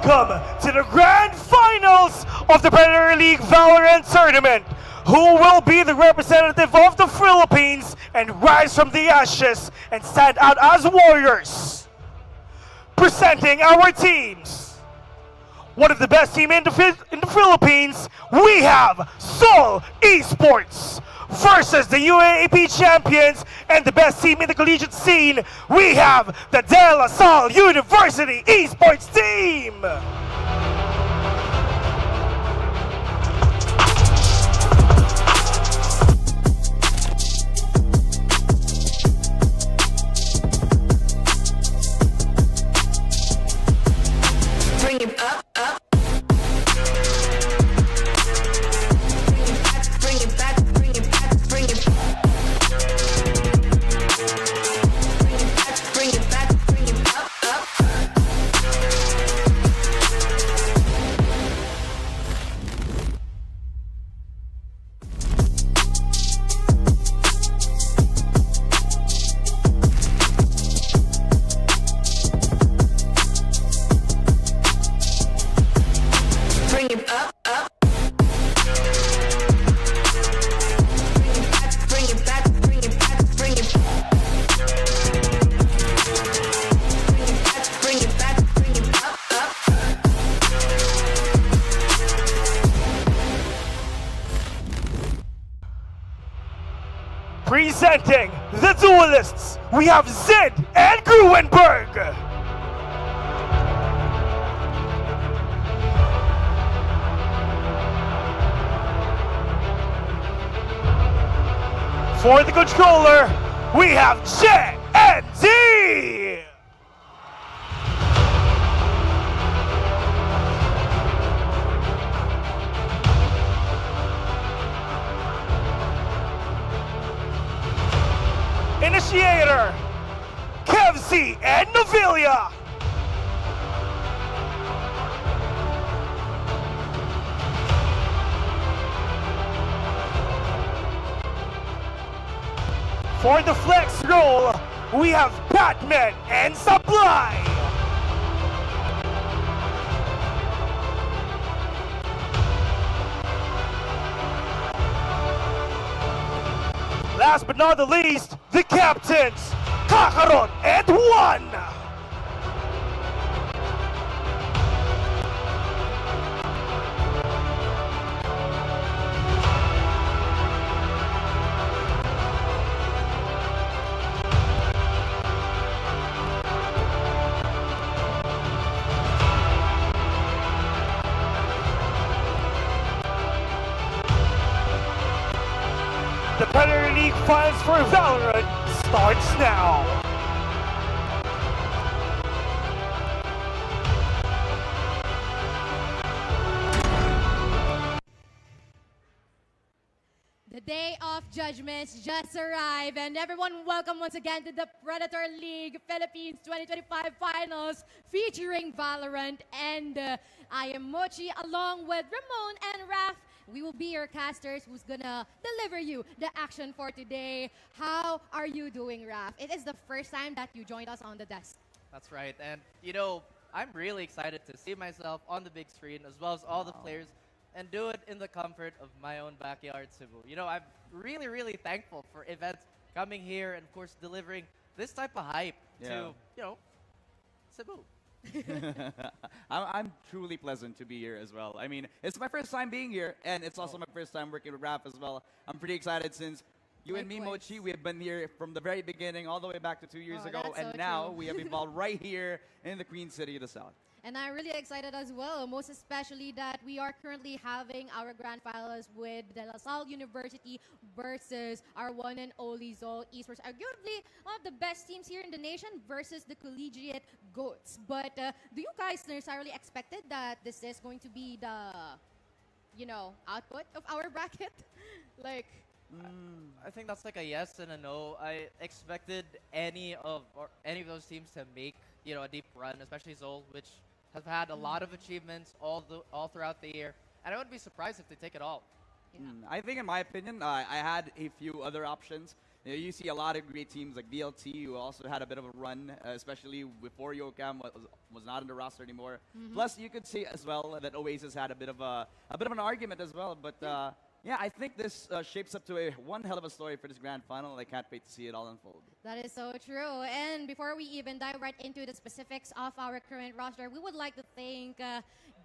Welcome to the Grand Finals of the Premier League Valorant Tournament. Who will be the representative of the Philippines and rise from the ashes and stand out as warriors? Presenting our teams. One of the best teams in the Philippines, we have Seoul Esports versus the UAAP champions and the best team in the collegiate scene. We have the De La Salle University Esports team. Bring it up, up. Bring it back, bring it back, bring it back. Bring it back, bring it up, up. Bring it up, up. Bring it back, bring it back, bring it back. Bring it back, bring it up, up. Presenting the duelists, we have Zid and Gruenberg. For the controller, we have J and D. Initiator, Kevzi and Novelia. For the flex role, we have Batman and Supply. Last but not the least, the captains, Kakaron and Juan. The Premier League Finals for Valorant starts now. The day of judgments just arrived, and everyone welcome once again to the Predator League Philippines 2025 Finals featuring Valorant. And I am Mochi along with Ramon and Raf. We will be your casters who's gonna deliver you the action for today. How are you doing, Raf? It is the first time that you joined us on the desk. That's right. And, you know, I'm really excited to see myself on the big screen as well as all the players and do it in the comfort of my own backyard, Cebu. You know, I'm really, really thankful for events coming here and, of course, delivering this type of hype to, you know, Cebu. I'm truly pleasant to be here as well. I mean, it's my first time being here, and it's also my first time working with Raph as well. I'm pretty excited since you and me, Likewise. Mochi, we have been here from the very beginning all the way back to 2 years Oh, ago, that's and so now true. we have evolved right here in the Queen City of the South. And I'm really excited as well, most especially that we are currently having our grand finals with De La Salle University versus our one and only Seoul Esports, arguably one of the best teams here in the nation versus the collegiate GOATs. But do you guys necessarily expected that this is going to be the, you know, output of our bracket? Like, I think that's like a yes and a no. I expected any of those teams to make, you know, a deep run, especially Seoul, which has had a lot of achievements all throughout the year, and I wouldn't be surprised if they take it all. yeah. I think, in my opinion, I had a few other options You see a lot of great teams like VLT who also had a bit of a run, especially before Yokam was not in the roster anymore. Plus, you could say as well that Oasis had a bit of an argument as well. But yeah, I think this shapes up to one hell of a story for this grand final. I can't wait to see it all unfold. That is so true. And before we even dive right into the specifics of our current roster, we would like to thank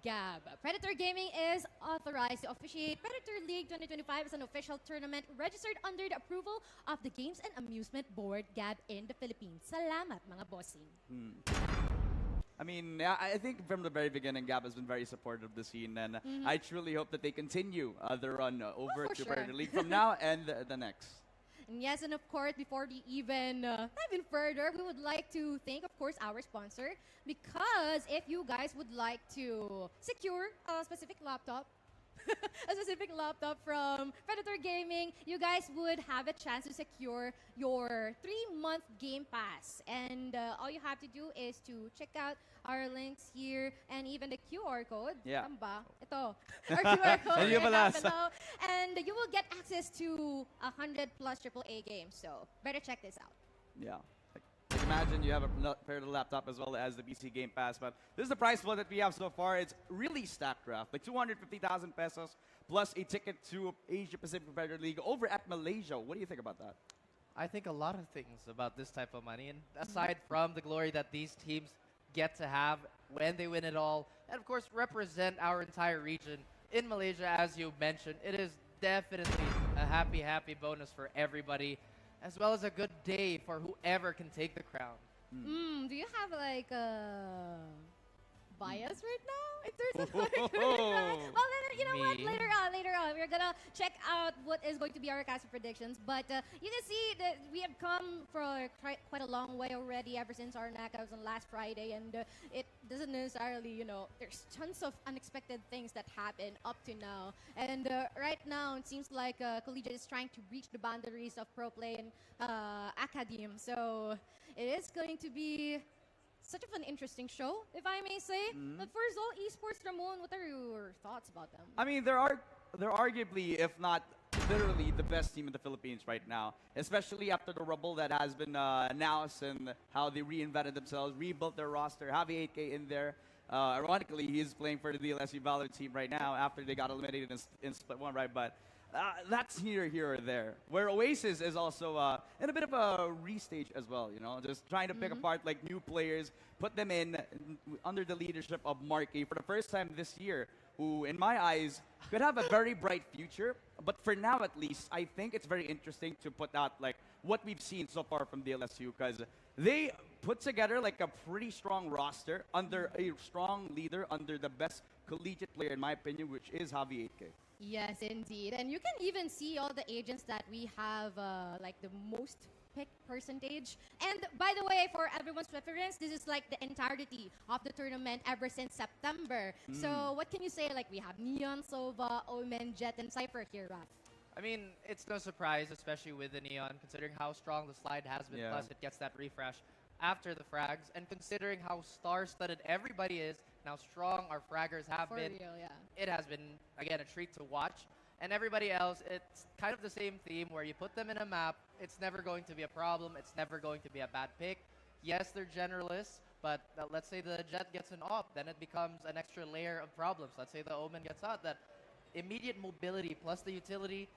Gab. Predator Gaming is authorized to officiate Predator League 2025 as an official tournament registered under the approval of the Games and Amusement Board, GAB, in the Philippines. Salamat, mga bossing. I mean, yeah, I think from the very beginning, Gab has been very supportive of the scene, and I truly hope that they continue their run over for to sure. Predator League from now and the next. And yes, and of course, before we even dive in further, we would like to thank, of course, our sponsor. Because if you guys would like to secure a specific laptop, a specific laptop from Predator Gaming, you guys would have a chance to secure your 3-month Game Pass. And all you have to do is to check out our links here and even the QR code. Yeah. Tamba. Ito. Our QR code Ayun right pala. down below. And you will get access to 100+ AAA games. So better check this out. Yeah. Like imagine you have a paired laptop as well as the PC Game Pass, but this is the price pool that we have so far. It's really stacked, Raf. Like 250,000 pesos plus a ticket to Asia Pacific Predator League over at Malaysia. What do you think about that? I think a lot of things about this type of money, and aside from the glory that these teams get to have when they win it all, and of course represent our entire region in Malaysia, as you mentioned, it is definitely a happy bonus for everybody, as well as a good day for whoever can take the crown. Do you have like a bias right now? If there's a bias right now? Well, then, you know what? Me? Later on, we're gonna check out what is going to be our cast of predictions. But you can see that we have come for quite a long way already ever since our knockouts on last Friday, and it doesn't necessarily, there's tons of unexpected things that happen up to now. And right now, it seems like Collegiate is trying to reach the boundaries of pro play and academe. So it is going to be such of an interesting show, if I may say. But for Zol Esports, Ramon, what are your thoughts about them? I mean, they're arguably, if not literally, the best team in the Philippines right now, especially after the rubble that has been announced and how they reinvented themselves, rebuilt their roster, have 8K in there. Ironically, he's playing for the DLSU Valor team right now after they got eliminated in Split 1, right? But that's here or there. Where Oasis is also in a bit of a restage as well, just trying to pick apart like new players, put them in under the leadership of Marky for the first time this year, who in my eyes could have a very bright future. But for now at least, I think it's very interesting to put out like what we've seen so far from DLSU, because they put together like a pretty strong roster under a strong leader, under the best collegiate player in my opinion, which is Javi 8K. Yes, indeed. And you can even see all the agents that we have, like the most picked percentage. And by the way, for everyone's reference, this is like the entirety of the tournament ever since September. So what can you say? Like we have Neon, Sova, Omen, Jet, and Cypher here, Raf. I mean, it's no surprise, especially with the Neon, considering how strong the slide has been, Yeah. plus it gets that refresh after the frags, and considering how star-studded everybody is, and how strong our fraggers have For been, real, yeah. it has been, again, a treat to watch. And everybody else, it's kind of the same theme where you put them in a map, it's never going to be a problem, it's never going to be a bad pick. Yes, they're generalists, but let's say the Jet gets an op, then it becomes an extra layer of problems. Let's say the Omen gets out, that immediate mobility plus the utility,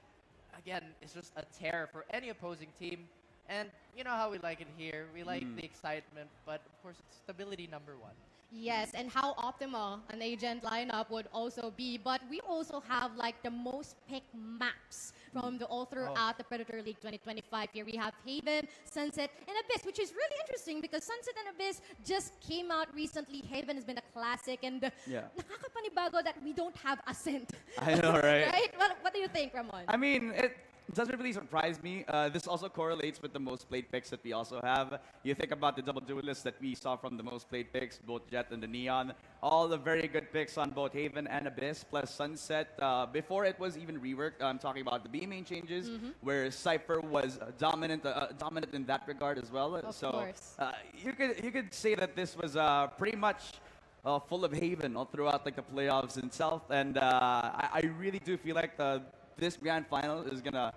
again, it's just a terror for any opposing team. And you know how we like it here. We like the excitement, but of course, it's stability number one. Yes, and how optimal an agent lineup would also be. But we also have like the most picked maps from the all throughout the Predator League 2025. Here we have Haven, Sunset, and Abyss, which is really interesting because Sunset and Abyss just came out recently. Haven has been a classic, and nakakapanibago that we don't have Ascent. I know, right? Right? What do you think, Ramon? I mean, it doesn't really surprise me. This also correlates with the most played picks that we also have. You think about the double duelists that we saw from the most played picks, both Jet and the Neon. All the very good picks on both Haven and Abyss, plus Sunset. Before it was even reworked, I'm talking about the B main changes, where Cypher was dominant in that regard as well. Of course. You could say that this was pretty much full of Haven all throughout like the playoffs itself, and I really do feel like this grand final is gonna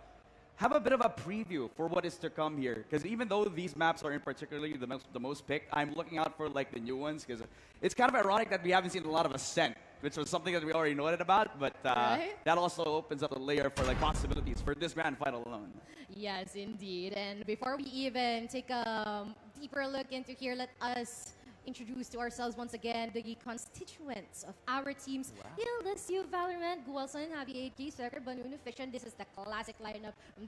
have a bit of a preview for what is to come here. Because even though these maps are in particularly the most picked, I'm looking out for like the new ones because it's kind of ironic that we haven't seen a lot of Ascent, which was something that we already noted about. But Right? that also opens up a layer for like possibilities for this grand final alone. Yes, indeed. And before we even take a deeper look into here, let us introduce to ourselves once again the constituents of our teams. LSU, Valorant, Guelson, Javi 8G, Swecker, Banunu, Fission. This is the classic lineup from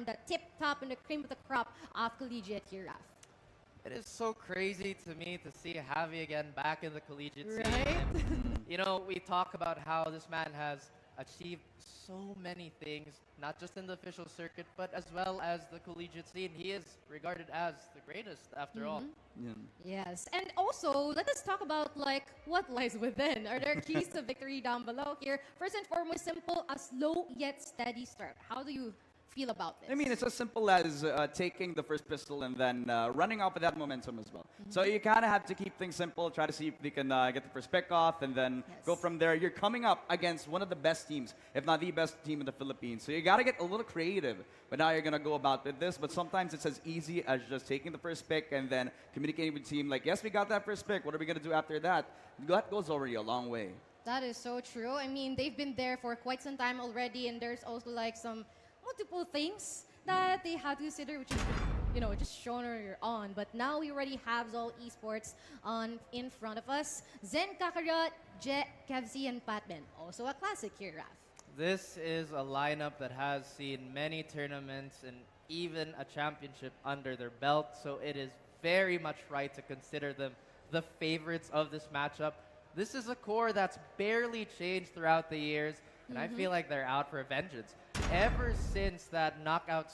the tip top and the cream of the crop of collegiate here, Raf. It is so crazy to me to see Javi again back in the collegiate scene. Right? And, you know, we talk about how this man has achieved so many things, not just in the official circuit, but as well as the collegiate scene. He is regarded as the greatest after all. Yeah. Yes, and also let us talk about like what lies within. Are there keys to victory down below here? First and foremost, simple, a slow yet steady start. How do you feel about this? I mean, it's as simple as taking the first pistol and then running off with that momentum as well. So you kind of have to keep things simple, try to see if they can get the first pick off, and then go from there. You're coming up against one of the best teams, if not the best team in the Philippines. So you got to get a little creative with how you're going to go about with this. But sometimes it's as easy as just taking the first pick and then communicating with the team like, yes, we got that first pick. What are we going to do after that? That goes already a long way. That is so true. I mean, they've been there for quite some time already, and there's also like some multiple things that they had to consider, which is, you know, just shown earlier on. But now we already have Zol Esports in front of us. Zen, Kakarot, Jet, Kevzi, and Patman. Also a classic here, Raf. This is a lineup that has seen many tournaments and even a championship under their belt, so it is very much right to consider them the favorites of this matchup. This is a core that's barely changed throughout the years, and I feel like they're out for vengeance. Ever since that knockout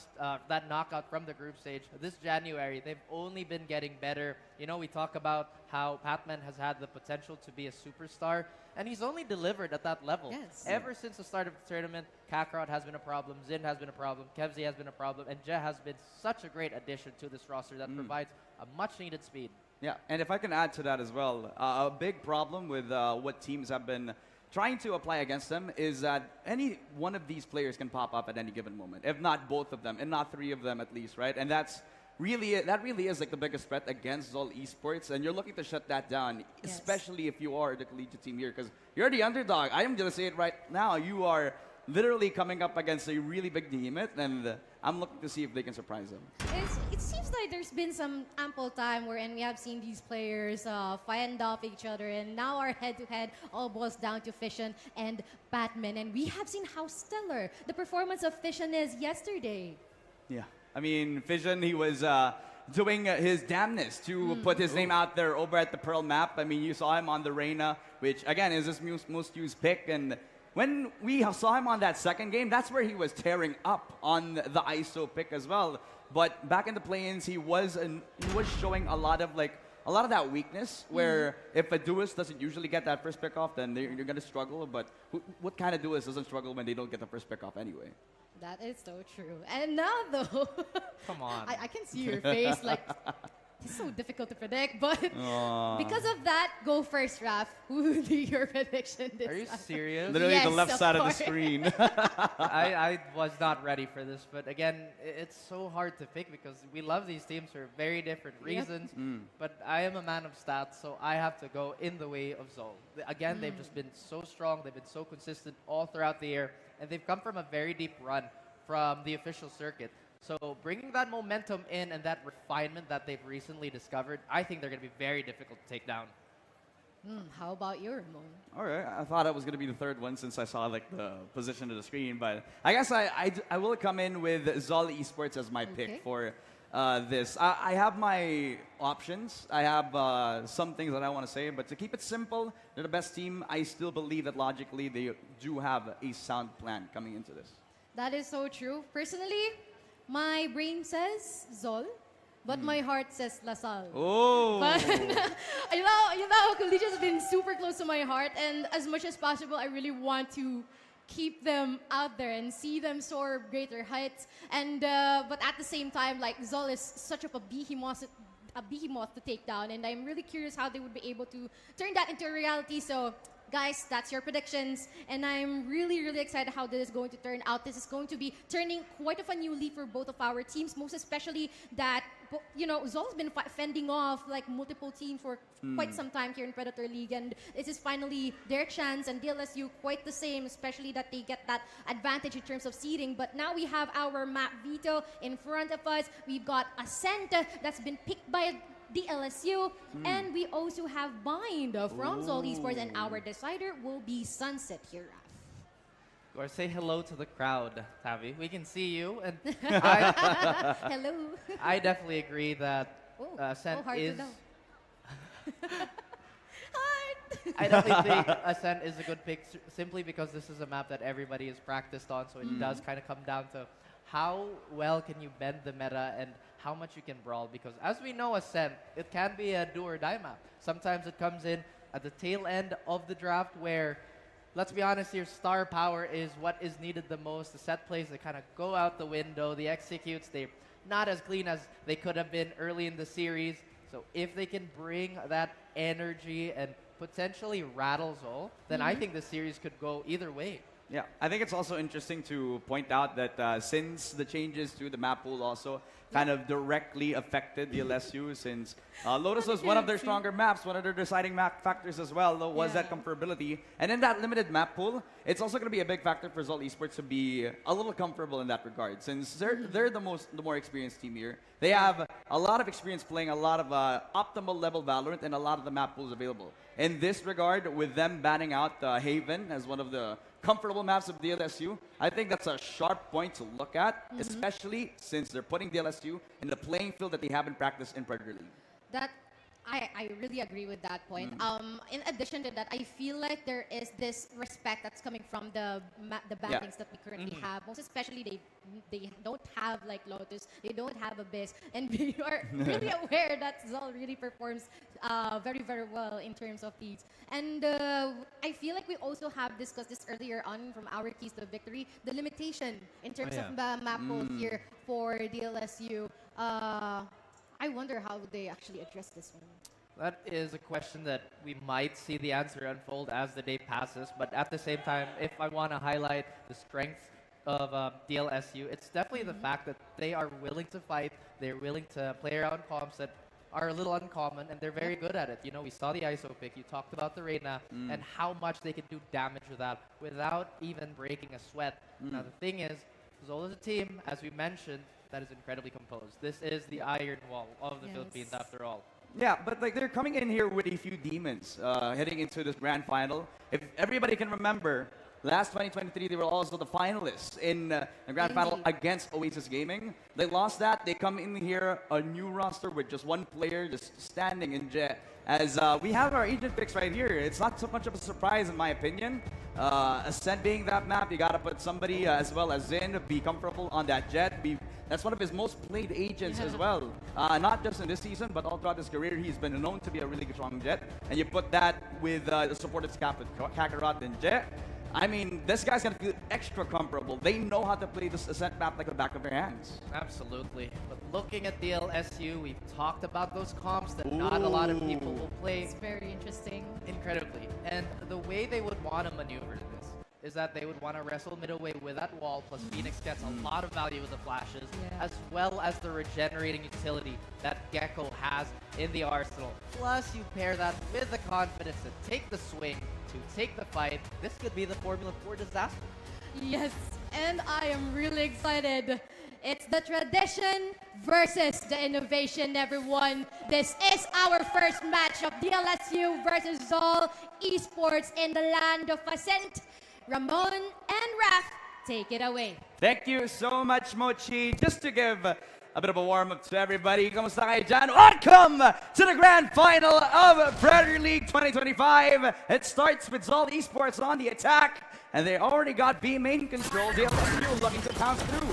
from the group stage this January, they've only been getting better. You know, we talk about how Patman has had the potential to be a superstar, and he's only delivered at that level. Yes. Ever since the start of the tournament, Kakarot has been a problem, Zin has been a problem, Kevzi has been a problem, and Je has been such a great addition to this roster that provides a much-needed speed. Yeah, and if I can add to that as well, a big problem with what teams have been trying to apply against them is that any one of these players can pop up at any given moment, if not both of them, and not three of them at least, right? And that really is like the biggest threat against Zol Esports, and you're looking to shut that down, especially if you are the collegiate team here, because you're the underdog. I am going to say it right now. You are literally coming up against a really big behemoth, and I'm looking to see if they can surprise them. It seems like there's been some ample time wherein we have seen these players fend off each other, and now our head-to-head all boils down to Fission and Batman, and we have seen how stellar the performance of Fission is yesterday. Yeah, I mean, Fission, he was doing his damnness to put his name out there over at the Pearl map. I mean, you saw him on the Reina, which again is his most used pick, and when we saw him on that second game, that's where he was tearing up on the ISO pick as well. But back in the play-ins, he was showing a lot of that weakness where if a duelist doesn't usually get that first pick off, then you're going to struggle. But what kind of duelist doesn't struggle when they don't get the first pick off anyway? That is so true. And now, though, Come on. I can see your face like it's so difficult to predict, but because of that, go first, Raf. Who would be your prediction this Are you time? serious? Literally Yes, the left of side course. of the screen. I was not ready for this, but again, it's so hard to pick because we love these teams for very different reasons. But I am a man of stats, so I have to go in the way of Zol. Again, they've just been so strong, they've been so consistent all throughout the year, and they've come from a very deep run from the official circuit. So bringing that momentum in and that refinement that they've recently discovered, I think they're going to be very difficult to take down. How about you, Ramon? All right, I thought I was going to be the third one since I saw like the position of the screen, but I guess I will come in with Zol Esports as my pick for this. I have my options. I have some things that I want to say, but to keep it simple, they're the best team. I still believe that logically they do have a sound plan coming into this. That is so true. Personally, my brain says Zol, but my heart says Lasal. Oh! But you know, Collegiate has been super close to my heart, and as much as possible, I really want to keep them out there and see them soar greater heights. And but at the same time, like Zol is such a behemoth to take down, and I'm really curious how they would be able to turn that into a reality. So Guys, that's your predictions. And I'm really, really excited how this is going to turn out. This is going to be turning quite of a new leaf for both of our teams, most especially that, you know, Zol's been fending off like multiple teams for quite some time here in Predator League. And this is finally their chance, and DLSU quite the same, especially that they get that advantage in terms of seeding. But now we have our map veto in front of us. We've got Ascent that's been picked by DLSU, and we also have Bind from Zol Esports, and our decider will be Sunset here. Or say hello to the crowd, Tavi. We can see you, and Hello. I definitely agree that Ascent hard is. to know. Hard. I definitely think Ascent is a good pick simply because this is a map that everybody has practiced on, so it does kind of come down to how well can you bend the meta and how much you can brawl, because as we know, Ascent, it can be a do or die map. Sometimes it comes in at the tail end of the draft where, let's be honest here, star power is what is needed the most. The set plays, they kind of go out the window. The executes, they're not as clean as they could have been early in the series. So if they can bring that energy and potentially rattle Zol, then I think the series could go either way. Yeah, I think it's also interesting to point out that since the changes to the map pool also kind of directly affected the LSU, since Lotus was one of their stronger maps, one of their deciding map factors as well, though, was that comfortability. And in that limited map pool, it's also going to be a big factor for Zol Esports to be a little comfortable in that regard, since they're the more experienced team here. They have a lot of experience playing a lot of optimal level Valorant and a lot of the map pools available. In this regard, with them banning out Haven as one of the comfortable maps of DLSU, I think that's a sharp point to look at, especially since they're putting DLSU in the playing field that they haven't practiced in Predator League. That I really agree with that point. In addition to that, I feel like there is this respect that's coming from the bannings that we currently have. Most especially, they don't have like Lotus, they don't have Abyss, and we are really aware that Zol really performs very, very well in terms of these. And I feel like we also have discussed this earlier on from our keys to victory, the limitation in terms of the map pool here for DLSU. I wonder how they actually address this one. That is a question that we might see the answer unfold as the day passes. But at the same time, if I want to highlight the strength of DLSU, it's definitely the fact that they are willing to fight. They're willing to play around comps that are a little uncommon, and they're very good at it. You know, we saw the ISO pick. You talked about the Reina and how much they can do damage with that without even breaking a sweat. Now, the thing is, Zol is a team, as we mentioned, that is incredibly composed. This is the iron wall of the Philippines, after all. Yeah, but like they're coming in here with a few demons heading into this grand final. If everybody can remember, last 2023 they were also the finalists in the grand final against Oasis Gaming. They lost that. They come in here a new roster with just one player just standing in Jet. As we have our agent picks right here, it's not so much of a surprise in my opinion. Ascent being that map, you gotta put somebody as well as Zin be comfortable on that Jet. That's one of his most played agents as well. Not just in this season, but all throughout his career, he's been known to be a really strong Jet. And you put that with the supported scap with Kakarot and Jet. I mean, this guy's gonna feel extra comfortable. They know how to play this Ascent map like the back of their hands. Absolutely. But looking at DLSU, we've talked about those comps that not a lot of people will play. It's very interesting. Incredibly. And the way they would want to maneuver this is that they would want to wrestle middleway with that wall, plus Phoenix gets a lot of value with the flashes, as well as the regenerating utility that Gecko has in the arsenal. Plus, you pair that with the confidence to take the swing, to take the fight. This could be the formula for disaster. Yes, and I am really excited. It's the tradition versus the innovation, everyone. This is our first match of DLSU versus Zol Esports in the land of Ascent. Ramon and Raf, take it away. Thank you so much, Mochi. Just to give a bit of a warm-up to everybody, kamusta kayo dyan? Welcome to the grand final of Predator League 2025. It starts with Zol Esports on the attack, and they already got B main control. DLSU looking to pounce through.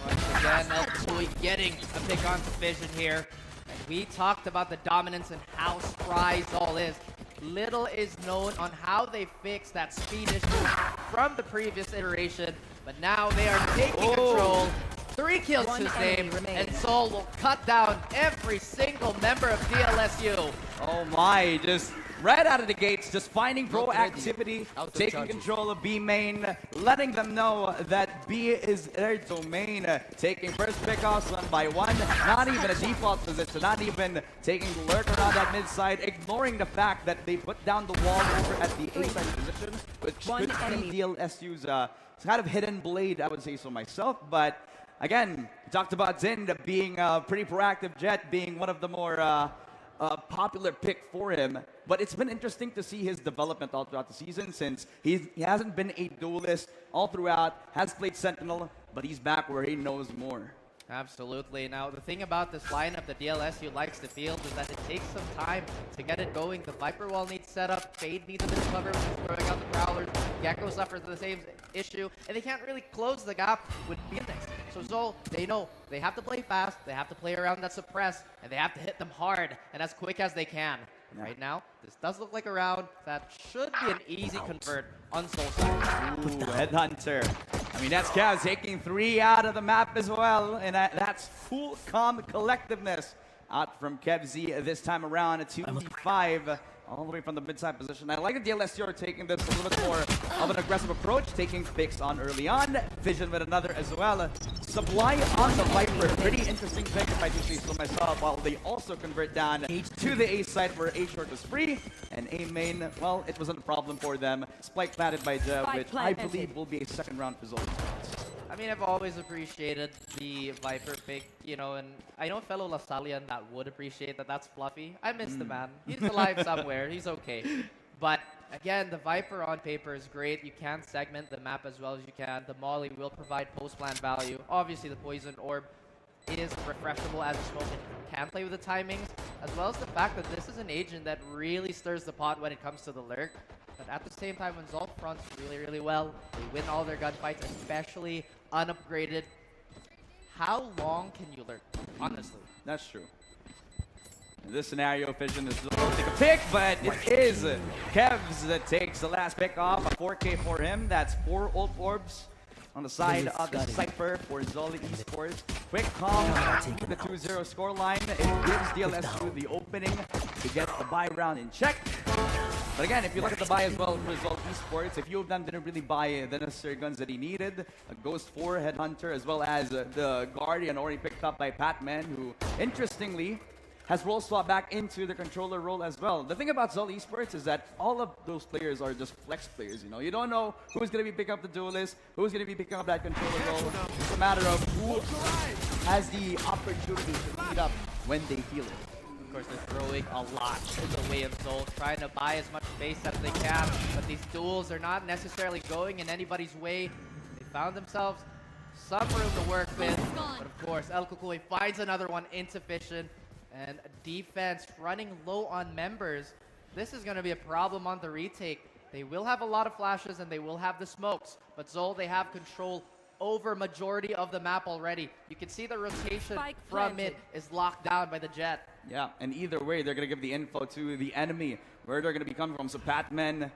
Once again, L2 getting a pick on Vision here. And we talked about the dominance and how spry Zol is. Little is known on how they fixed that speed issue from the previous iteration, but now they are taking control. 3 kills One his enemy name, remaining. and Soul will cut down every single member of DLSU. Oh my, just right out of the gates, just finding proactivity, Out of taking charges. control of B main, letting them know that B is their domain, taking first pickoffs one by one, not even a default position, not even taking the lurk around that mid side, ignoring the fact that they put down the wall over at the A side position, which One could enemy. be DLSU's kind of hidden blade, I would say so myself, but again, talked about Zin being a pretty proactive Jet, being one of the more popular pick for him, but it's been interesting to see his development all throughout the season since he hasn't been a duelist all throughout, has played Sentinel, but he's back where he knows more. Absolutely. Now, the thing about this lineup that DLSU likes to field is that it takes some time to get it going. The Viper wall needs setup, Fade needs a bit of cover when he's throwing out the Prowlers, Gecko suffers the same issue, and they can't really close the gap with Phoenix. So Zol, they know they have to play fast, they have to play around that suppress, and they have to hit them hard and as quick as they can. Yeah. Right now, this does look like a round that should be an easy convert on Soul's side. Ooh, Headhunter. I mean, that's Cav taking 3 out of the map as well, and that's full calm collectiveness out from KevZ this time around, a 2v5 all the way from the mid-side position. I like that DLSU are taking this a little bit more of an aggressive approach, taking picks on early on, Vision with another as well. Supply on the Viper, pretty interesting pick if I do say so myself, while they also convert down to the A side where A short was free, and A main, well, it wasn't a problem for them. Spike planted by Jeb, Spike which I planted. believe will be a second round result. I mean, I've always appreciated the Viper pick, you know, and I know fellow Lasalian that would appreciate that. That's Fluffy. I miss the man. He's alive somewhere. He's okay. But again, the Viper on paper is great. You can segment the map as well as you can. The Molly will provide post-plant value. Obviously, the Poison Orb is refreshable as a smoke and can play with the timings, as well as the fact that this is an agent that really stirs the pot when it comes to the lurk. But at the same time, when Zolt fronts really, really well, they win all their gunfights, especially unupgraded. How long can you lurk, honestly? That's true. In this scenario, Fission is going to take a pick, but it is Kevs that takes the last pick off. A 4K for him. That's 4 ult orbs on the side of the Cypher for Zoli Esports. Quick calm, the 2-0 scoreline. It gives DLSU the opening to get the buy round in check. But again, if you look at the buy as well for Zoli Esports, a few of them didn't really buy the necessary guns that he needed. A Ghost 4 Headhunter, as well as the Guardian already picked up by Patman, who interestingly has role swap back into the controller role as well. The thing about Zol Esports is that all of those players are just flex players, you know? You don't know who's going to be picking up the duelist, who's going to be picking up that controller role. It's a matter of who has the opportunity to lead up when they feel it. Of course, they're throwing a lot in the way of Zolt, trying to buy as much space as they can, but these duels are not necessarily going in anybody's way. They found themselves some room to work with, but of course, El Kukui finds another one insufficient. And defense running low on members. This is going to be a problem on the retake. They will have a lot of flashes and they will have the smokes. But Zol, they have control over majority of the map already. You can see the rotation from it is locked down by the Jet. Yeah, and either way, they're going to give the info to the enemy, where they're going to be coming from. So Patman,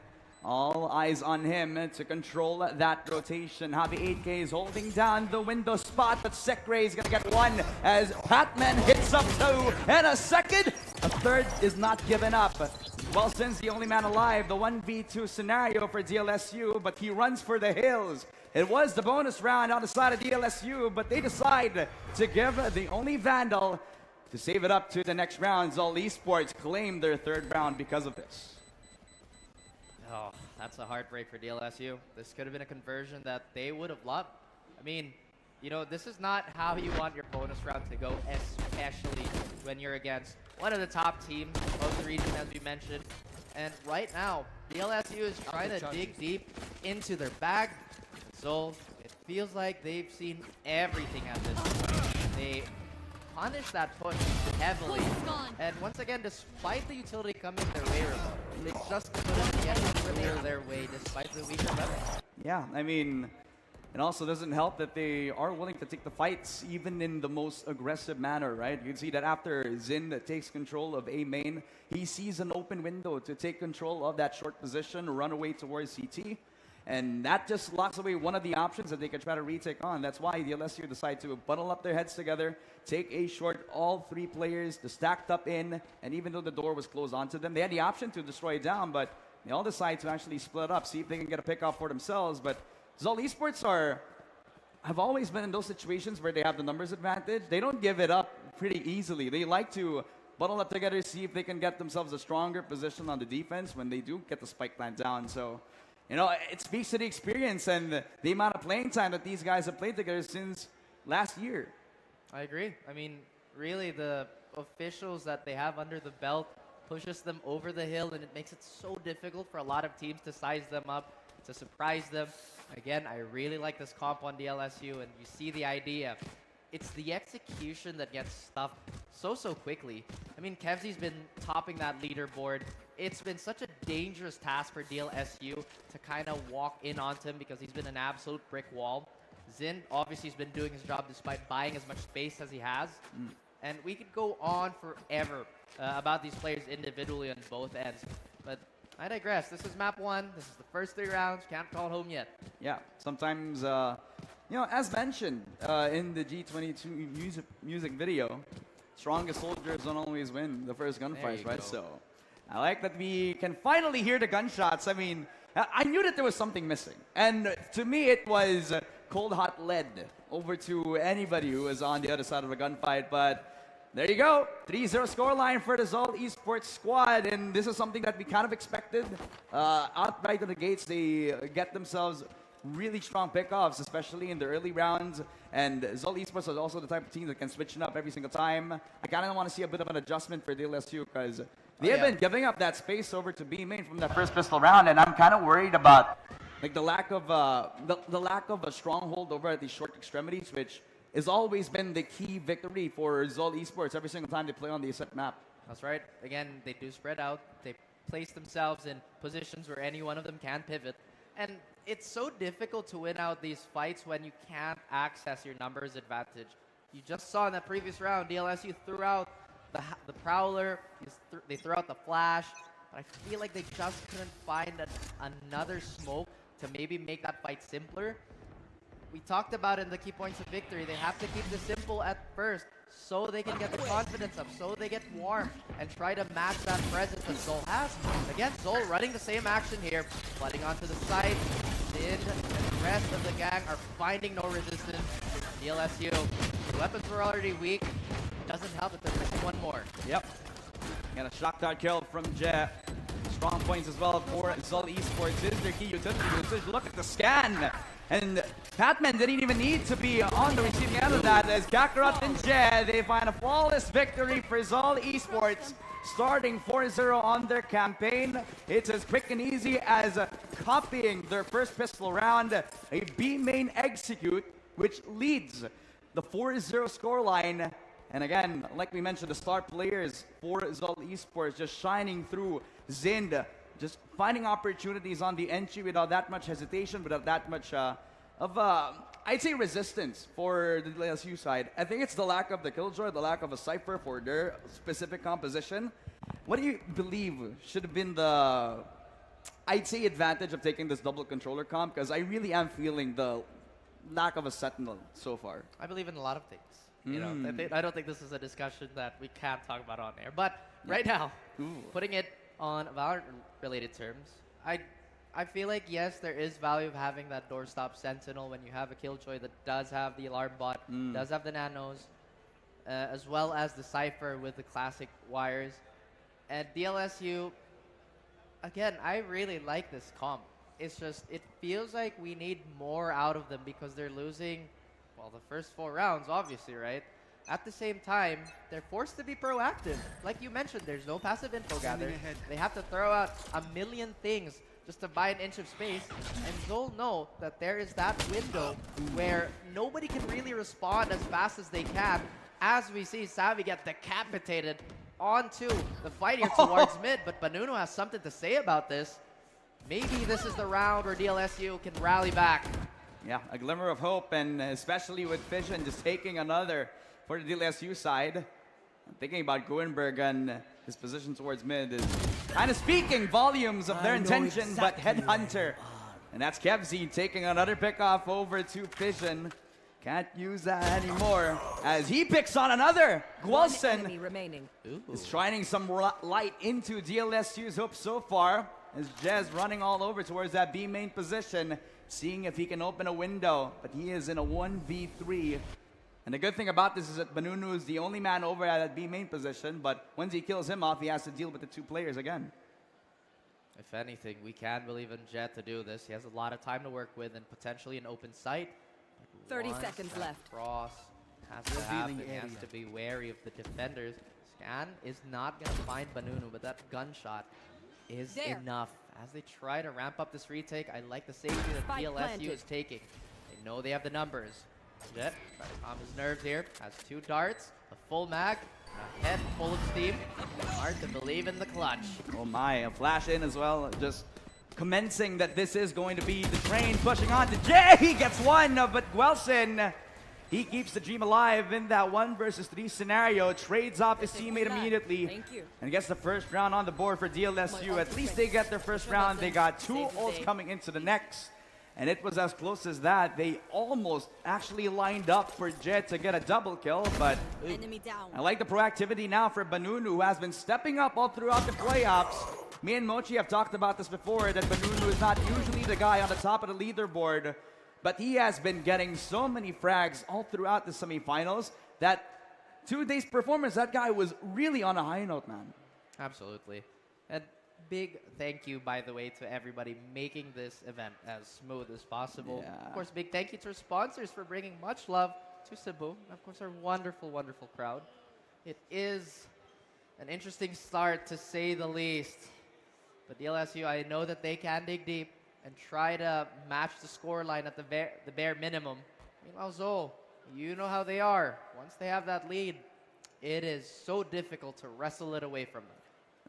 all eyes on him to control that rotation. Javi 8K is holding down the window spot, but Sekre is going to get one as Patman hits up 2 and a second. A third is not given up. Well, since the only man alive, the 1v2 scenario for DLSU, but he runs for the hills. It was the bonus round on the side of DLSU, but they decide to give the only Vandal to save it up to the next round. Zol Esports claim their 3rd round because of this. Oh, that's a heartbreak for DLSU. This could have been a conversion that they would have loved. I mean, you know, this is not how you want your bonus round to go, especially when you're against one of the top teams of the region, as we mentioned. And right now, DLSU is trying to dig deep into their bag. So it feels like they've seen everything at this point. They punish that push heavily. And once again, despite the utility coming their way, they just couldn't get it clear their way despite the weaker weapon. Yeah, I mean, it also doesn't help that they are willing to take the fights even in the most aggressive manner, right? You can see that after Zin takes control of A main, he sees an open window to take control of that short position, run away towards CT. And that just locks away one of the options that they could try to retake on. That's why the LSU decide to bundle up their heads together, take a short, all three players, the stacked up in, and even though the door was closed onto them, they had the option to destroy it down, but they all decide to actually split up, see if they can get a pick off for themselves. But Zol Esports have always been in those situations where they have the numbers advantage. They don't give it up pretty easily. They like to bundle up together, see if they can get themselves a stronger position on the defense when they do get the spike plant down. So, you know, it speaks to the experience and the amount of playing time that these guys have played together since last year. I agree. I mean, really, the officials that they have under the belt pushes them over the hill, and it makes it so difficult for a lot of teams to size them up, to surprise them. Again, I really like this comp on the LSU, and you see the idea. It's the execution that gets stuffed so quickly. I mean, Kevzy's been topping that leaderboard. It's been such a dangerous task for DLSU to kind of walk in onto him because he's been an absolute brick wall. Zin obviously has been doing his job despite buying as much space as he has. And we could go on forever about these players individually on both ends. But I digress. This is map 1. This is the first 3 rounds. Can't call it home yet. Yeah, sometimes, you know, as mentioned in the G22 music video, strongest soldiers don't always win the first gunfights, right? Go. So I like that we can finally hear the gunshots. I mean, I knew that there was something missing. And to me, it was cold, hot lead over to anybody who was on the other side of a gunfight. But there you go. 3-0 scoreline for the Zol Esports squad. And this is something that we kind of expected. Outright of the gates, they get themselves really strong pickoffs, especially in the early rounds. And Zol Esports is also the type of team that can switch it up every single time. I kind of want to see a bit of an adjustment for DLSU because they have been giving up that space over to B main from that first pistol round, and I'm kind of worried about like the lack of the lack of a stronghold over at the short extremities, which has always been the key victory for Zol Esports every single time they play on the set map. That's right. Again, they do spread out. They place themselves in positions where any one of them can pivot. And it's so difficult to win out these fights when you can't access your numbers advantage. You just saw in that previous round, DLSU threw out the Prowler, they threw out the Flash, but I feel like they just couldn't find another smoke to maybe make that fight simpler. We talked about in the key points of victory, they have to keep this simple at first so they can get the confidence up, so they get warm and try to match that presence that Zol has. Again, Zol running the same action here, flooding onto the side. Din and the rest of the gang are finding no resistance. DLSU, the weapons were already weak. Doesn't help that they're missing one more. Yep. Got a shock dart kill from Jet. Strong points as well for Zol Esports. Is their key utility usage. Look at the scan. And Patman didn't even need to be on the receiving end of that as Kakarot and Jed, they find a flawless victory for Zol Esports, starting 4-0 on their campaign. It's as quick and easy as copying their first pistol round, a B main execute, which leads the 4-0 scoreline. And again, like we mentioned, the star players for Zol Esports just shining through. Zind just finding opportunities on the entry without that much hesitation, without that much I'd say resistance for the LSU side. I think it's the lack of the Killjoy, the lack of a Cypher for their specific composition. What do you believe should have been the, I'd say, advantage of taking this double controller comp? Because I really am feeling the lack of a Sentinel so far. I believe in a lot of things. You know, I don't think this is a discussion that we can't talk about on air. But right now, putting it on Valorant-related terms, I feel like, yes, there is value of having that doorstop Sentinel when you have a Killjoy that does have the alarm bot, does have the nanos, as well as the Cypher with the classic wires. And DLSU, again, I really like this comp. It's just, it feels like we need more out of them because they're losing, well, the first 4 rounds, obviously, right? At the same time, they're forced to be proactive. Like you mentioned, there's no passive info gather. They have to throw out a million things just to buy an inch of space. And Zol know that there is that window where nobody can really respond as fast as they can. As we see Savvy get decapitated onto the fight here towards mid. But Banuno has something to say about this. Maybe this is the round where DLSU can rally back. Yeah, a glimmer of hope, and especially with Fission just taking another for the DLSU side. I'm thinking about Guenberg and his position towards mid is kind of speaking volumes of their intention, but Headhunter And that's Kevzi taking another pickoff over to Fission. Can't use that anymore as he picks on another. Guelsen remaining. is shining some light into DLSU's hopes so far as Jez running all over towards that B main position, seeing if he can open a window, but he is in a 1v3. And the good thing about this is that Banunu is the only man over at that B main position, but once he kills him off, he has to deal with the two players again. If anything, we can believe in Jet to do this. He has a lot of time to work with and potentially an open sight. 30 Once seconds that left. Cross has to happen. He has to be wary of the defenders. Scan is not going to find Banunu, but that gunshot is enough. As they try to ramp up this retake, I like the safety that Spike DLSU planted. is taking. They know they have the numbers. Jet trying to calm his nerves here. Has 2 darts, a full mag, and a head full of steam. Hard to believe in the clutch. Oh my, a flash in as well, just commencing that this is going to be the train pushing on to Jay. He gets one, but Guelsen, he keeps the dream alive in that 1 versus 3 scenario, trades off his teammate immediately, Thank you. and gets the first round on the board for DLSU. At least they get their first round. They got 2 ults coming into the next, and it was as close as that. They almost actually lined up for Jet to get a double kill, but Enemy down. I like the proactivity now for Banunu, who has been stepping up all throughout the playoffs. Me and Mochi have talked about this before, that Banunu is not usually the guy on the top of the leaderboard, but he has been getting so many frags all throughout the semifinals that 2 days performance, that guy was really on a high note, man. Absolutely. And big thank you, by the way, to everybody making this event as smooth as possible. Yeah. Of course, big thank you to our sponsors for bringing much love to Cebu. And of course, our wonderful, wonderful crowd. It is an interesting start, to say the least. But DLSU, I know that they can dig deep and try to match the scoreline at the bare minimum. Meanwhile, Zol, you know how they are. Once they have that lead, it is so difficult to wrestle it away from them.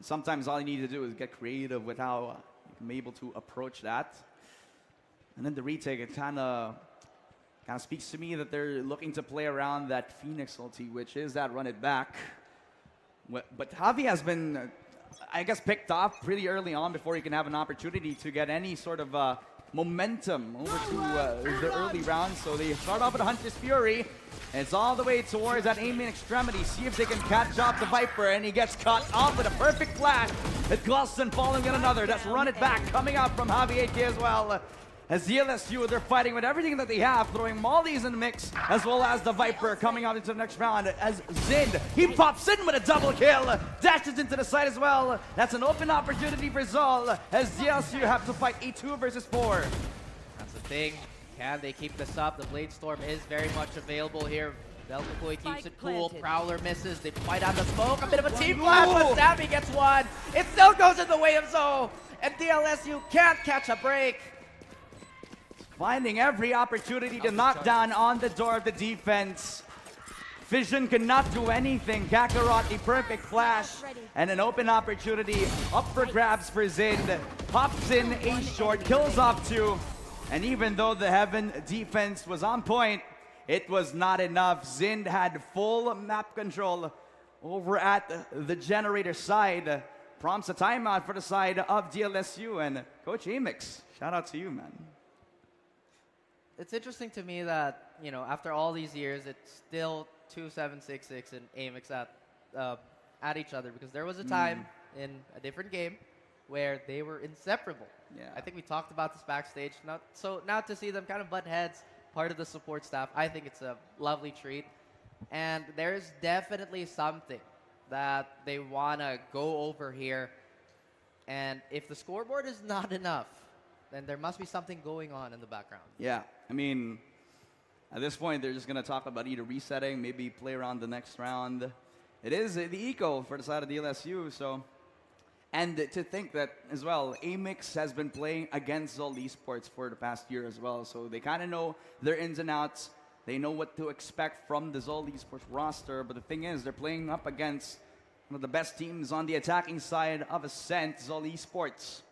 Sometimes all you need to do is get creative with how you can be able to approach that. And then the retake, it kind of speaks to me that they're looking to play around that Phoenix ulti, which is that run it back. But Javi has been, I guess, picked off pretty early on before he can have an opportunity to get any sort of momentum over to the early rounds. So they start off with Hunter's Fury. And it's all the way towards that aiming extremity. See if they can catch up the Viper, and he gets caught off with a perfect flash. It's Glaston falling in another. That's run it back coming out from Javi AK as well. As DLSU, they're fighting with everything that they have, throwing mollies in the mix, as well as the Viper coming out into the next round. As Zind, he pops in with a double kill, dashes into the side as well. That's an open opportunity for Zol, as DLSU have to fight a 2 versus 4. That's the thing. Can they keep this up? The Blade Storm is very much available here. Velkokoy keeps it cool. Planted. Prowler misses. They fight out the smoke. A bit of a team blast, but Sammy gets one. It still goes in the way of Zol. And DLSU can't catch a break. Finding every opportunity to knock down on the door of the defense. Fission cannot do anything. Kakarot, the perfect flash, and an open opportunity up for grabs for Zind. Pops in a short, kills off 2. And even though the Heaven defense was on point, it was not enough. Zind had full map control over at the generator side. Prompts a timeout for the side of DLSU. And Coach Amix, shout out to you, man. It's interesting to me that, you know, after all these years, it's still 2-7-6-6 and Amix at each other, because there was a time in a different game where they were inseparable. Yeah. I think we talked about this backstage. So now to see them kind of butt heads, part of the support staff, I think it's a lovely treat. And there's definitely something that they want to go over here. And if the scoreboard is not enough, then there must be something going on in the background. Yeah, I mean, at this point, they're just going to talk about either resetting, maybe play around the next round. It is the eco for the side of the LSU, so. And to think that, as well, Amix has been playing against Zol Esports for the past year as well, so they kind of know their ins and outs. They know what to expect from the Zol Esports roster, but the thing is, they're playing up against one of the best teams on the attacking side of Ascent. Zol Esports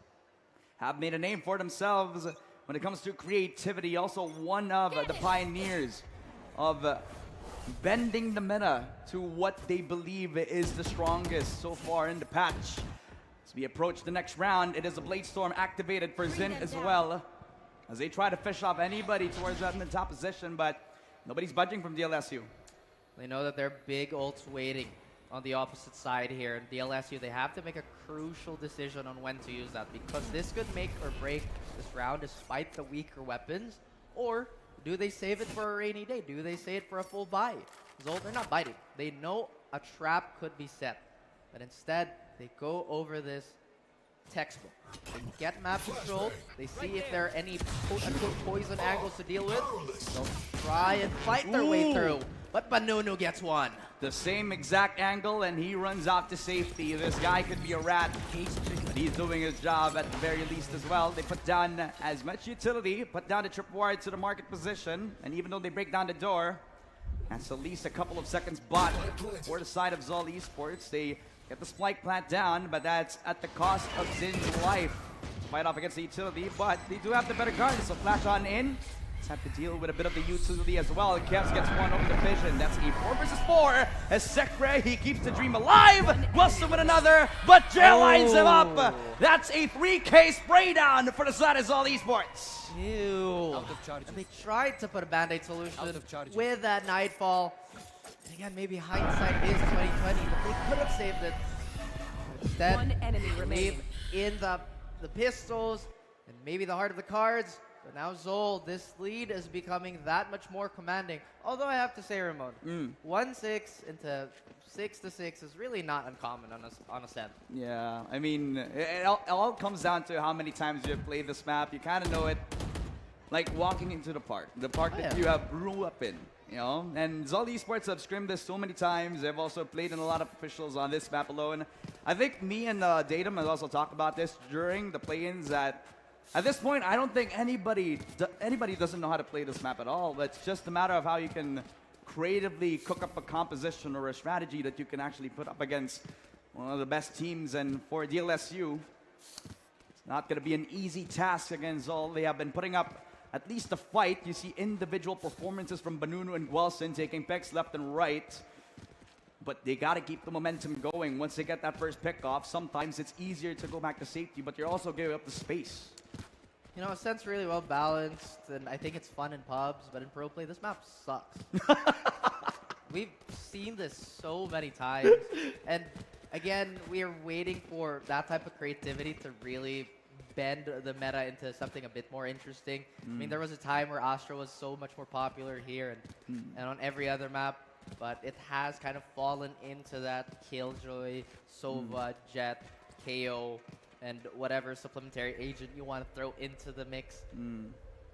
have made a name for themselves when it comes to creativity. Also one of the pioneers of bending the meta to what they believe is the strongest so far in the patch. As we approach the next round, it is a Blade Storm activated for Zin as well. as they try to fish off anybody towards that in the top position, but nobody's budging from DLSU. They know that they're big ults waiting on the opposite side here. And DLSU, they have to make a crucial decision on when to use that, because this could make or break this round despite the weaker weapons. Or do they save it for a rainy day? Do they save it for a full buy? Zol, they're not biting. They know a trap could be set. But instead, they go over this textbook. They get map control. They see if there are any quote-unquote poison angles to deal with. They'll try and fight their way through. But Banunu gets one. The same exact angle, and he runs out to safety. This guy could be a rat, but he's doing his job at the very least as well. They put down as much utility, put down the tripwire to the market position, and even though they break down the door, that's at least a couple of seconds bought for the side of Zol Esports. They get the spike plant down, but that's at the cost of Zin's life. Fight off against the utility, but they do have the better guard, so flash on in. Have to deal with a bit of the utility as well. Kevs gets one over the vision. That's a 4 versus 4. As Sekre, he keeps the dream alive. Wilson with another, but Jail lines him up. That's a 3K spray down for the side of Zol Esports. Ew. And they tried to put a band-aid solution with that Nightfall. And again, maybe hindsight is 2020, but they could have saved it. Instead, One enemy leave remaining. in the pistols and maybe the heart of the cards. But now Zol, this lead is becoming that much more commanding. Although I have to say, Ramon, 1-6 into 6-6 is really not uncommon on a set. Yeah, I mean, it all comes down to how many times you have played this map. You kind of know it like walking into the park that you have grew up in. You know, and Zol Esports have scrimmed this so many times. They've also played in a lot of officials on this map alone. I think me and Datum has also talked about this during the play-ins that at this point, I don't think anybody doesn't know how to play this map at all. But it's just a matter of how you can creatively cook up a composition or a strategy that you can actually put up against one of the best teams. And for DLSU, it's not going to be an easy task against Zol. They have been putting up at least a fight. You see individual performances from Banunu and Guelson taking picks left and right. But they got to keep the momentum going. Once they get that first pick off, sometimes it's easier to go back to safety, but you're also giving up the space. You know, Ascent's really well balanced, and I think it's fun in pubs, but in pro play, this map sucks. We've seen this so many times, and again, we are waiting for that type of creativity to really bend the meta into something a bit more interesting. I mean, there was a time where Astra was so much more popular here and on every other map, but it has kind of fallen into that Killjoy, Sova, Jet, KO, and whatever supplementary agent you want to throw into the mix.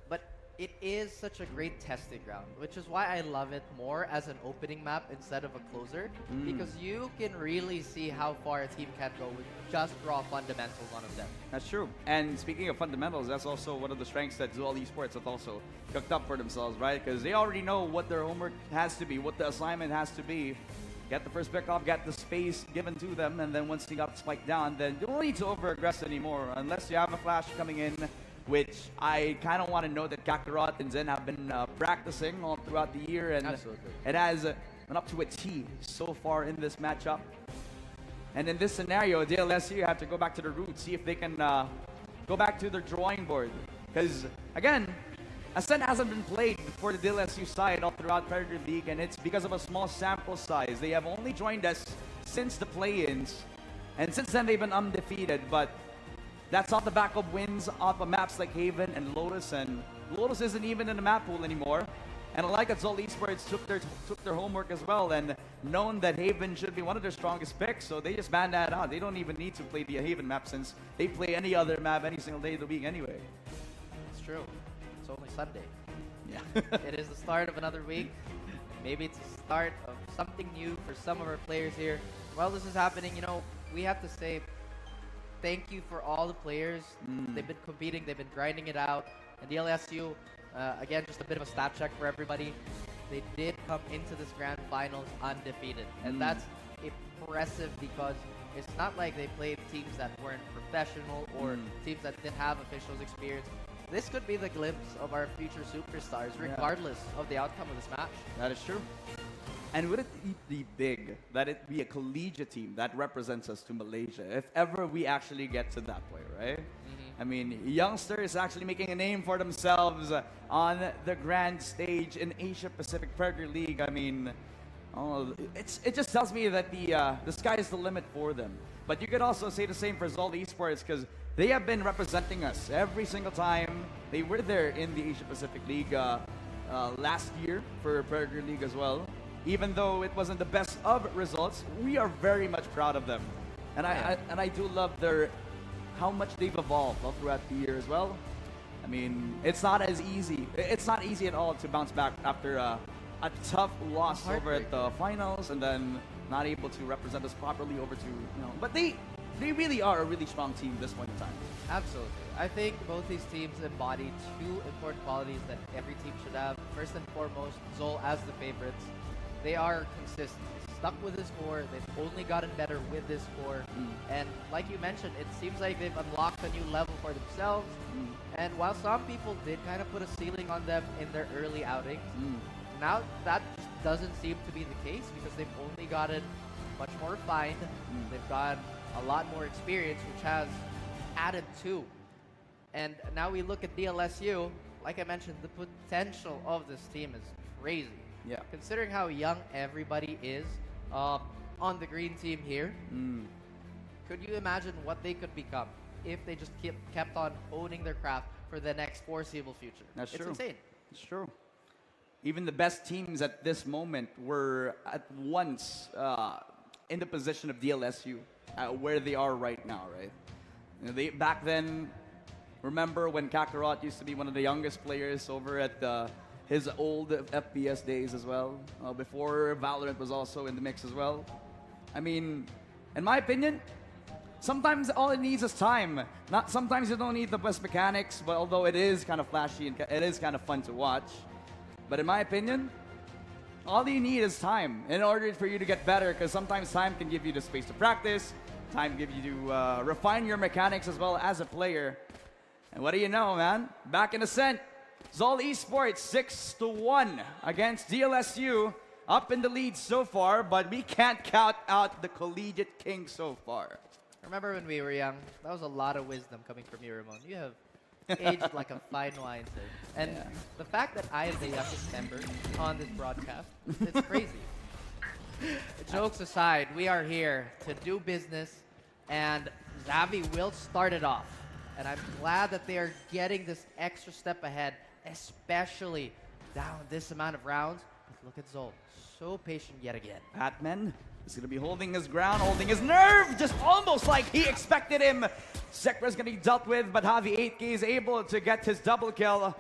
But it is such a great testing ground, which is why I love it more as an opening map instead of a closer, because you can really see how far a team can go with just raw fundamentals on a set. That's true. And speaking of fundamentals, that's also one of the strengths that Zol Esports have also cooked up for themselves, right? Because they already know what their homework has to be, what the assignment has to be. Get the first pick off, get the space given to them, and then once they got the spike down, then you don't need to over-aggress anymore unless you have a flash coming in, which I kind of want to know that Kakarot and Zen have been practicing all throughout the year, and it has been up to a T so far in this matchup. And in this scenario, DLSU have to go back to the roots, see if they can go back to their drawing board. Because, again, Ascent hasn't been played for the DLSU side all throughout Predator League, and it's because of a small sample size. They have only joined us since the play-ins, and since then they've been undefeated, but that's off the back of wins off of maps like Haven and Lotus, and Lotus isn't even in the map pool anymore. And I like that Zol Esports took their homework as well and known that Haven should be one of their strongest picks, so they just banned that out. They don't even need to play the Haven map since they play any other map any single day of the week anyway. It's true. It's only Sunday. Yeah. It is the start of another week. Maybe it's the start of something new for some of our players here. While this is happening, you know, we have to say thank you for all the players. They've been competing, they've been grinding it out. And the LSU, again, just a bit of a stat check for everybody. They did come into this grand finals undefeated. And that's impressive because it's not like they played teams that weren't professional or teams that didn't have officials experience. This could be the glimpse of our future superstars, regardless of the outcome of this match. That is true. And would it be big that it be a collegiate team that represents us to Malaysia, if ever we actually get to that point, right? I mean, youngsters actually making a name for themselves on the grand stage in Asia Pacific Premier League. I mean, oh, it just tells me that the sky is the limit for them. But you could also say the same for Zol Esports because they have been representing us every single time. They were there in the Asia Pacific League last year for Premier League as well. Even though it wasn't the best of results, we are very much proud of them. And I do love how much they've evolved all throughout the year as well. I mean, it's not as easy. It's not easy at all to bounce back after a tough loss over at the finals and then not able to represent us properly over to, you know. But they really are a really strong team at this point in time. Absolutely. I think both these teams embody two important qualities that every team should have. First and foremost, Zol as the favorites. They are consistent. Stuck with this score. They've only gotten better with this score. And like you mentioned, it seems like they've unlocked a new level for themselves. And while some people did kind of put a ceiling on them in their early outings, now that just doesn't seem to be the case because they've only gotten much more refined. They've got a lot more experience, which has added to. And now we look at DLSU. Like I mentioned, the potential of this team is crazy. Yeah. Considering how young everybody is on the green team here, could you imagine what they could become if they just kept on owning their craft for the next foreseeable future? That's true. It's insane. It's true. Even the best teams at this moment were at once in the position of DLSU, where they are right now, right? You know, back then, remember when Kakarot used to be one of the youngest players over at his old FPS days as well, before Valorant was also in the mix as well. I mean, in my opinion, sometimes all it needs is time. Sometimes you don't need the best mechanics, but although it is kind of flashy and it is kind of fun to watch. But in my opinion, all you need is time in order for you to get better, because sometimes time can give you the space to practice, time can give you to refine your mechanics as well as a player. And what do you know, man? Back in Ascent, Zol Esports 6-1 against DLSU, up in the lead so far, but we can't count out the Collegiate King so far. Remember when we were young? That was a lot of wisdom coming from you, Ramon. You have aged like a fine wine, sir. And the fact that I am the youngest member on this broadcast, it's crazy. Jokes aside, we are here to do business, and Xavi will start it off. And I'm glad that they are getting this extra step ahead, especially down this amount of rounds. But look at Zol, so patient yet again. Batman is going to be holding his ground, holding his nerve, just almost like he expected him. Sekra is going to be dealt with, but Javi 8K is able to get his double kill.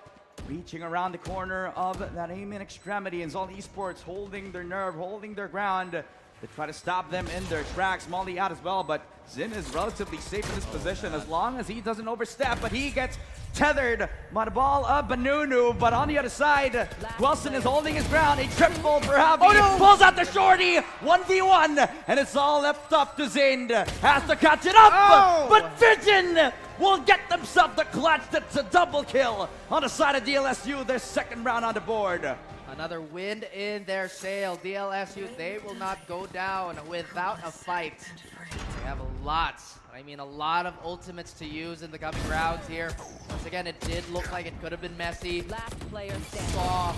Reaching around the corner of that aim in extremity, and Zol Esports holding their nerve, holding their ground. They try to stop them in their tracks. Molly out as well, but Zin is relatively safe in this position as long as he doesn't overstep, but he gets tethered by the ball of Banunu. But on the other side, Wilson is holding his ground. A triple for Javi. Oh, no. Pulls out the shorty. 1v1, and it's all left up to Zin. Has to catch it up, but Vision will get themselves the clutch. That's a double kill on the side of DLSU. Their second round on the board. Another wind in their sail. DLSU, they will not go down without a fight. They have a lot of ultimates to use in the coming rounds here. Once again, it did look like it could have been messy. Last player standing. Saw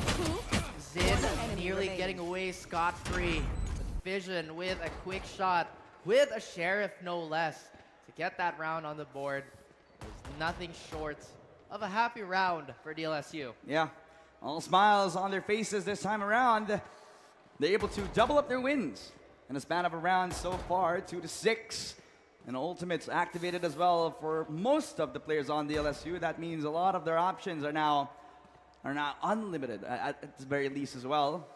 Zin nearly getting away scot-free. But Vision with a quick shot, with a Sheriff no less, to get that round on the board. There's nothing short of a happy round for DLSU. Yeah. All smiles on their faces this time around. They're able to double up their wins in a span of a round so far, 2-6. And ultimates activated as well for most of the players on the LSU. That means a lot of their options are now unlimited at the very least as well.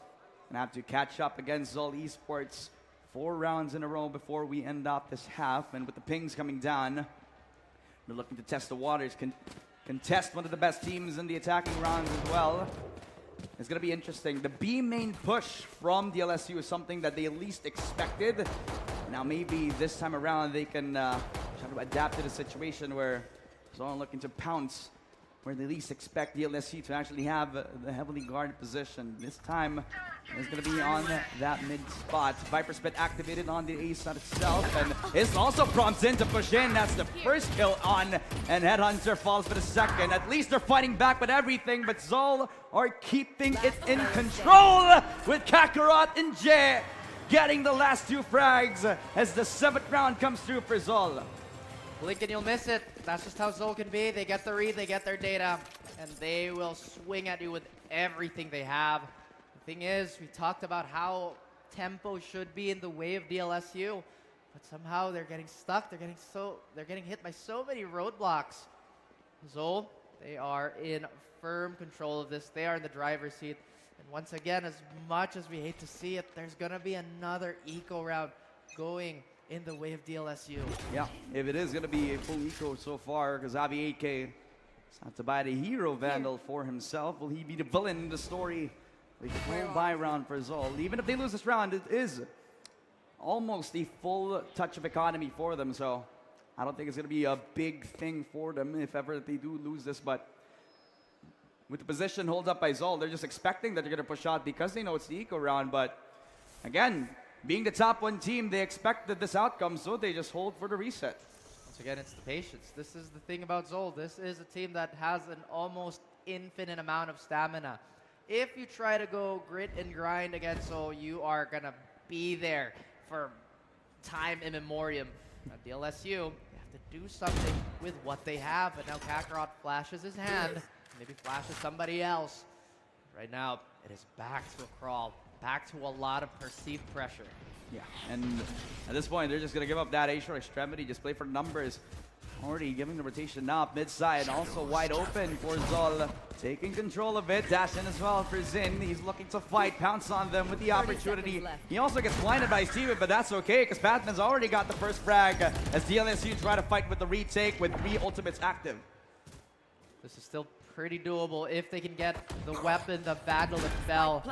And have to catch up against Zol Esports 4 rounds in a row before we end up this half. And with the pings coming down, they're looking to test the waters. Contest one of the best teams in the attacking rounds as well. It's going to be interesting. The B main push from the LSU is something that they least expected. Now maybe this time around they can try to adapt to the situation where Zone looking to pounce where they least expect DLSU to actually have the heavily guarded position. This time, it's going to be on that mid spot. Viper Spit activated on the A side itself, and it's also prompts in to push in. That's the first kill on, and Headhunter falls for the second. At least they're fighting back with everything, but Zol are keeping it in control with Kakarot and Jay getting the last 2 frags as the 7th round comes through for Zol. Blink and you'll miss it. That's just how Zol can be. They get the read, they get their data, and they will swing at you with everything they have. The thing is, we talked about how tempo should be in the way of DLSU, but somehow they're getting stuck. They're getting hit by so many roadblocks. Zol, they are in firm control of this. They are in the driver's seat. And once again, as much as we hate to see it, there's gonna be another eco round going in the way of DLSU. Yeah, if it is going to be a full eco so far, because Avi 8K is not to buy the hero Vandal for himself. Will he be the villain in the story? A full buy round for Zol. Even if they lose this round, it is almost a full touch of economy for them. So I don't think it's going to be a big thing for them if ever they do lose this. But with the position held up by Zol, they're just expecting that they're going to push out because they know it's the eco round. But again, being the top 1 team, they expected this outcome, so they just hold for the reset. Once again, it's the patience. This is the thing about Zol. This is a team that has an almost infinite amount of stamina. If you try to go grit and grind against Zol, you are going to be there for time immemorial. At DLSU, you have to do something with what they have. But now Kakarot flashes his hand, maybe flashes somebody else. Right now, it is back to a crawl. Back to a lot of perceived pressure. Yeah, and at this point, they're just going to give up that A-short extremity, just play for numbers. Already giving the rotation up, mid-side, also wide open for Zol. Taking control of it, dash in as well for Zin. He's looking to fight, pounce on them with the opportunity. He also gets blinded by Steven, but that's okay, because Batman's already got the first frag as DLSU try to fight with the retake with 3 ultimates active. This is still pretty doable if they can get the weapon, the Vandal that fell.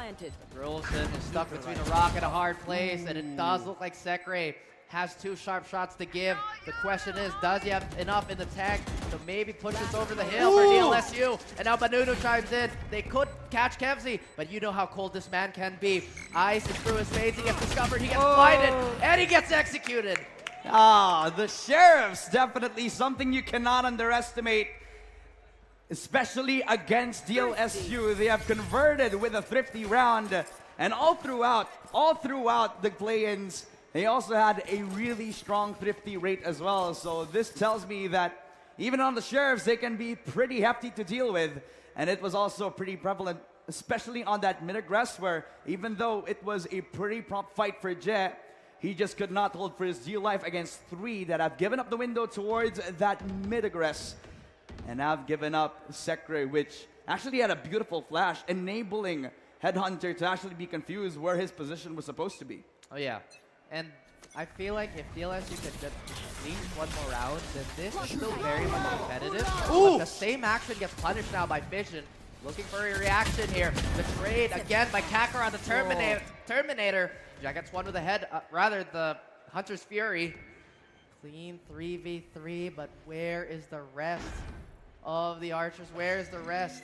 Rosen is stuck between a rock and a hard place, and it does look like Sekre has 2 sharp shots to give. The question is, does he have enough in the tank to maybe push this over the hill for DLSU? And now Manunu chimes in. They could catch Kevzi, but you know how cold this man can be. Ice is through his face. He gets discovered, he gets blinded, and he gets executed. Ah, the Sheriffs, definitely something you cannot underestimate. Especially against DLSU. They have converted with a thrifty round, and all throughout the play-ins, they also had a really strong thrifty rate as well. So this tells me that even on the Sheriffs, they can be pretty hefty to deal with, and it was also pretty prevalent, especially on that mid-aggress, where even though it was a pretty prompt fight for Jet, he just could not hold for his dear life against 3 that have given up the window towards that mid-aggress. And I've given up Sekre, which actually had a beautiful flash, enabling Headhunter to actually be confused where his position was supposed to be. Oh yeah, and I feel like if DLSU could get at least 1 more round, then this is still very much competitive. But the same action gets punished now by Fission. Looking for a reaction here. The trade again by Kakarot, the Terminator. Jack gets 1 with the head, rather the Hunter's Fury. Clean 3v3, but where is the rest of the archers? Where is the rest?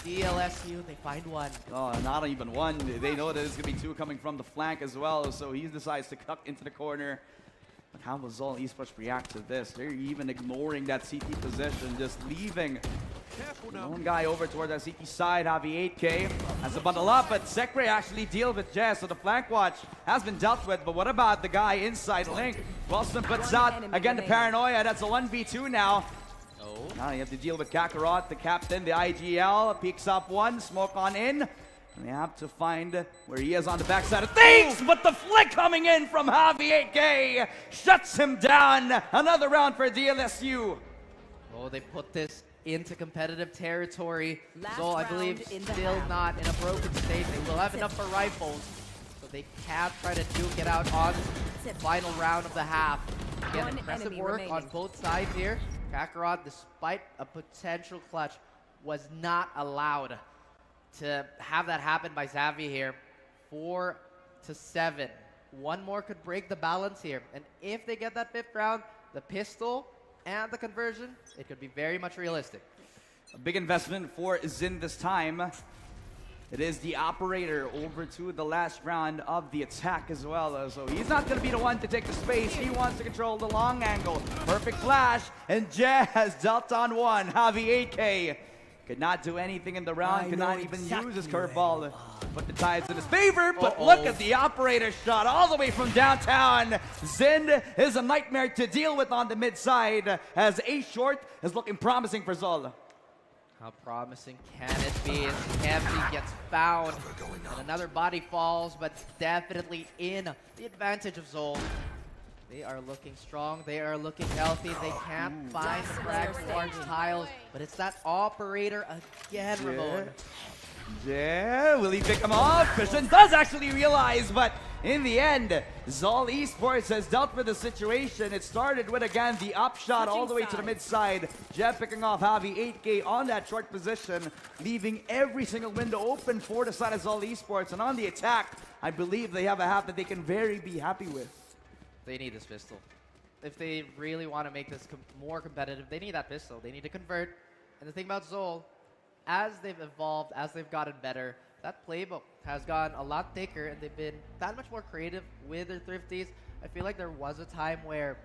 DLSU, they find 1. Oh, not even 1. They know that there's going to be 2 coming from the flank as well, so he decides to cut into the corner. But how will Zol Esports react to this? They're even ignoring that CT position, just leaving one guy over toward that CT side. Javi 8K has to bundle up, but Sekre actually deals with Jess, so the flank watch has been dealt with. But what about the guy inside Link? Wilson puts out, again, the paranoia. That's a 1v2 now. Now you have to deal with Kakarot, the captain, the IGL, peeks up 1, smoke on in. And they have to find where he is on the backside of things, but the flick coming in from Javi 8K shuts him down. Another round for DLSU. Oh, they put this into competitive territory. Zol, I believe, still not in a broken state. They will have enough for rifles, so they can't try to duke it out on the final round of the half. Again, impressive work on both sides here. Kakarot, despite a potential clutch, was not allowed to have that happen by Xavi here. 4-7. 1 more could break the balance here. And if they get that 5th round, the pistol and the conversion, it could be very much realistic. A big investment for Zin this time. It is the operator over to the last round of the attack as well. So he's not going to be the one to take the space. He wants to control the long angle. Perfect flash. And Jeh has dealt on one. Javi 8K could not do anything in the round. Could not even use his curveball. Put the tides in his favor. But look at the operator shot all the way from downtown. Zin is a nightmare to deal with on the mid side, as A short is looking promising for Zol. How promising can it be as Heavy gets found and another body falls, but definitely in the advantage of Zol. They are looking strong, they are looking healthy, they can't find the frag towards tiles, but it's that operator again, Ramon. Yeah, will he pick him off? Christian does actually realize, but in the end, Zol Esports has dealt with the situation. It started with, again, the up shot all the way to the mid side. Jeb picking off Javi 8K on that short position, leaving every single window open for the side of Zol Esports. And on the attack, I believe they have a half that they can very be happy with. They need this pistol. If they really want to make this more competitive, they need that pistol. They need to convert. And the thing about Zol, as they've evolved, as they've gotten better, that playbook has gotten a lot thicker and they've been that much more creative with their thrifties. I feel like there was a time where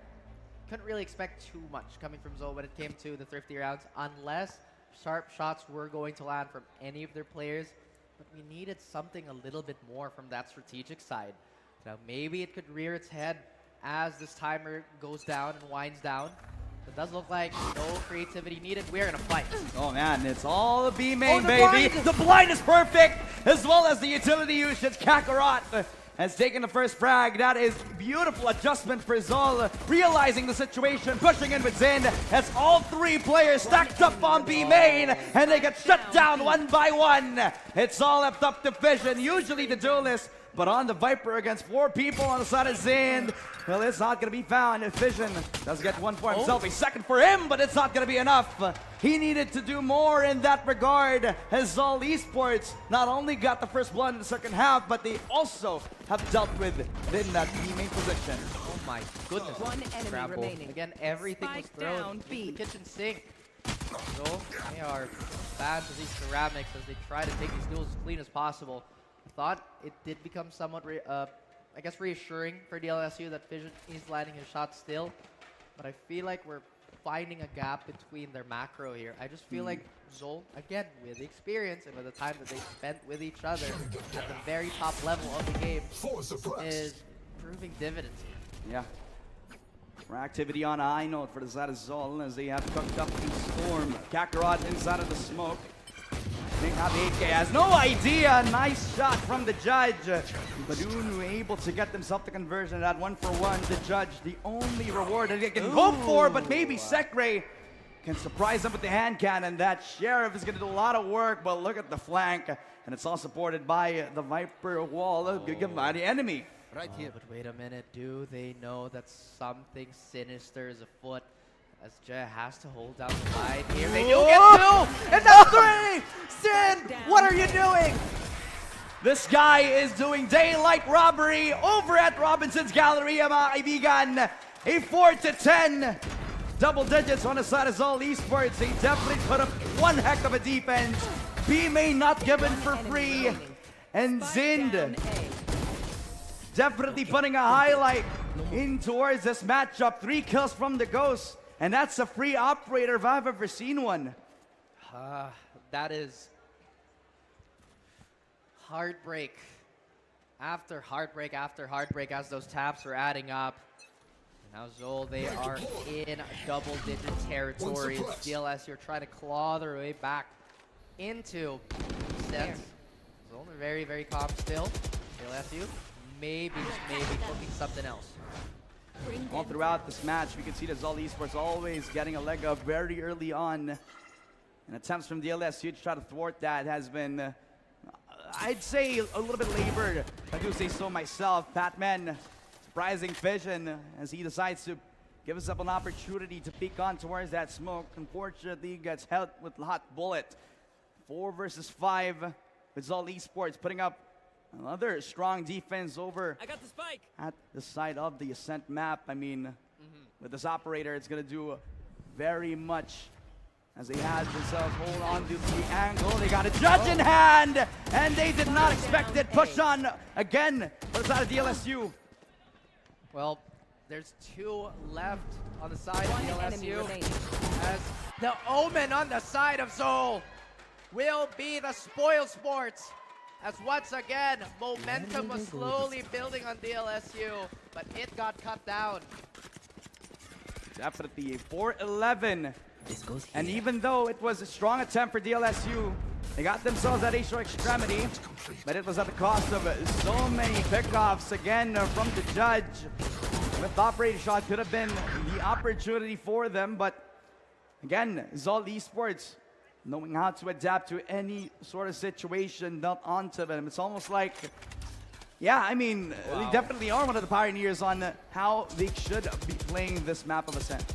couldn't really expect too much coming from Zol when it came to the thrifty rounds, unless sharp shots were going to land from any of their players. But we needed something a little bit more from that strategic side. Now maybe it could rear its head as this timer goes down and winds down. It does look like no creativity needed. We're gonna fight. Oh man, it's all the B main, the baby. blind. The blind is perfect, as well as the utility usage. Kakarot has taken the first frag. That is beautiful adjustment for Zol, realizing the situation, pushing in with Zin. As all three players stacked up on B main, and they get shut down one by one. It's all left up to Vision, usually the duelist. But on the Viper against 4 people on the side of Zin, well, it's not going to be found. Vision does get one for himself, a second for him, but it's not going to be enough. He needed to do more in that regard, as Zol Esports not only got the first blood in the second half, but they also have dealt with in that B-main position. Oh my goodness. One enemy Grapple. remaining. Again, everything was Spike thrown down, into B. the kitchen sink. So they are fans of these ceramics as they try to take these duels as clean as possible. I thought it did become somewhat, I guess, reassuring for DLSU that Vision is landing his shot still. But I feel like we're finding a gap between their macro here. I just feel like Zol, again, with the experience and with the time that they spent with each other at the very top level of the game, is proving dividends here. Yeah. More activity on a high note for the side of Zol, as they have cooked up the storm. Kakarot inside of the smoke. I think Javi 8K has no idea. Nice shot from the judge. Badoon able to get themselves the conversion at 1-for-1. The judge, the only reward that they can go for, but maybe Sekre can surprise them with the hand cannon. That Sheriff is going to do a lot of work, but look at the flank. And it's all supported by the Viper wall given by the enemy. Right here. But wait a minute, do they know that something sinister is afoot? As Jeh has to hold down the line here. They do get 2! And that's 3! Sin, what are you doing? This guy is doing daylight robbery over at Robinsons Galleria, mga kaibigan. A 4-10. Double digits on the side of Zol Esports. They definitely put up one heck of a defense. B main not given for free. And Zind definitely putting a highlight in towards this matchup. 3 kills from the Ghost. And that's a free operator if I've ever seen one. That is heartbreak after heartbreak after heartbreak as those taps are adding up. Now Zol, they are in double-digit territory. DLS, you're trying to claw their way back into sets. Zol, they're very, very calm still. DLSU, maybe, just maybe cooking something else. All throughout this match, we can see that Zol Esports always getting a leg up very early on. And attempts from DLSU to try to thwart that has been, I'd say, a little bit labored. I do say so myself. Patman, surprising Vision as he decides to give himself an opportunity to peek on towards that smoke. Unfortunately, gets hit with hot bullet. 4 versus 5 with Zol Esports putting up another strong defense over I got the spike. at the side of the Ascent map. I mean, with this operator, it's going to do very much as they had themselves hold on to the angle. They got a judge in hand, and they did not expect it. Push on again for the side of DLSU. Well, there's 2 left on the side of One enemy DLSU. remaining. As the Omen on the side of Zol will be the spoil sports. As once again, momentum was slowly building on DLSU, but it got cut down. Definitely 4-11. And even though it was a strong attempt for DLSU, they got themselves at a short extremity, but it was at the cost of so many pickoffs again from the judge. With the operator shot could have been the opportunity for them, but again, Zol Esports knowing how to adapt to any sort of situation dealt onto them. It's almost like, yeah, I mean, they definitely are one of the pioneers on how they should be playing this map of Ascent.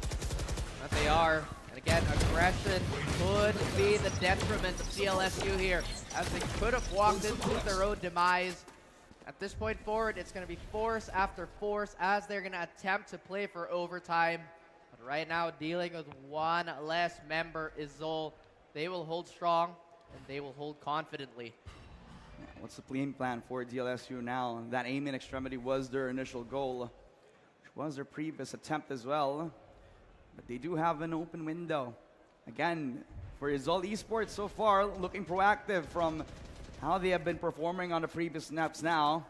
But they are. And again, aggression could be the detriment of DLSU here, as they could have walked into their own demise. At this point forward, it's going to be force after force as they're going to attempt to play for overtime. But right now, dealing with one less member is Zol. They will hold strong, and they will hold confidently. Yeah, what's the game plan for DLSU now? That aim in extremity was their initial goal, which was their previous attempt as well. But they do have an open window. Again, for Zol Esports so far, looking proactive from how they have been performing on the previous snaps now.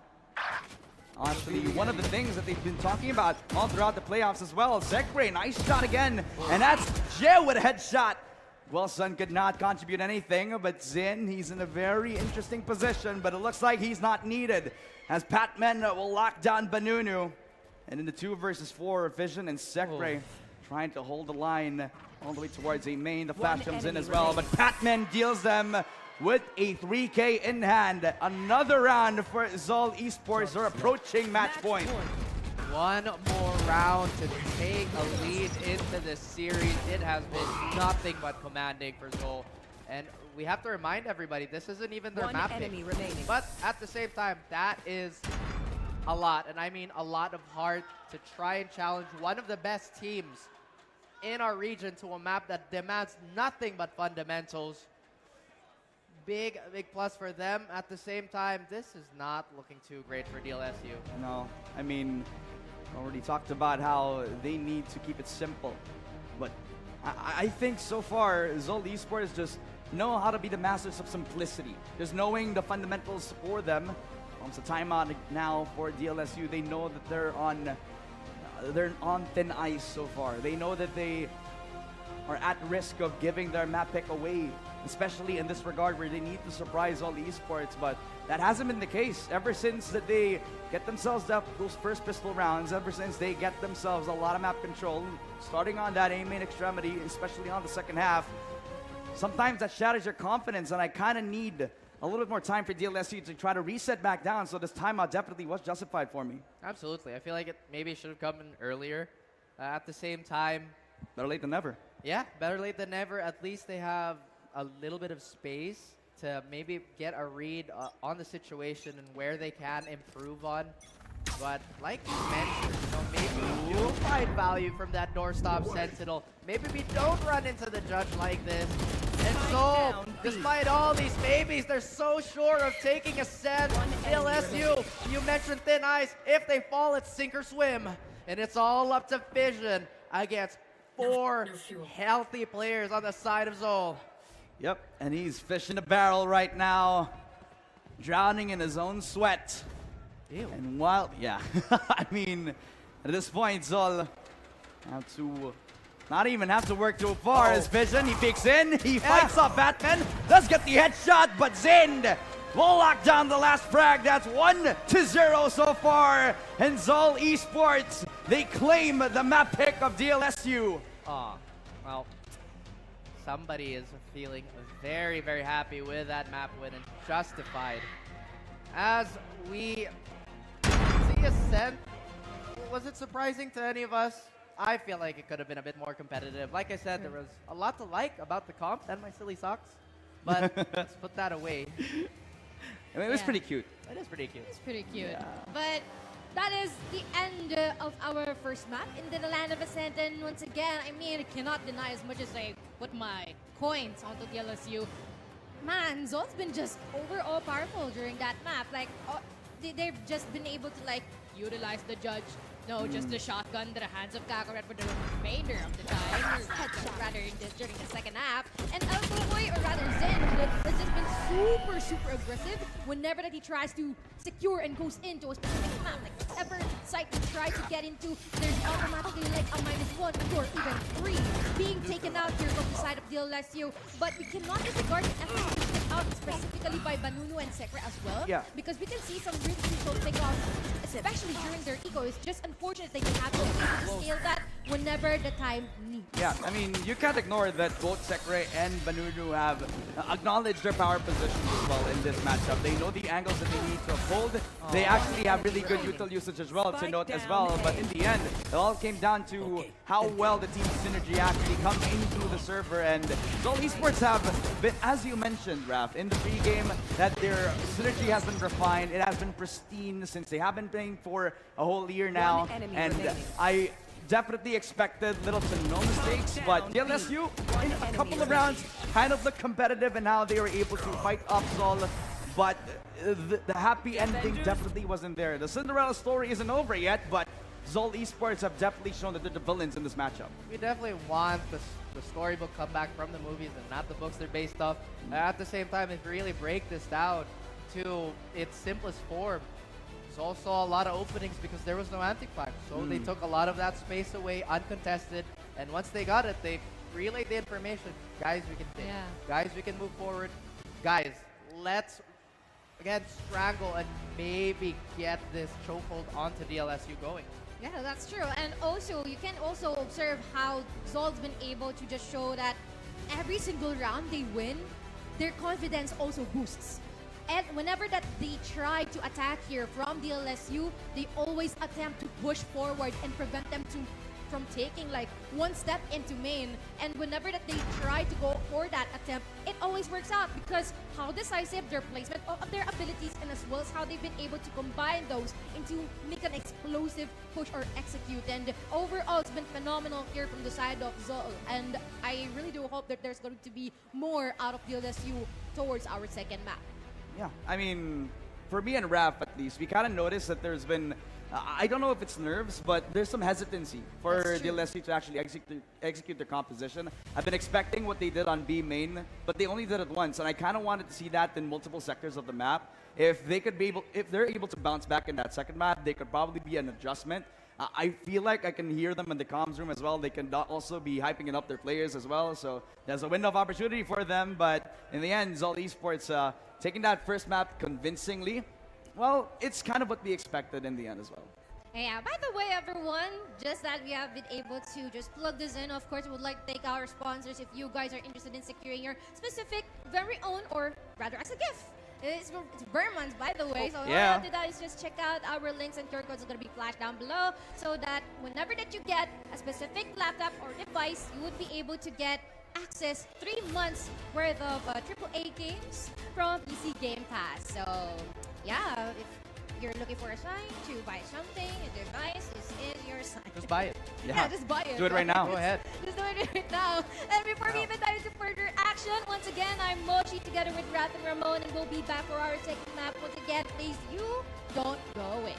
Honestly, one of the things that they've been talking about all throughout the playoffs as well. Zekre, nice shot again. And that's Jay with a headshot. Wilson could not contribute anything, but Zin, he's in a very interesting position, but it looks like he's not needed, as Patman will lock down Banunu. And in the 2 versus 4, Vision and Zekre trying to hold the line all the way towards a main. The flash comes in as well, but Patman deals them with a 3K in hand. Another round for Zol Esports. They're approaching match point. One more round to take a lead into this series. It has been nothing but commanding for Zol. And we have to remind everybody, this isn't even their map pick. Remaining. But at the same time, that is a lot, and I mean a lot of heart to try and challenge one of the best teams in our region to a map that demands nothing but fundamentals. Big plus for them. At the same time, this is not looking too great for DLSU. No, I mean, already talked about how they need to keep it simple. But I think so far, Zol Esports just know how to be the masters of simplicity. Just knowing the fundamentals for them. It's a timeout now for DLSU. They know that they're on thin ice so far. They know that they are at risk of giving their map pick away, especially in this regard where they need to surprise all the esports, but that hasn't been the case ever since that they get themselves up those first pistol rounds, ever since they get themselves a lot of map control, starting on that A main extremity, especially on the second half. Sometimes that shatters your confidence, and I kind of need a little bit more time for DLSU to try to reset back down, so this timeout definitely was justified for me. Absolutely. I feel like it maybe should have come in earlier. At the same time, Better late than never. yeah, better late than never. At least they have a little bit of space to maybe get a read on the situation and where they can improve on. But like you mentioned, maybe we do find value from that doorstop sentinel. Maybe we don't run into the judge like this. And so, despite all these maybes, they're so sure of taking a set. LSU, you mentioned thin ice. If they fall, it's sink or swim. And it's all up to Vision against 4 healthy players on the side of Zol. Yep, and he's fish in a barrel right now, drowning in his own sweat. Ew. And while, yeah, I mean, at this point, Zol have to not even have to work too far. His Vision, he peeks in, he fights off Batman, does get the headshot, but Zind will lock down the last frag. That's 1-0 so far. And Zol Esports, they claim the map pick of DLSU. Well, somebody is feeling very, very happy with that map win and justified. As we see Ascent, was it surprising to any of us? I feel like it could have been a bit more competitive. Like I said, there was a lot to like about the comp and my silly socks, but let's put that away. I mean, it was Yeah. pretty cute. It is pretty cute. It's pretty cute. But that is the end of our first map into the land of Ascent. And once again, I mean, I cannot deny as much as I put my coins onto the LSU. Man, Zol's been just overall powerful during that map. Like, they've just been able to like utilize the judge. No, just the shotgun to the hands of Kakarot for the remainder of the time, or rather during the second half. And Alpha Boy, or rather Zen, has just been super aggressive whenever that he tries to secure and goes into a specific map. Like whatever site he tries to get into, there's automatically like a -1 or even 3 being taken out here from the side of the LSU. But we cannot disregard the efforts put out specifically by Banunu and Sekre as well. Yeah. Because we can see some really crucial takeoffs, especially during their eco. It's just unfortunate they can have to be able to scale that whenever the time needs. Yeah, I mean, you can't ignore that both Sekre and Banunu have acknowledged their power positions as well in this matchup. They know the angles that they need to uphold. They actually have really good util usage as well to note as well. But in the end, it all came down to how well the team synergy actually comes into the server. And Zol Esports have been, as you mentioned, Raph, in the pregame, that their synergy has been refined. It has been pristine since they have been playing for a whole year now. And I definitely expected little to no mistakes, but the LSU in a couple of rounds kind of looked competitive and how they were able to fight up Zol. But the happy ending definitely wasn't there. The Cinderella story isn't over yet, but Zol Esports have definitely shown that they're the villains in this matchup. We definitely want the storybook comeback from the movies and not the books they're based off. At the same time, if you really break this down to its simplest form, there's also a lot of openings because there was no anti-climb. So they took a lot of that space away, uncontested. And once they got it, they relayed the information. Guys, we can take. Guys, we can move forward. Guys, let's, again, strangle and maybe get this chokehold onto the LSU going. Yeah, that's true. And also, you can also observe how Zol's been able to just show that every single round they win, their confidence also boosts. And whenever that they try to attack here from the LSU, they always attempt to push forward and prevent them from taking like one step into main. And whenever that they try to go for that attempt, it always works out because how decisive their placement of their abilities and as well as how they've been able to combine those into make an explosive push or execute. And overall, it's been phenomenal here from the side of Zol. And I really do hope that there's going to be more out of the LSU towards our second map. Yeah, I mean, for me and Raph at least, we kind of noticed that there's been, I don't know if it's nerves, but there's some hesitancy for the LSU to actually execute their composition. I've been expecting what they did on B main, but they only did it once, and I kind of wanted to see that in multiple sectors of the map. If they're able to bounce back in that second map, they could probably be an adjustment. I feel like I can hear them in the comms room as well. They can also be hyping it up their players as well. So there's a window of opportunity for them. But in the end, Zol Esports taking that first map convincingly, well, it's kind of what we expected in the end as well. Yeah, by the way, everyone, just that we have been able to just plug this in. Of course, we would like to thank our sponsors if you guys are interested in securing your specific, very own, or rather as a gift. It's Berman's, by the way. So all you have to do is just check out our links and QR codes are going to be flashed down below so that whenever that you get a specific laptop or device, you would be able to get access 3 months worth of AAA games from PC Game Pass. So yeah, if you're looking for a sign to buy something, a device, this is your sign. Just buy it. Yeah, just buy it. Do it right now. Go ahead. Just do it right now. And before we even dive into further action, once again, I'm Mochi together with Raph and Ramon, and we'll be back for our second map. Once again, please, you don't go away.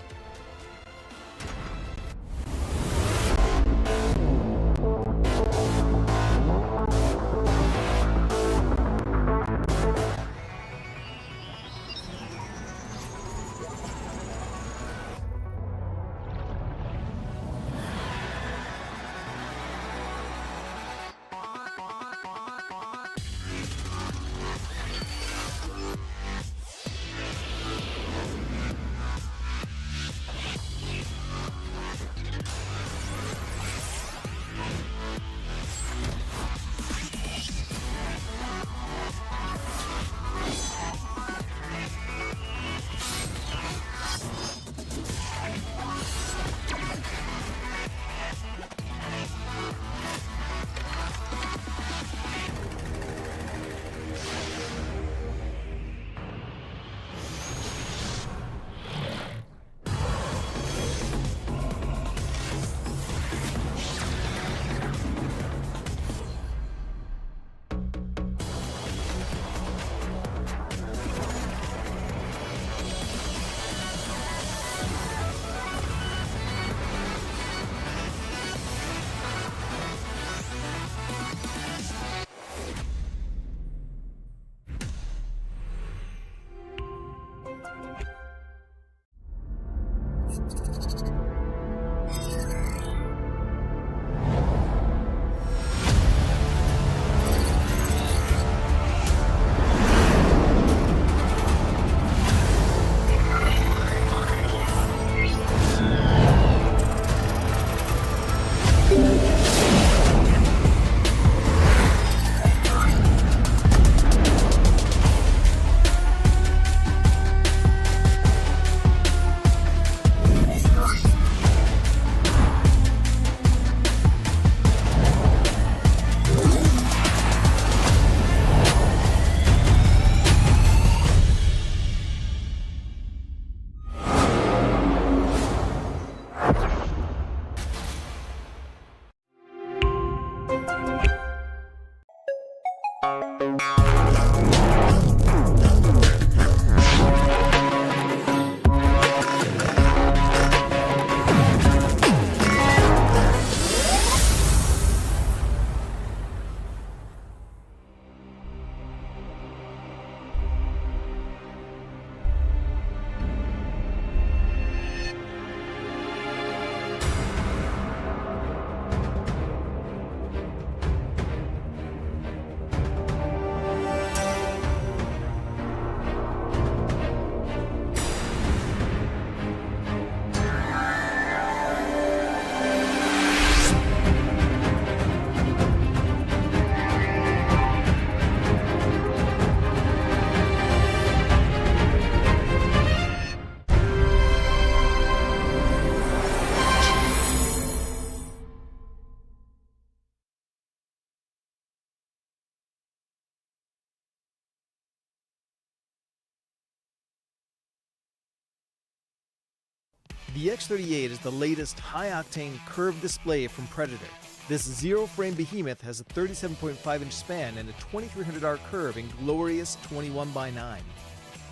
The X38 is the latest high-octane curved display from Predator. This zero-frame behemoth has a 37.5-inch span and a 2300R curve in glorious 21:9,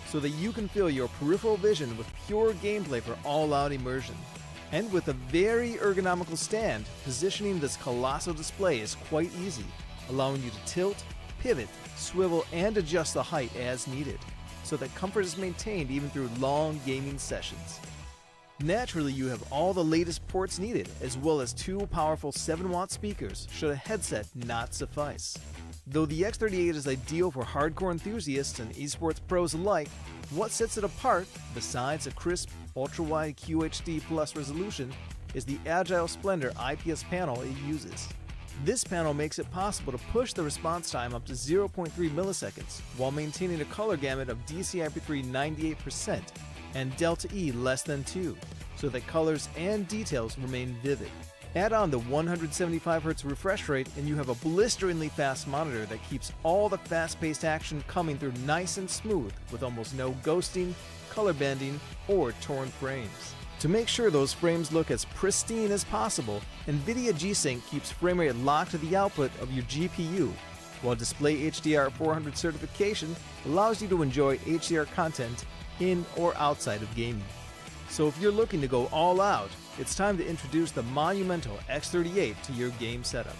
so that you can fill your peripheral vision with pure gameplay for all-out immersion. And with a very ergonomical stand, positioning this colossal display is quite easy, allowing you to tilt, pivot, swivel, and adjust the height as needed, so that comfort is maintained even through long gaming sessions. Naturally, you have all the latest ports needed, as well as two powerful 7-watt speakers should a headset not suffice. Though the X38 is ideal for hardcore enthusiasts and esports pros alike, what sets it apart, besides a crisp, ultra-wide QHD Plus resolution, is the Agile Splendor IPS panel it uses. This panel makes it possible to push the response time up to 0.3 milliseconds, while maintaining a color gamut of DCI-P3 98% and Delta E less than 2, so that colors and details remain vivid. Add on the 175Hz refresh rate and you have a blisteringly fast monitor that keeps all the fast-paced action coming through nice and smooth with almost no ghosting, color bending, or torn frames. To make sure those frames look as pristine as possible, NVIDIA G-Sync keeps frame rate locked to the output of your GPU, while Display HDR 400 certification allows you to enjoy HDR content in or outside of gaming. So if you're looking to go all out, it's time to introduce the monumental X38 to your game setup.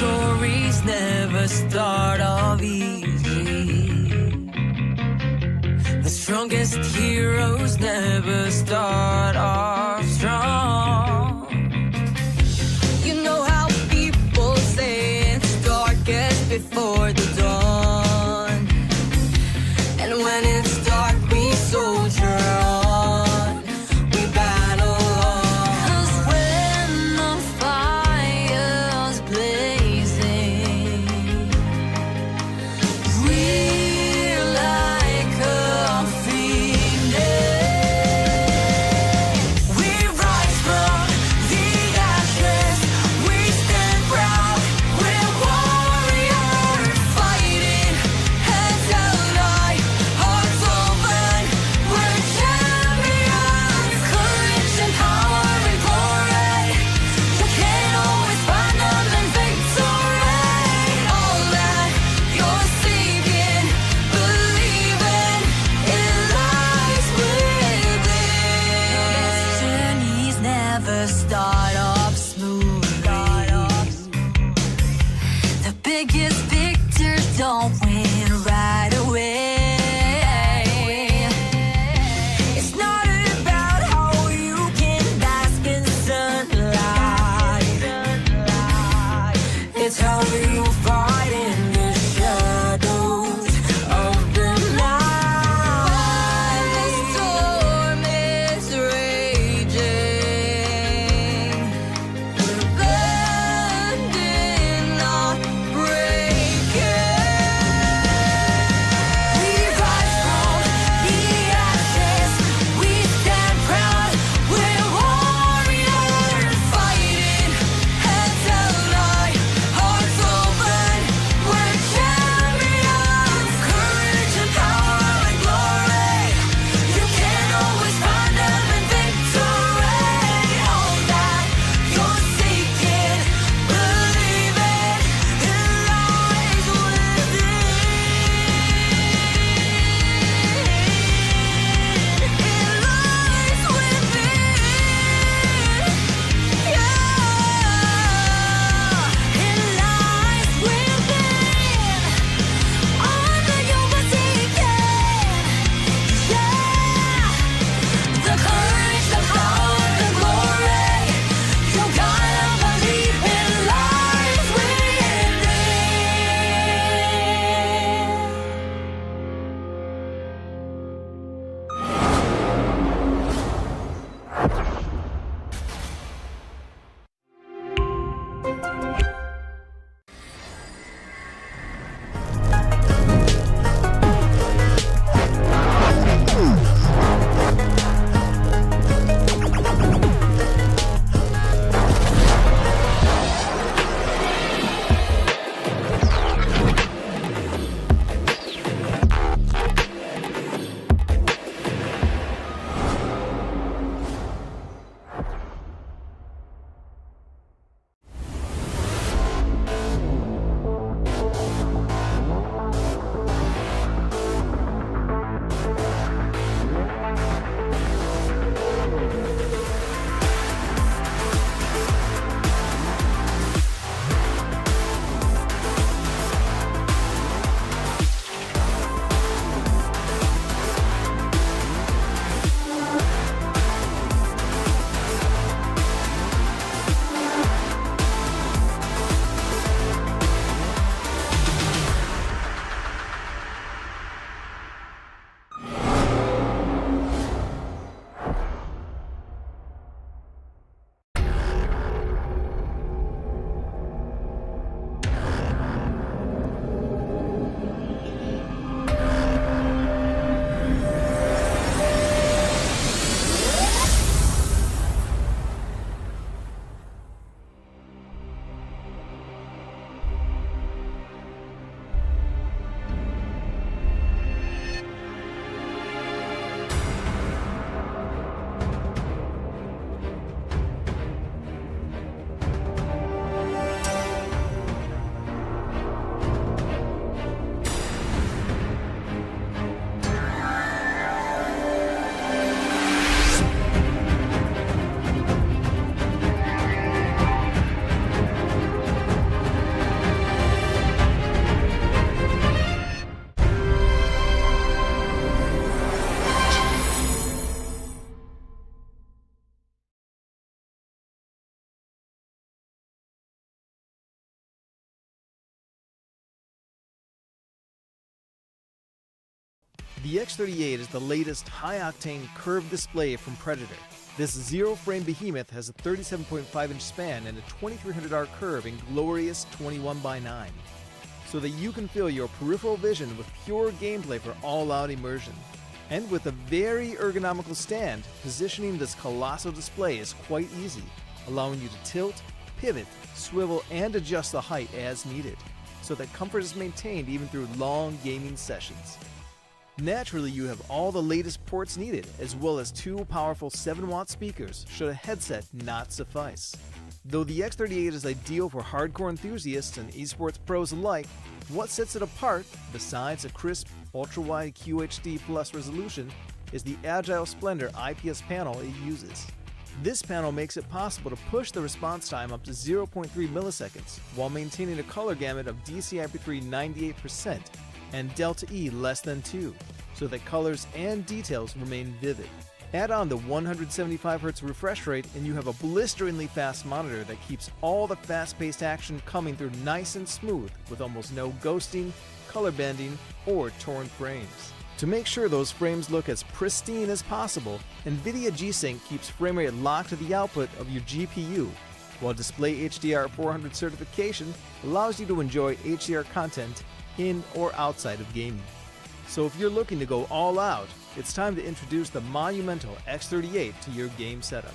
stories never start off easy. The strongest heroes never start off strong. You know how people say it's darkest before the dawn. And when it's dark, we soldier on. We battle on. 'Cause when the fire's blazing, we're like a phoenix. We rise from the ashes. We stand proud. We're warriors fighting heads held high, hearts open. We're champions. Courage and power and glory. You can't always find them in victory. All that you're seeking, believing, it lies within. Journeys never start off smoothly. The biggest victors don't win right away. It's not about how you can bask in sunlight. It's how you fight in the shadows of the night. The storm is raging. We're bending, not breaking. We rise from the ashes. We stand proud. We're warriors fighting heads held high, hearts open. The X38 is the latest high-octane curved display from Predator. This zero-frame behemoth has a 37.5-inch span and a 2300R curve in glorious 21:9, so that you can feel your peripheral vision with pure gameplay for all-out immersion. And with a very ergonomical stand, positioning this colossal display is quite easy, allowing you to tilt, pivot, swivel, and adjust the height as needed, so that comfort is maintained even through long gaming sessions. Naturally, you have all the latest ports needed, as well as 2 powerful 7-watt speakers should a headset not suffice. Though the X38 is ideal for hardcore enthusiasts and esports pros alike, what sets it apart, besides a crisp, ultra-wide QHD Plus resolution, is the Agile Splendor IPS panel it uses. This panel makes it possible to push the response time up to 0.3 milliseconds, while maintaining a color gamut of DCI-P3 98% and Delta E less than 2, so that colors and details remain vivid. Add on the 175Hz refresh rate and you have a blisteringly fast monitor that keeps all the fast-paced action coming through nice and smooth with almost no ghosting, color bending, or torn frames. To make sure those frames look as pristine as possible, NVIDIA G-Sync keeps frame rate locked to the output of your GPU, while Display HDR 400 certification allows you to enjoy HDR content in or outside of gaming. So if you're looking to go all out, it's time to introduce the monumental X38 to your game setup.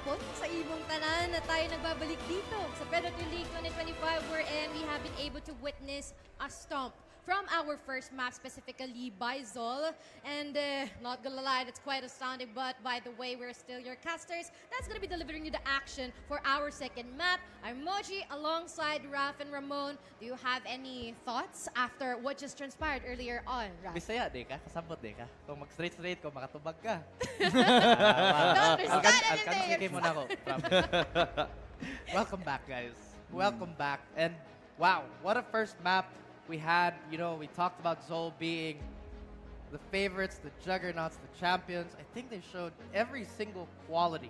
hapon sa imong tanan na tayo nagbabalik dito sa Predator League 2025 wherein we have been able to witness a stomp from our first map, specifically by Zol. And not gonna lie, that's quite astounding, but by the way, we're still your casters. That's gonna be delivering you the action for our second map. I'm Moji alongside Raf and Ramon. Do you have any thoughts after what just transpired earlier on, Raf? Bisaya, di ka? Kasambot, di ka? Kung mag-straight ko, makatubag ka. Don't understand anything. Sige mo na ako. Welcome back, guys. Welcome back. And wow, what a first map we had. You know, we talked about Zol being the favorites, the juggernauts, the champions. I think they showed every single quality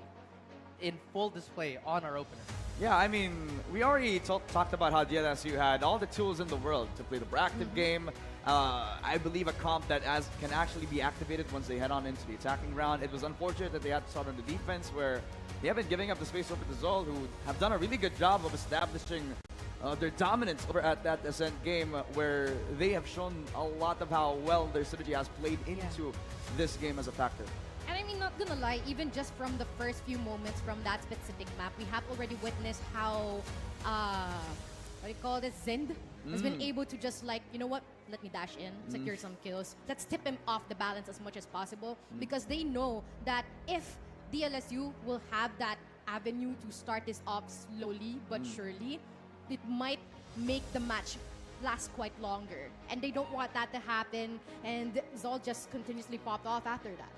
in full display on our opener. Yeah, I mean, we already talked about how DLSU had all the tools in the world to play the proactive game. I believe a comp that can actually be activated once they head on into the attacking round. It was unfortunate that they had to start on the defense, where they have been giving up the space over to Zol, who have done a really good job of establishing their dominance over at that Ascent game, where they have shown a lot of how well their synergy has played into this game as a factor. And I mean, not gonna lie, even just from the first few moments from that specific map, we have already witnessed how, what do you call this, Zind has been able to just like, you know what, let me dash in, secure some kills. Let's tip him off the balance as much as possible because they know that if DLSU will have that avenue to start this off slowly but surely, it might make the match last quite longer. And they don't want that to happen, and Zol just continuously popped off after that.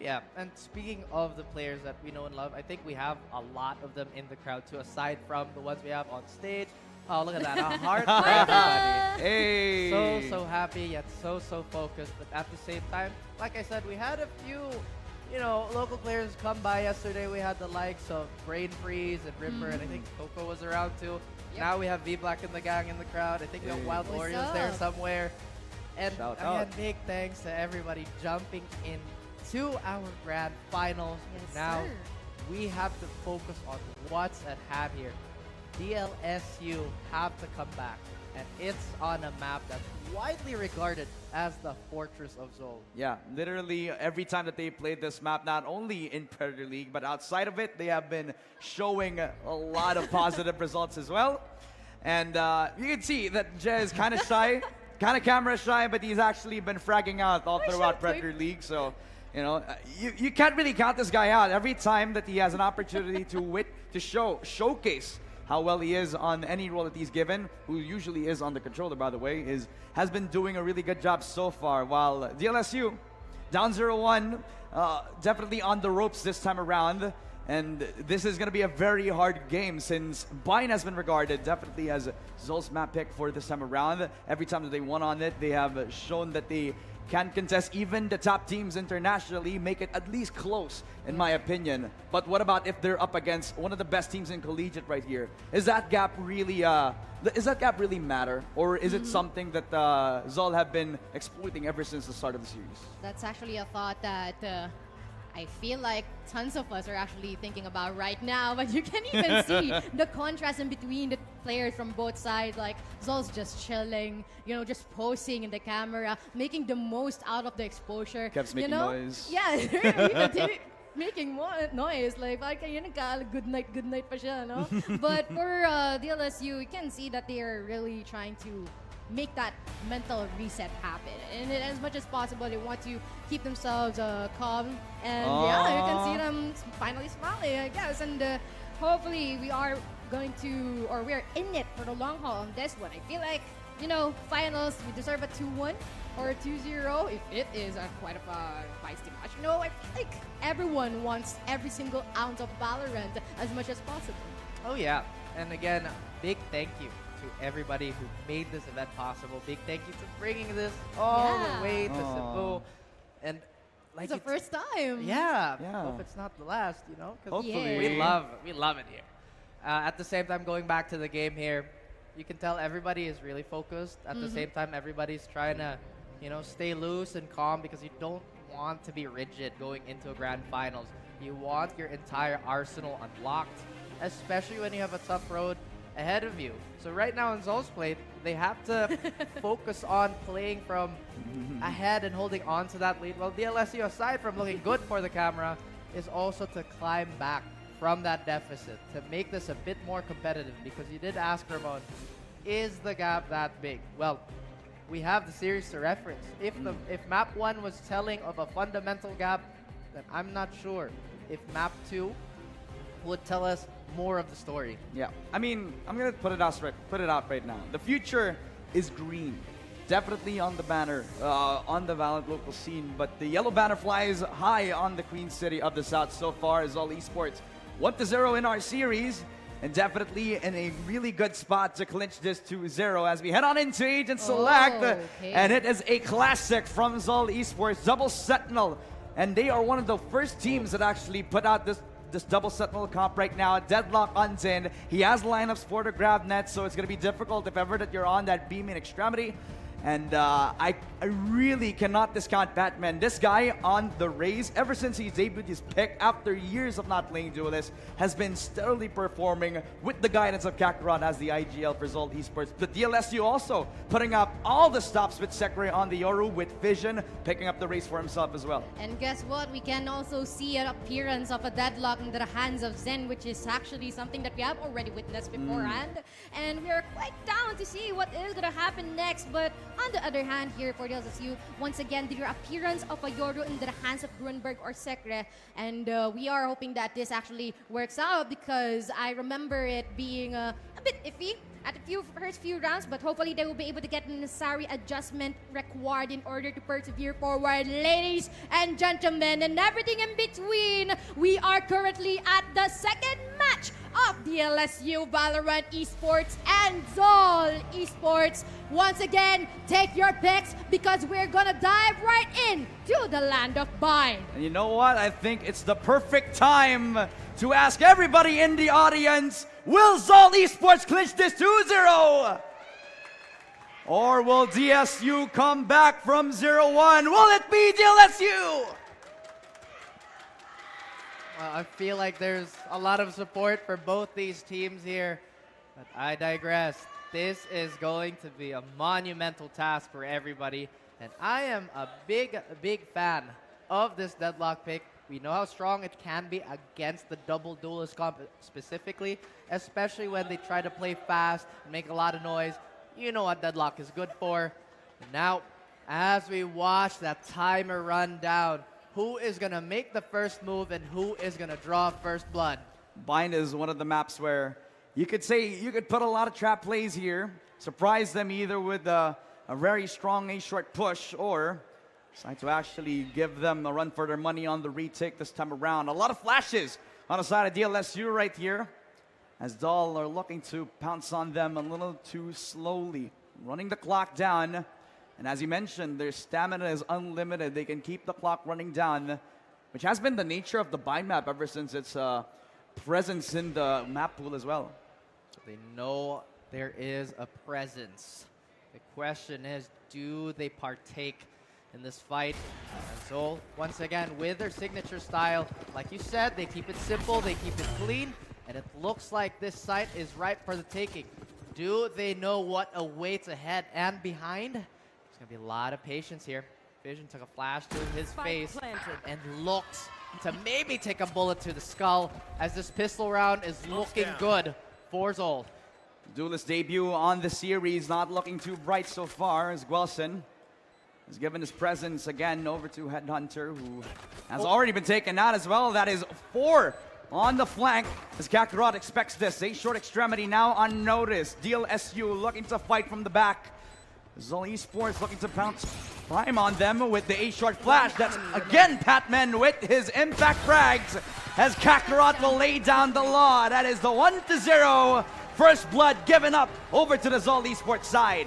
Yeah, and speaking of the players that we know and love, I think we have a lot of them in the crowd too, aside from the ones we have on stage. Oh, look at that. A heart for everybody. Hey! So happy, yet so focused. But at the same time, like I said, we had a few, local players come by yesterday. We had the likes of Brain Freeze and Ripper, and I think Coco was around too. Yep. Now we have V-Black in the gang in the crowd. I think we have Wild What's Oreos there up? somewhere. And Shout again, out. big thanks to everybody jumping in to our grand finals. Yes, Now sir. we have to focus on what's at hand here. DLSU have to come back, and it's on a map that's widely regarded as the Fortress of Zol. Yeah, literally every time that they played this map, not only in Predator League, but outside of it, they have been showing a lot of positive results as well. And you can see that Jay is kind of shy, kind of camera shy, but he's actually been fragging out all throughout Predator League. So, you can't really count this guy out. Every time that he has an opportunity to showcase how well he is on any role that he's given, who usually is on the controller, by the way, has been doing a really good job so far. While DLSU, down 0-1, definitely on the ropes this time around. And this is going to be a very hard game since Bind has been regarded definitely as Zol's map pick for this time around. Every time that they won on it, they have shown that they can contest even the top teams internationally, make it at least close, in my opinion. But what about if they're up against one of the best teams in collegiate right here? Is that gap really matter, or is it something that Zol have been exploiting ever since the start of the series? That's actually a thought that I feel like tons of us are actually thinking about right now, but you can even see the contrast in between the players from both sides. Like Zol's just chilling, just posing in the camera, making the most out of the exposure. Kept making noise. Yeah, even making more noise. Like, good night pa siya, no? But for DLSU, you can see that they are really trying to make that mental reset happen. And as much as possible, they want to keep themselves calm. And yeah, you can see them finally smiling, I guess. And hopefully we are we're in it for the long haul on this one. I feel like, finals, we deserve a 2-1 or a 2-0 if it is quite a feisty match. I feel like everyone wants every single ounce of Valorant as much as possible. Oh yeah, and again, big thank you to everybody who made this event possible. Big thank you to bringing this all the way to Cebu. And like It's the first time. Yeah. Yeah. Hope it's not the last, 'cause Hopefully. we love it here. At the same time, going back to the game here, you can tell everybody is really focused. At the same time, everybody's trying to, stay loose and calm because you don't want to be rigid going into a grand finals. You want your entire arsenal unlocked, especially when you have a tough road ahead of you. So right now in Zol's plate, they have to focus on playing from ahead and holding on to that lead. Well, DLSU, aside from looking good for the camera, is also to climb back from that deficit to make this a bit more competitive, because you did ask, Ramon, is the gap that big? Well, we have the series to reference. If map 1 was telling of a fundamental gap, then I'm not sure if map 2 would tell us more of the story. Yeah, I mean, I'm gonna put it out right now. The future is green, definitely on the banner, on the Valorant local scene. But the yellow banner flies high on the Queen City of the South so far as Zol Esports 1-0 in our series, and definitely in a really good spot to clinch this 2-0 as we head on into Agent Select. Okay. And it is a classic from Zol Esports, double Sentinel, and they are one of the first teams that actually put out this double Sentinel comp right now. Deadlock on Zin. He has lineups for the grab net, so it's going to be difficult if ever that you're on that beam in extremity. And I really cannot discount Batman. This guy on the Rays, ever since he debuted his pick after years of not playing Duelist, has been steadily performing with the guidance of Kakarot as the IGL for Zolt Esports. The DLSU also putting up all the stops with Sekre on the Yoru, with Vision picking up the race for himself as well. And guess what? We can also see an appearance of a deadlock in the hands of Zen, which is actually something that we have already witnessed beforehand. And we are quite down to see what is going to happen next. But on the other hand, here for DLSU, once again, the appearance of a Yoru in the hands of Grunberg or Sekre. And we are hoping that this actually works out, because I remember it being a bit iffy at the first few rounds, but hopefully they will be able to get the necessary adjustment required in order to persevere forward. Ladies and gentlemen, and everything in between, we are currently at the second match of DLSU Valorant Esports and Zol Esports. Once again, take your picks, because we're gonna dive right in to the land of bind. And you know what? I think it's the perfect time to ask everybody in the audience, will Zolt Esports clinch this 2-0? Or will DSU come back from 0-1? Will it be DLSU? Well, I feel like there's a lot of support for both these teams here, but I digress. This is going to be a monumental task for everybody, and I am a big fan of this deadlock pick. We know how strong it can be against the double duelist comp specifically, especially when they try to play fast and make a lot of noise. You know what deadlock is good for. And now, as we watch that timer run down, who is going to make the first move and who is going to draw first blood? Bind is one of the maps where you could say you could put a lot of trap plays here, surprise them either with a very strong A-short push, or decide to actually give them a run for their money on the retake this time around. A lot of flashes on the side of DLSU right here, as Dahl are looking to pounce on them a little too slowly, running the clock down. And as you mentioned, their stamina is unlimited. They can keep the clock running down, which has been the nature of the Bind map ever since its presence in the map pool as well. So they know there is a presence. The question is, do they partake in this fight? And so, once again, with their signature style, like you said, they keep it simple, they keep it clean, and it looks like this site is ripe for the taking. Do they know what awaits ahead and behind? There's going to be a lot of patience here. Vision took a flash to his face and looks to maybe take a bullet to the skull, as this pistol round is looking good for Zol. Duelist debut on the series, not looking too bright so far, as Guelson has given his presence again over to Headhunter, who has already been taken out as well. That is 4 on the flank, as Kakarot expects this. A short extremity now unnoticed. DLSU looking to fight from the back. Zol Esports looking to pounce prime on them with the A-short flash. That's again Patman with his impact frags, as Kakarot will lay down the law. That is the 1-0. First blood given up over to the Zol Esports side.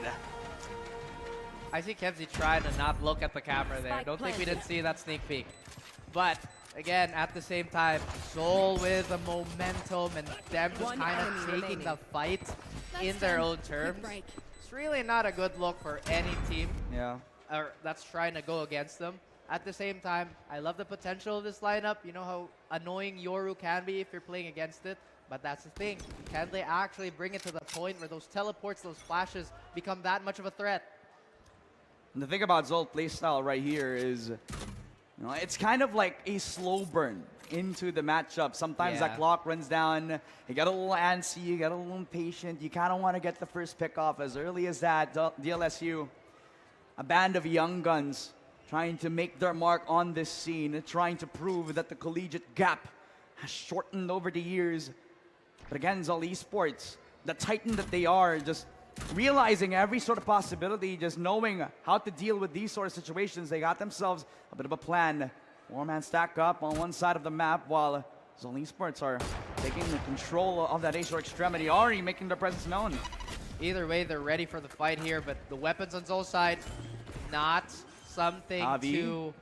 I see Kevzy trying to not look at the camera there. Don't think we didn't see that sneak peek. But again, at the same time, Zol with the momentum and them just kind of taking the fight in their own terms. It's really not a good look for any team that's trying to go against them. At the same time, I love the potential of this lineup. You know how annoying Yoru can be if you're playing against it. But that's the thing. Can they actually bring it to the point where those teleports, those flashes become that much of a threat? And the thing about Zolt playstyle right here is, it's kind of like a slow burn into the matchup. Sometimes that clock runs down, you get a little antsy, you get a little impatient, you kind of want to get the first pick off as early as that. DLSU, a band of young guns trying to make their mark on this scene, trying to prove that the collegiate gap has shortened over the years. But again, Zol Esports, the titan that they are, just realizing every sort of possibility, just knowing how to deal with these sort of situations. They got themselves a bit of a plan. 4-man stack up on one side of the map, while Zol Esports are taking the control of that A-short extremity, already making their presence known. Either way, they're ready for the fight here, but the weapons on Zol's side, not something to be too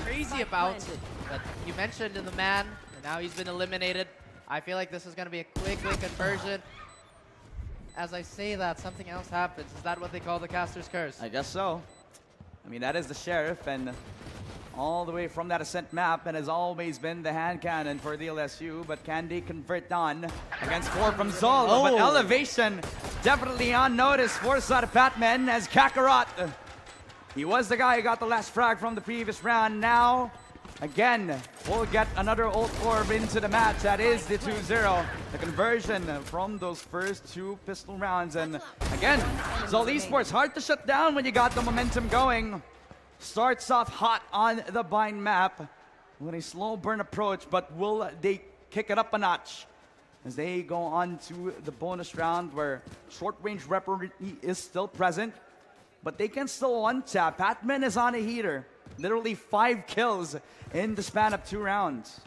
crazy about. But you mentioned in the man, and now he's been eliminated. I feel like this is going to be a quick conversion. as I say that, something else happens. Is that what they call the caster's curse? I guess so. I mean, that is the Sheriff, and all the way from that Ascent map, and has always been the hand cannon for the LSU, but can they convert on against 4 from Zol? But elevation definitely on notice for side of Patman as Kakarot. He was the guy who got the last frag from the previous round. Now, again, we'll get another ult orb into the match. That is the 2-0. The conversion from those first 2 pistol rounds. And again, Zol Esports, hard to shut down when you got the momentum going. Starts off hot on the bind map with a slow burn approach, but will they kick it up a notch as they go on to the bonus round where short range weaponry is still present, but they can still one-tap. Patman is on a heater. Literally 5 kills in the span of 2 rounds.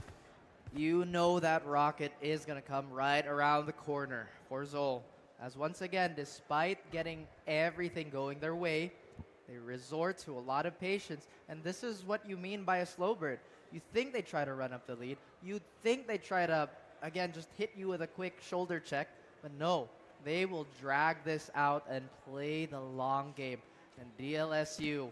You know that rocket is going to come right around the corner for Zol. As once again, despite getting everything going their way, they resort to a lot of patience. And this is what you mean by a slow burn. You think they try to run up the lead. You think they try to, again, just hit you with a quick shoulder check. But no, they will drag this out and play the long game. And DLSU,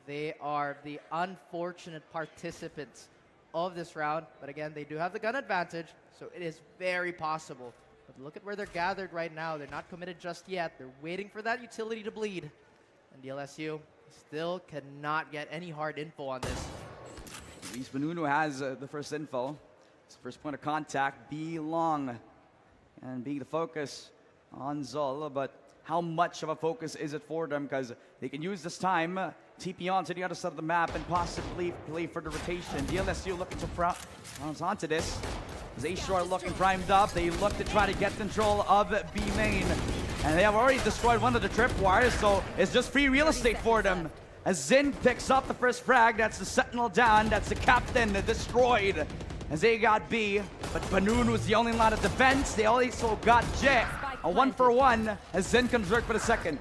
they are the unfortunate participants of this round. But again, they do have the gun advantage, so it is very possible. But look at where they're gathered right now. They're not committed just yet. They're waiting for that utility to bleed. And DLSU still cannot get any hard info on this. At least Benunu has the first info. His first point of contact, B long, and being the focus on Zol. But how much of a focus is it for them? Because they can use this time, TP on to the other side of the map and possibly play for the rotation. DLSU looking to bounce onto this. As A-Shore looking primed up, they look to try to get control of B main. And they have already destroyed one of the tripwires, so it's just free real estate for them. As Zin picks up the first frag, that's the Sentinel down, that's the Captain destroyed. As they got B, but Banoon was the only line of defense. They also got Jet, a 1-for-1, as Zin comes work for the second.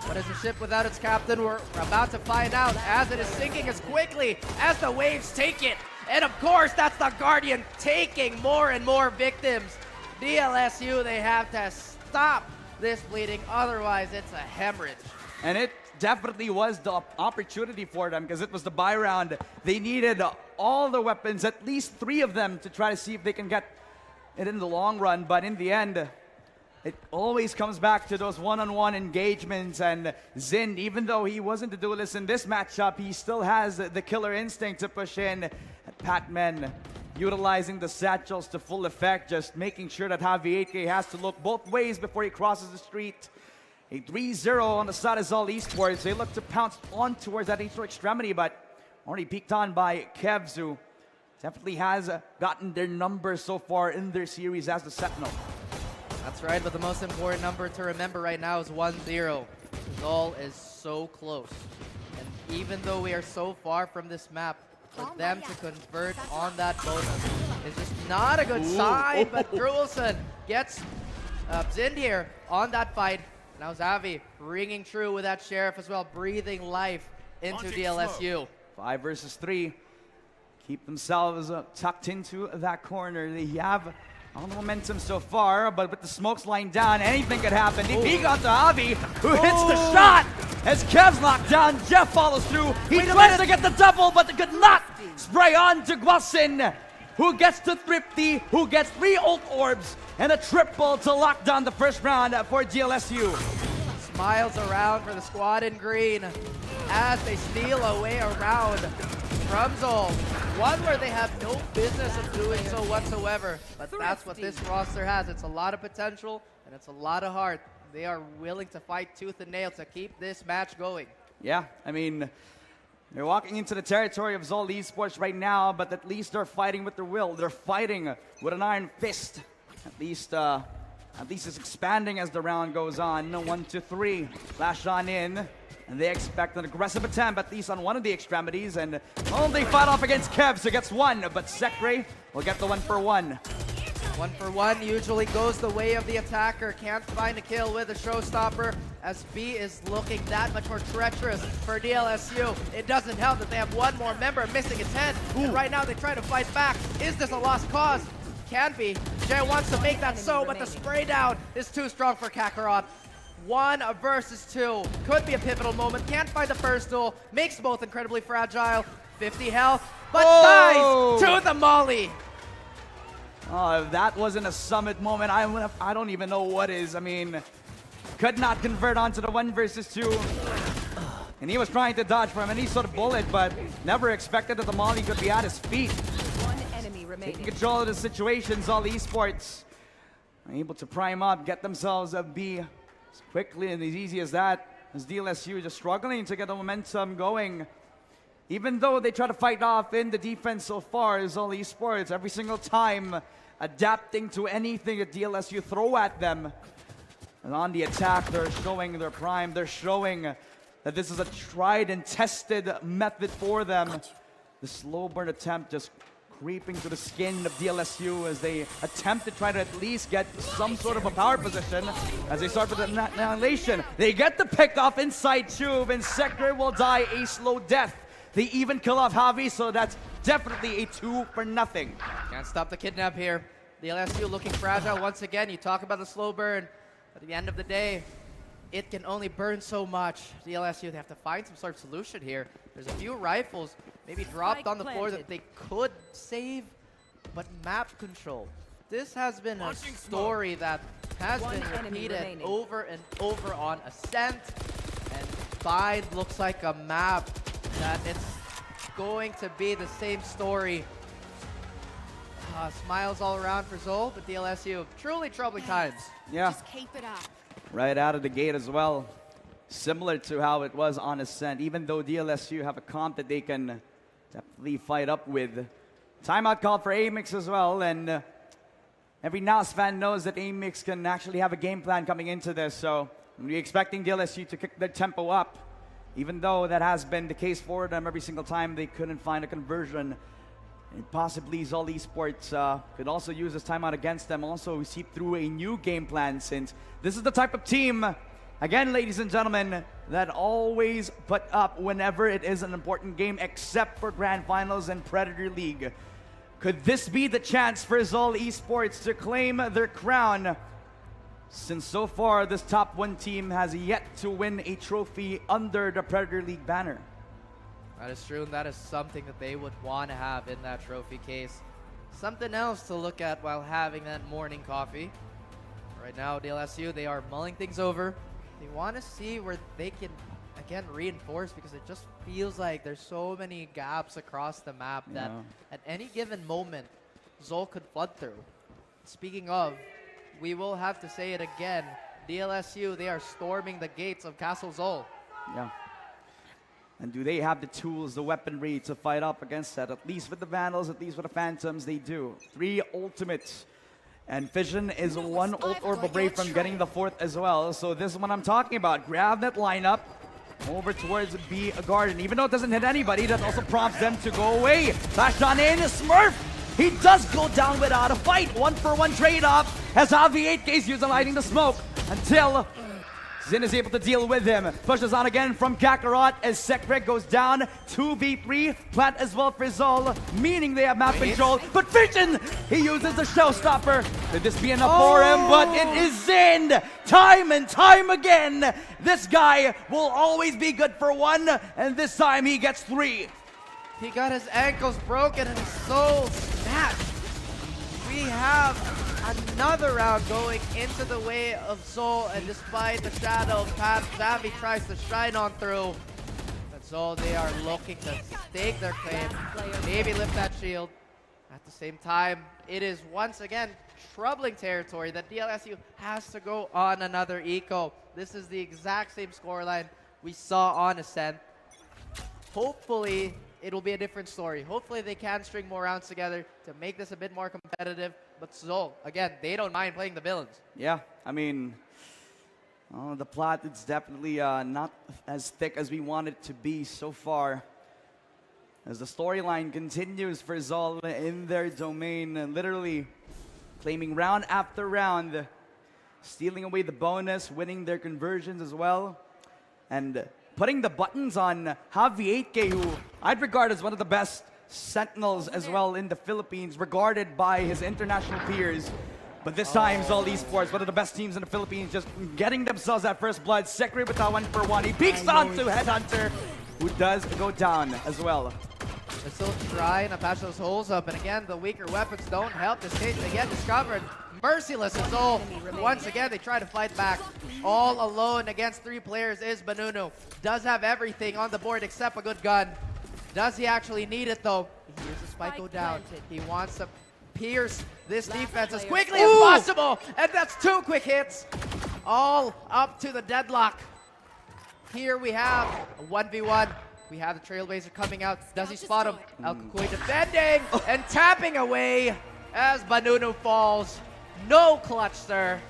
What is the ship without its captain? We're about to find out as it is sinking as quickly as the waves take it. And of course, that's the Guardian taking more and more victims. DLSU, they have to stop this bleeding, otherwise it's a hemorrhage. And it definitely was the opportunity for them because it was the buy round. They needed all the weapons, at least 3 of them, to try to see if they can get it in the long run. But in the end, it always comes back to those one-on-one engagements. And Zin, even though he wasn't the duelist in this matchup, he still has the killer instinct to push in. Patman utilizing the satchels to full effect, just making sure that Javi 8K has to look both ways before he crosses the street. A 3-0 on the side of Zol Esports. They look to pounce on towards that eastern extremity, but already peeked on by Kevz, who definitely has gotten their number so far in their series as the Sentinel. That's right, but the most important number to remember right now is 1-0. Zol is so close. And even though we are so far from this map, for them to convert on that bonus is just not a good sign. But Cruelson gets Zin here on that fight. Now Xavi ringing true with that Sheriff as well, breathing life into DLSU. 5 versus 3. Keep themselves tucked into that corner. They have all the momentum so far, but with the smokes lying down, anything could happen. He got to Javi, who hits the shot as Kev's locked down. Jeff follows through. He tries to get the double, but could not spray on to Guasin, who gets to Thrifty, who gets 3 ult orbs and a triple to lock down the first round for GLSU. Smiles around for the squad in green as they steal away around from Zol. One where they have no business of doing so whatsoever, but that's what this roster has. It's a lot of potential and it's a lot of heart. They are willing to fight tooth and nail to keep this match going. Yeah, I mean, they're walking into the territory of Zol Esports right now, but at least they're fighting with their will. They're fighting with an iron fist. At least it's expanding as the round goes on. 1, 2, 3. Flash on in. And they expect an aggressive attempt, at least on one of the extremities. And they fight off against Kevs, who gets 1. But Sekre will get the 1-for-1. 1-for-1 usually goes the way of the attacker. Can't find a kill with a showstopper as B is looking that much more treacherous for DLSU. It doesn't help that they have one more member missing its head. And right now they try to fight back. Is this a lost cause? can be. Jay wants to make that so, but the spray down is too strong for Kakarot. 1 versus 2. Could be a pivotal moment. Can't find the first duel. Makes both incredibly fragile. 50 health, but dies to the molly. Oh, if that wasn't a summit moment, I don't even know what is. I mean, could not convert onto the 1 versus 2. And he was trying to dodge from any sort of bullet, but never expected that the molly could be at his feet. One enemy remaining. Taking control of the situations, all esports are able to prime up, get themselves a B as quickly and as easy as that. As DLSU just struggling to get the momentum going. Even though they try to fight off in the defense so far, as all esports, every single time adapting to anything that DLSU throw at them. And on the attack, they're showing their prime. They're showing that this is a tried and tested method for them. The slow burn attempt just creeping to the skin of DLSU as they attempt to try to at least get some sort of a power position as they start with the annihilation. They get the pick off inside tube and Sector will die a slow death. They even kill off Javi, so that's definitely a 2-0. Can't stop the kidnap here. The LSU looking fragile once again. You talk about the slow burn. At the end of the day, it can only burn so much. The LSU, they have to find some sort of solution here. There's a few rifles maybe dropped on the floor that they could save, but map control. This has been a story that has been repeated over and over on Ascent, and Bind looks like a map that it's going to be the same story. Smiles all around for Zol, but DLSU, truly troubling times. Yeah. Just keep it up. Right out of the gate as well. Similar to how it was on Ascent, even though DLSU have a comp that they can definitely fight up with. Timeout call for Amix as well, and every NAS fan knows that Amix can actually have a game plan coming into this, so we're expecting DLSU to kick their tempo up, even though that has been the case for them every single time they couldn't find a conversion. And possibly Zol Esports could also use this timeout against them, also seep through a new game plan, since this is the type of team, again, ladies and gentlemen, that always put up whenever it is an important game, except for Grand Finals and Predator League. Could this be the chance for Zol Esports to claim their crown? Since so far, this top 1 team has yet to win a trophy under the Predator League banner. That is true, and that is something that they would want to have in that trophy case. Something else to look at while having that morning coffee. Right now, DLSU, they are mulling things over. They want to see where they can, again, reinforce, because it just feels like there's so many gaps across the map that at any given moment, Zol could flood through. Speaking of, we will have to say it again. DLSU, they are storming the gates of Castle Zol. Yeah. And do they have the tools, the weaponry to fight up against that? At least with the Vandals, at least with the Phantoms, they do. 3 ultimates. And Fission is 1 ult orb away from getting the 4th as well. So this is what I'm talking about. Grab that lineup over towards B Garden. Even though it doesn't hit anybody, that also prompts them to go away. Flash on in, Smurf! He does go down without a fight. 1-for-1 trade-off as Javi 8K is utilizing the smoke until Zin is able to deal with him. Pushes on again from Kakarot as Sekret goes down. 2v3. Plant as well for Zol, meaning they have map control. But Fission, he uses the showstopper. Could this be enough for him? But it is Zin. Time and time again. This guy will always be good for 1, and this time he gets 3. He got his ankles broken and his soul snatched. We have another round going into the way of Zol, and despite the shadow of Pat, Zavi tries to shine on through. But Zol, they are looking to stake their claim, maybe lift that shield. At the same time, it is once again troubling territory that DLSU has to go on another eco. This is the exact same scoreline we saw on Ascent. Hopefully, it'll be a different story. Hopefully, they can string more rounds together to make this a bit more competitive. But Zol, again, they don't mind playing the villains. Yeah, I mean, the plot is definitely not as thick as we want it to be so far. As the storyline continues for Zol in their domain, literally claiming round after round, stealing away the bonus, winning their conversions as well, and putting the buttons on Javi 8K, who I'd regard as one of the best sentinels as well in the Philippines, regarded by his international peers. But this time, Zol Esports, one of the best teams in the Philippines, just getting themselves that first blood. Sekre with that 1-for-1. He peeks onto Headhunter, who does go down as well. They're still trying to patch those holes up, and again, the weaker weapons don't help this case. They get discovered. Merciless as Zol. Once again, they try to fight back. All alone against 3 players is Banunu. Does have everything on the board except a good gun. Does he actually need it though? He hears the spike go down. He wants to pierce this defense as quickly as possible. And that's 2 quick hits. All up to the deadlock. Here we have a 1v1. We have the Trailblazer coming out. Does he spot him? Alkukui defending and tapping away as Banunu falls. No clutch, sir.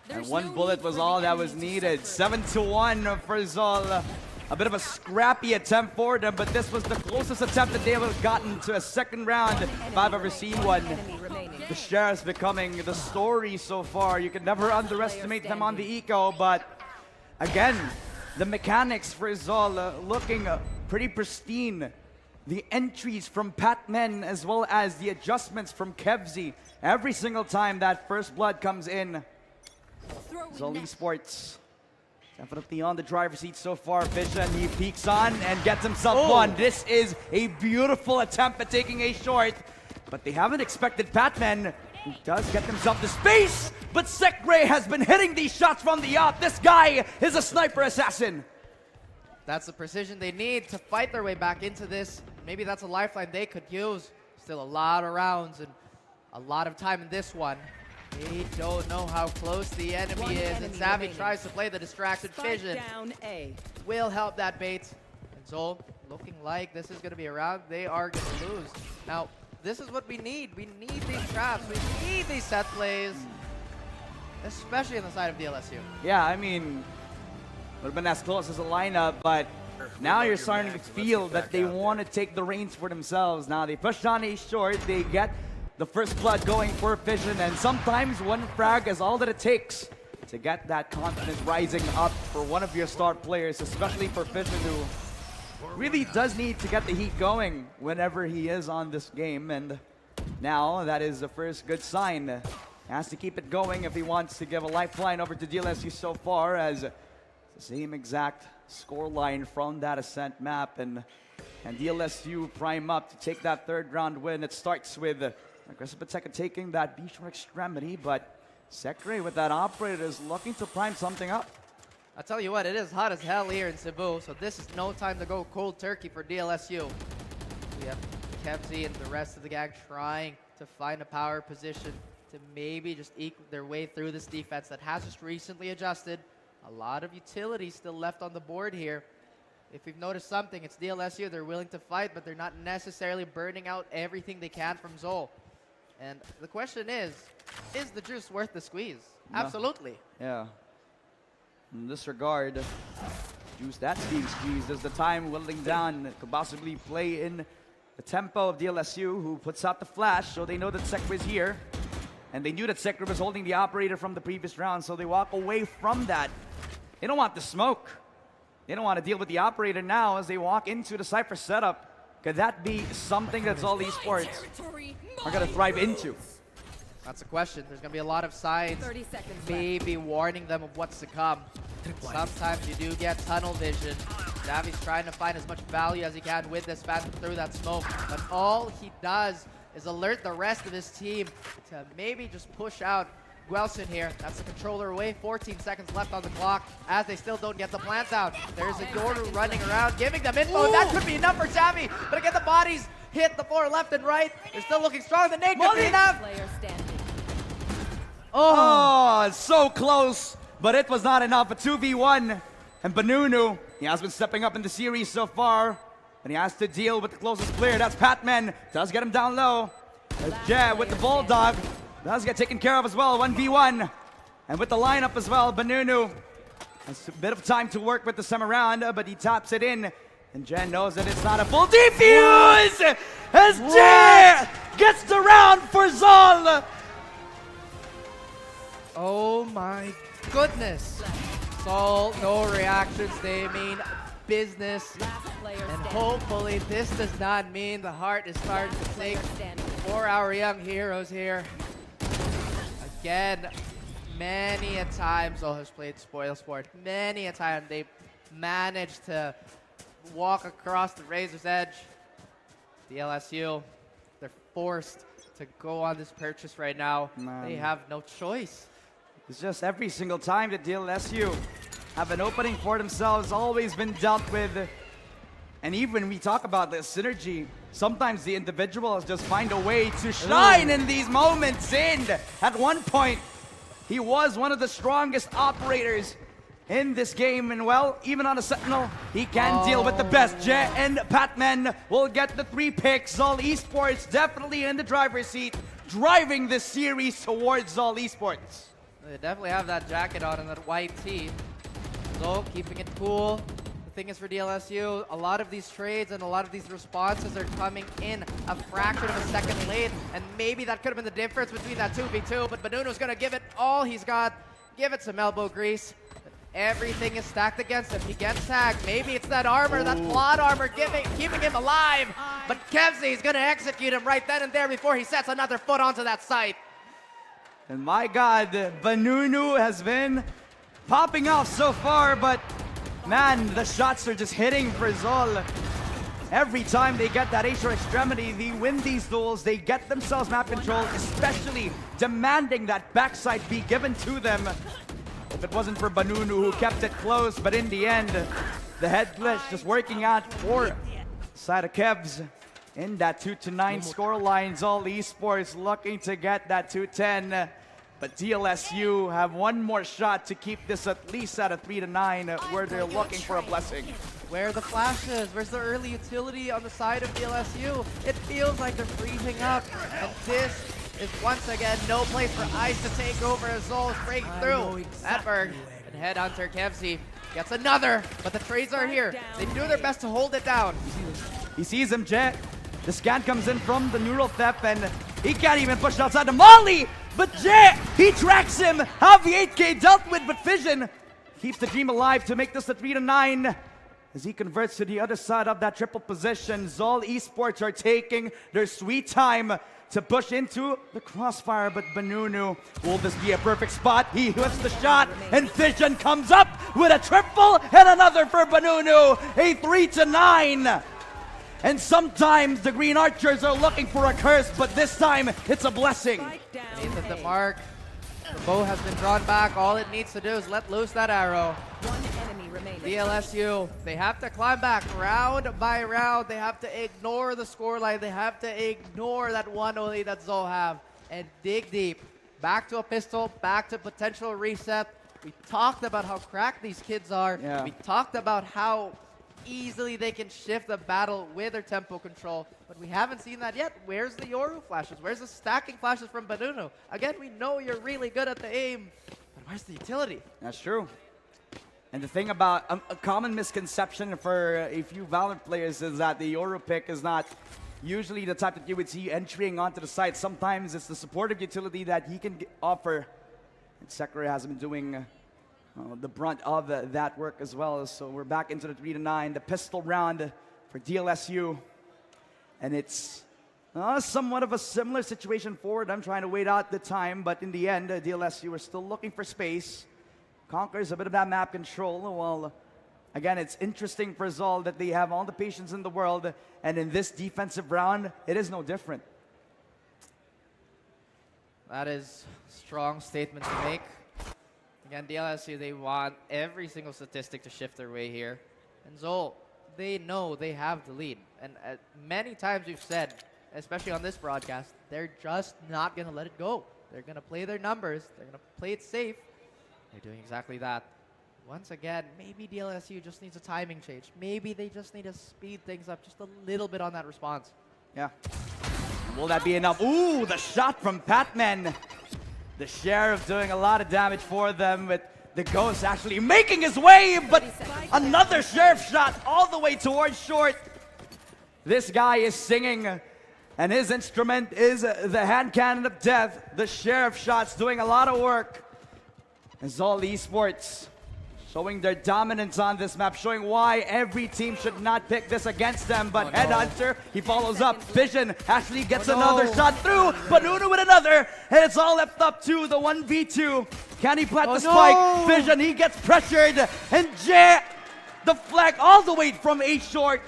And 1 bullet was all that was needed. 7-1 for Zol. A bit of a scrappy attempt for them, but this was the closest attempt that they have gotten to a second round if I've ever seen one. The Sheriffs becoming the story so far. You can never underestimate them on the eco, but again, the mechanics for Zol looking pretty pristine. The entries from Patmen as well as the adjustments from Kevzi. Every single time that first blood comes in, Zol Esports definitely on the driver's seat so far. Vision, he peeks on and gets himself one. This is a beautiful attempt at taking a short, but they haven't expected Patman, who does get himself the space, but Sekre has been hitting these shots from the up. This guy is a sniper assassin. That's the precision they need to fight their way back into this. Maybe that's a lifeline they could use. Still a lot of rounds and a lot of time in this one. They don't know how close the enemy is, and Savvy tries to play the distracted Fission. Will help that bait. And Zol looking like this is going to be a round they are going to lose. Now, this is what we need. We need these traps. We need these set plays, especially on the side of DLSU. Yeah, I mean, would have been as close as a lineup, but now you're starting to feel that they want to take the reins for themselves. Now they push on a short, they get the first blood going for Fission, and sometimes one frag is all that it takes to get that confidence rising up for one of your star players, especially for Fission, who really does need to get the heat going whenever he is on this game. And now that is the first good sign. He has to keep it going if he wants to give a lifeline over to DLSU so far, as the same exact scoreline from that Ascent map, and DLSU prime up to take that 3rd round win. It starts with Aggressive Attack taking that B-short extremity, but Sekre with that operator is looking to prime something up. I'll tell you what, it is hot as hell here in Cebu, so this is no time to go cold turkey for DLSU. We have Kevzi and the rest of the gang trying to find a power position to maybe just eke their way through this defense that has just recently adjusted. A lot of utility still left on the board here. If we've noticed something, it's DLSU. They're willing to fight, but they're not necessarily burning out everything they can from Zol. And the question is the juice worth the squeeze? No. Absolutely. Yeah. In this regard, juice that's being squeezed as the time whittling down could possibly play in the tempo of DLSU, who puts out the flash, so they know that Sekre is here. And they knew that Sekre was holding the operator from the previous round, so they walk away from that. They don't want the smoke. They don't want to deal with the operator now as they walk into the Cypher setup. Could that be something that Zol Esports are going to thrive into? That's a question. There's going to be a lot of signs, maybe warning them of what's to come. Sometimes you do get tunnel vision. Davi's trying to find as much value as he can with this phantom through that smoke, but all he does is alert the rest of his team to maybe just push out Guelson here. That's the controller away. 14 seconds left on the clock as they still don't get the plants out. There's a Yoru running around, giving them info. Ooh. That could be enough for Savvy, but again, the bodies hit the floor left and right. They're still looking strong. The nade could be enough. Oh, so close, but it was not enough. A 2v1, and Banunu, he has been stepping up in the series so far, and he has to deal with the closest player. That's Patman. Does get him down low. Jeb with the Bulldog does get taken care of as well. 1v1, and with the lineup as well, Banunu has a bit of time to work with the summer round, but he taps it in, and Jen knows that it's not a full defuse as Jen gets the round for Zol. Oh my goodness. Zol, no reactions. They mean business. Last player And standing. hopefully this does not mean the heart is starting to Player sink standing. for our young heroes here. Again, many a time Zol has played spoil sport. Many a time they've managed to walk across the razor's edge. The LSU, they're forced to go on this purchase right now. Man. They have no choice. It's just every single time that DLSU have an opening for themselves, always been dealt with. And even when we talk about the synergy, sometimes the individuals just find a way to shine in these moments. And at one point, he was one of the strongest operators in this game. And well, even on a Sentinel, he can deal with the best. Jet and Patman will get the 3 picks. Zol Esports definitely in the driver's seat, driving this series towards Zol Esports. They definitely have that jacket on and that white tee. So keeping it cool. The thing is for DLSU, a lot of these trades and a lot of these responses are coming in a fraction of a second late. And maybe that could have been the difference between that 2v2. But Banunu's going to give it all he's got. Give it some elbow grease. Everything is stacked against him. He gets tagged. Maybe it's that armor, that plot armor, keeping him alive. But Kevzi is going to execute him right then and there before he sets another foot onto that site. And my God, Banunu has been popping off so far, but man, the shots are just hitting for Zol. Every time they get that H or extremity, they win these duels, they get themselves map control, especially demanding that backside be given to them. If it wasn't for Banunu who kept it close, but in the end, the head glitch just working out for side of Kevs. In that 2-9 scoreline, Zol Esports looking to get that 2-10. But DLSU have one more shot to keep this at least at a 3-9, where they're looking for a blessing. Where are the flashes? Where's the early utility on the side of DLSU? It feels like they're freezing up. And this is once again no place for Ice to take over as Zol is breaking through. Edberg and Headhunter Kevzi gets another, but the trades are here. They do their best to hold it down. He sees him, Jet. The scan comes in from the neural theft, and he can't even push it outside the Molly. But Jet, he tracks him. Have the 8K dealt with, but Fission keeps the dream alive to make this a 3-9. As he converts to the other side of that triple position, Zol Esports are taking their sweet time to push into the crossfire, but Banunu, will this be a perfect spot? He hits the shot, and Fission comes up with a triple and another for Banunu, a 3-9. And sometimes the Green Archers are looking for a curse, but this time it's a blessing. He's at the mark. The bow has been drawn back. All it needs to do is let loose that arrow. One enemy remaining. DLSU, they have to climb back round by round. They have to ignore the scoreline. They have to ignore that 1 lead that Zol have and dig deep. Back to a pistol, back to potential reset. We talked about how cracked these kids are. Yeah. We talked about how easily they can shift the battle with their tempo control, but we haven't seen that yet. Where's the Yoru flashes? Where's the stacking flashes from Banunu? Again, we know you're really good at the aim, but where's the utility? That's true. And the thing about a common misconception for a few Valorant players is that the Yoru pick is not usually the type that you would see entering onto the site. Sometimes it's the supportive utility that he can offer. And Sekiro has been doing the brunt of that work as well. So we're back into the 3-9, the pistol round for DLSU. And it's somewhat of a similar situation forward. I'm trying to wait out the time, but in the end, DLSU are still looking for space. Conquers a bit of that map control. Well, again, it's interesting for Zol that they have all the patience in the world, and in this defensive round, it is no different. That is a strong statement to make. Again, DLSU, they want every single statistic to shift their way here. And Zol, they know they have the lead. And many times we've said, especially on this broadcast, they're just not going to let it go. They're going to play their numbers. They're going to play it safe. They're doing exactly that. Once again, maybe DLSU just needs a timing change. Maybe they just need to speed things up just a little bit on that response. Yeah. Will that be enough? Ooh, the shot from Patman. The Sheriff doing a lot of damage for them, with the Ghost actually making his way, but another Sheriff shot all the way towards short. This guy is singing, and his instrument is the hand cannon of death. The Sheriff shots doing a lot of work. And Zol Esports showing their dominance on this map, showing why every team should not pick this against them. But Headhunter, he follows up. Vision actually gets another shot through. Banunu with another, and it's all left up to the 1v2. Can he plant the spike? Vision, he gets pressured, and Jay, the flag all the way from A short,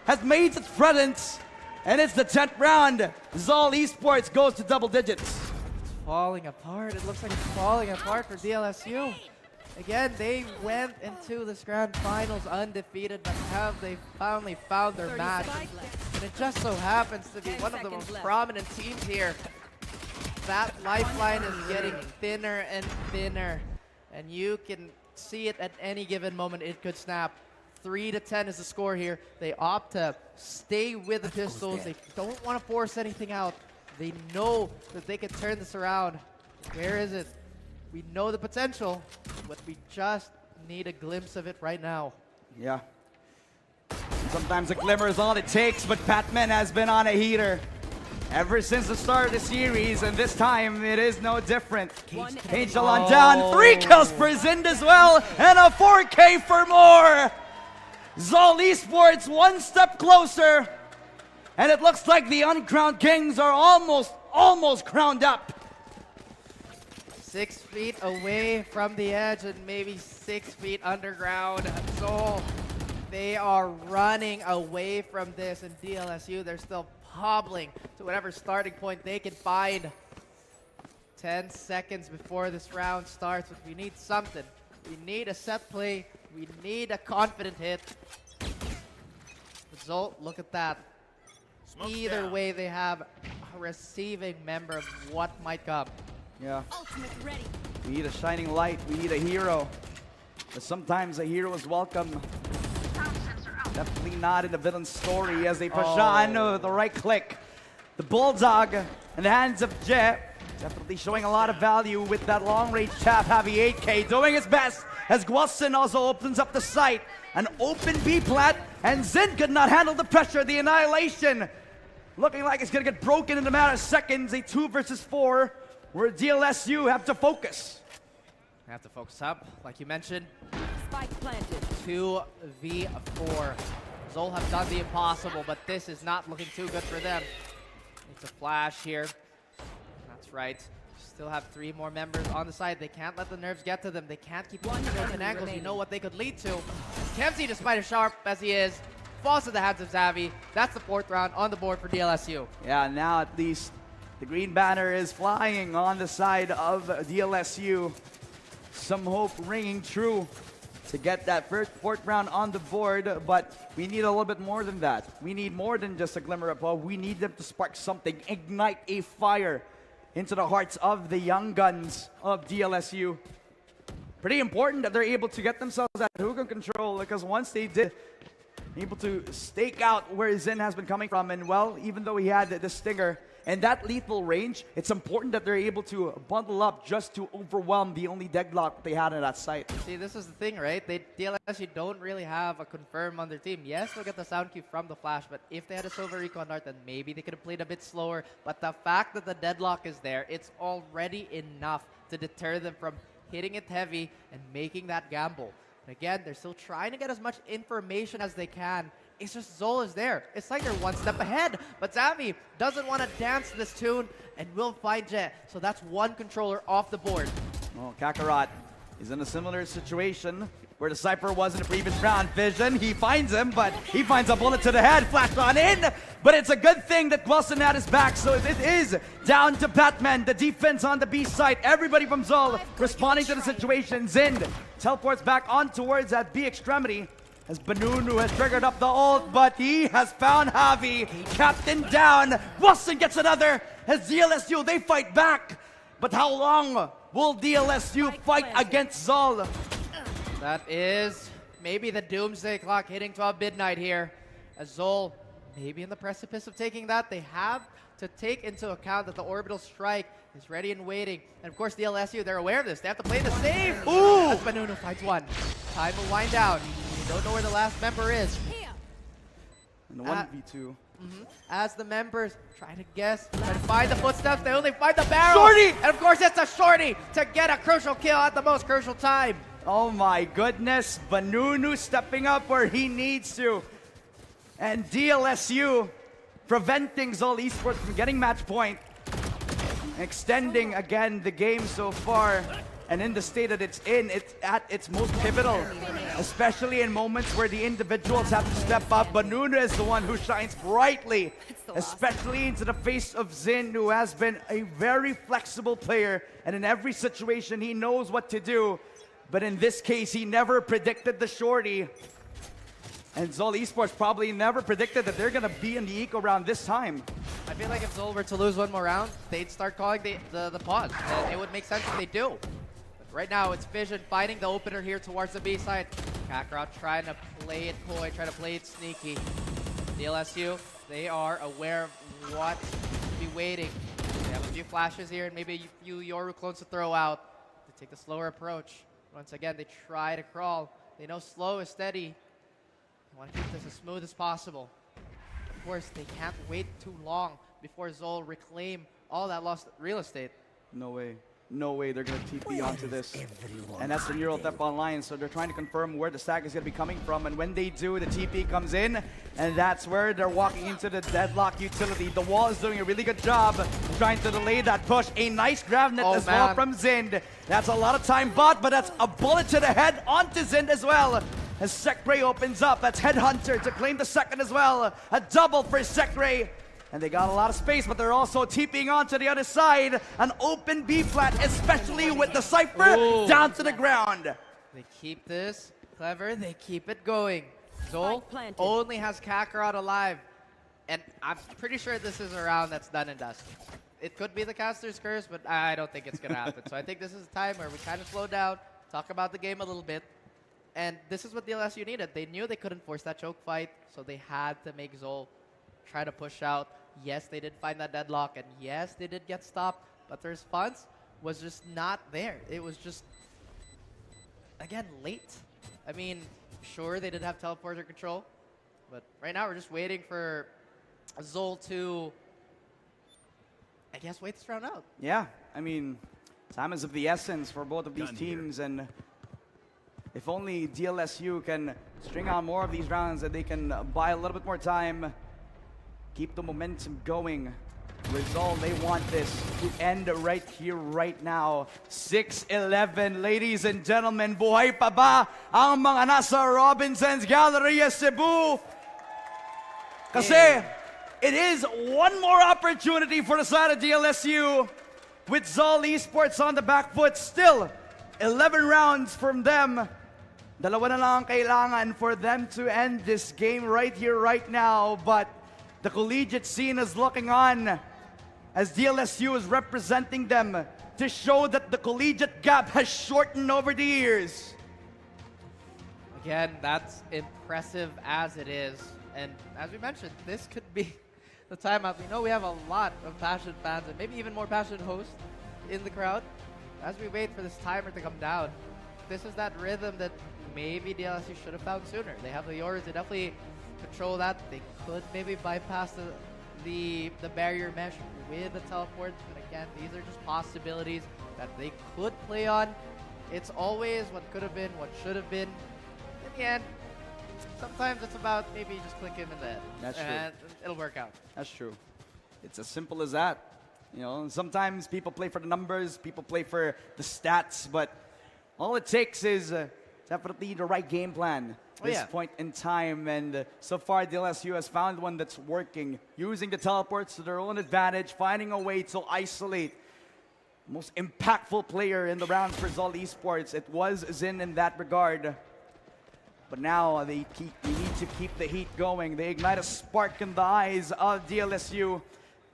has made its presence, and it's the 10th round. Zol Esports goes to double digits. Falling apart. It looks like it's falling apart for DLSU. Again, they went into this grand finals undefeated, but have they finally found their match? And it just so happens to be one of the most prominent teams here. That lifeline is getting thinner and thinner, and you can see it at any given moment. It could snap. 3-10 is the score here. They opt to stay with the pistols. They don't want to force anything out. They know that they can turn this around. Where is it? We know the potential, but we just need a glimpse of it right now. Yeah. Sometimes a glimmer is all it takes, but Patman has been on a heater ever since the start of the series, and this time it is no different. Angel on down, 3 kills for Zind as well, and a 4K for more. Zol Esports one step closer, and it looks like the uncrowned kings are almost crowned up. 6 feet away from the edge and maybe 6 feet underground. Zol, they are running away from this, and DLSU, they're still hobbling to whatever starting point they can find. 10 seconds before this round starts, but we need something. We need a set play. We need a confident hit. Zol, look at that. Either way, they have a receiving member of what might come. Yeah. Ultimate ready. We need a shining light. We need a hero. But sometimes a hero is welcome. Definitely not in the villain's story as they push on the right click. The Bulldog in the hands of Jet. Definitely showing a lot of value with that long-range tap. Heavy 8K doing his best as Guasin also opens up the sight. An open B-plat, and Zin could not handle the pressure. The annihilation looking like it's going to get broken in a matter of seconds. A 2 versus 4 where DLSU have to focus. They have to focus up, like you mentioned. Spike planted. 2v4. Zol have done the impossible, but this is not looking too good for them. It's a flash here. That's right. Still have 3 more members on the side. They can't let the nerves get to them. They can't keep open angles. You know what they could lead to. Kempsey, despite as sharp as he is, falls to the hands of Xavi. That's the 4th round on the board for DLSU. Yeah, now at least the green banner is flying on the side of DLSU. Some hope ringing true to get that 4th round on the board, but we need a little bit more than that. We need more than just a glimmer of hope. We need them to spark something, ignite a fire into the hearts of the young guns of DLSU. Pretty important that they're able to get themselves that hookah control, because once they did, able to stake out where Zin has been coming from, and well, even though he had the stinger and that lethal range, it's important that they're able to bundle up just to overwhelm the only deadlock they had in that site. See, this is the thing, right? DLSU don't really have a confirm on their team. Yes, they'll get the sound cue from the flash, but if they had a silver recon dart, then maybe they could have played a bit slower. But the fact that the deadlock is there, it's already enough to deter them from hitting it heavy and making that gamble. And again, they're still trying to get as much information as they can. It's just Zol is there. It's like they're one step ahead. But Xavi doesn't want to dance this tune and will find Jet. So that's 1 controller off the board. Oh, Kakarot is in a similar situation where the Cypher was in the previous round. Vision, he finds him, but he finds a bullet to the head. Flash on in, but it's a good thing that Guasin had his back. So it is down to Batman. The defense on the B side. Everybody from Zol responding to the situation. Zind teleports back on towards that B extremity, as Banunu has triggered up the ult, but he has found Javi. Captain down. Guasin gets another as DLSU, they fight back. But how long will DLSU fight against Zol? That is maybe the doomsday clock hitting 12 midnight here. As Zol maybe in the precipice of taking that, they have to take into account that the orbital strike is ready and waiting. And of course, the LSU, they're aware of this. They have to play the save. Ooh! As Banunu finds 1. Time will wind down. You don't know where the last member is. And the 1v2. As the members try to guess, try to find the footsteps, they only find the barrel. Shorty! And of course, it's a Shorty to get a crucial kill at the most crucial time. Oh my goodness, Banunu stepping up where he needs to. And DLSU preventing Zol Esports from getting match point. Extending again the game so far. And in the state that it's in, it's at its most pivotal. Especially in moments where the individuals have to step up. Banunu is the one who shines brightly. Especially into the face of Zin, who has been a very flexible player. And in every situation, he knows what to do. But in this case, he never predicted the shorty. And Zol Esports probably never predicted that they're going to be in the eco round this time. I feel like if Zol were to lose one more round, they'd start calling the pause. And it would make sense if they do. But right now, it's Vision finding the opener here towards the B side. Kakarot trying to play it coy, trying to play it sneaky. DLSU, they are aware of what to be waiting. They have a few flashes here and maybe a few Yoru clones to throw out. They take the slower approach. Once again, they try to crawl. They know slow is steady. They want to keep this as smooth as possible. Of course, they can't wait too long before Zol reclaim all that lost real estate. No way. No way they're going to TP onto this. And that's the Neural Theft Online, so they're trying to confirm where the stack is going to be coming from. And when they do, the TP comes in, and that's where they're walking into the Deadlock utility. The wall is doing a really good job trying to delay that push. A nice grab net as well from Zind. That's a lot of time bought, but that's a bullet to the head onto Zind as well. As Sekray opens up, that's Headhunter to claim the second as well. A double for Sekray. And they got a lot of space, but they're also TPing onto the other side. An open B flat, especially with the Cypher down to the ground. They keep this clever, they keep it going. Zol only has Kakarot alive. And I'm pretty sure this is a round that's done and dusted. It could be the caster's curse, but I don't think it's going to happen. So I think this is a time where we kind of slow down, talk about the game a little bit. And this is what DLSU needed. They knew they couldn't force that choke fight, so they had to make Zol try to push out. Yes, they did find that deadlock, and yes, they did get stopped, but their response was just not there. It was just, again, late. I mean, sure, they did have teleporter control, but right now we're just waiting for Zol to, I guess, wait this round out. Yeah, I mean, time is of the essence for both of these teams, and if only DLSU can string out more of these rounds, that they can buy a little bit more time, keep the momentum going. With Zol, they want this to end right here, right now. 6-11, ladies and gentlemen. Buhay pa ba ang mga nasa Robinsons Galleria Cebu? Kasi it is one more opportunity for the side of DLSU. With Zol Esports on the back foot, still 11 rounds from them. Dalawa na lang ang kailangan for them to end this game right here, right now. But the collegiate scene is looking on as DLSU is representing them to show that the collegiate gap has shortened over the years. Again, that's impressive as it is. And as we mentioned, this could be the timeout. We know we have a lot of passionate fans and maybe even more passionate hosts in the crowd. As we wait for this timer to come down, this is that rhythm that maybe DLSU should have found sooner. They have the Yours to definitely control that. They could maybe bypass the barrier mesh with the teleport. But again, these are just possibilities that they could play on. It's always what could have been, what should have been. In the end, sometimes it's about maybe just click him in the head. That's true. And it'll work out. That's true. It's as simple as that. You know, sometimes people play for the numbers, people play for the stats, but all it takes is definitely the right game plan at this point in time. And so far, DLSU has found one that's working, using the teleports to their own advantage, finding a way to isolate most impactful player in the rounds for Zol Esports. It was Zin in that regard. But now they need to keep the heat going. They ignite a spark in the eyes of DLSU.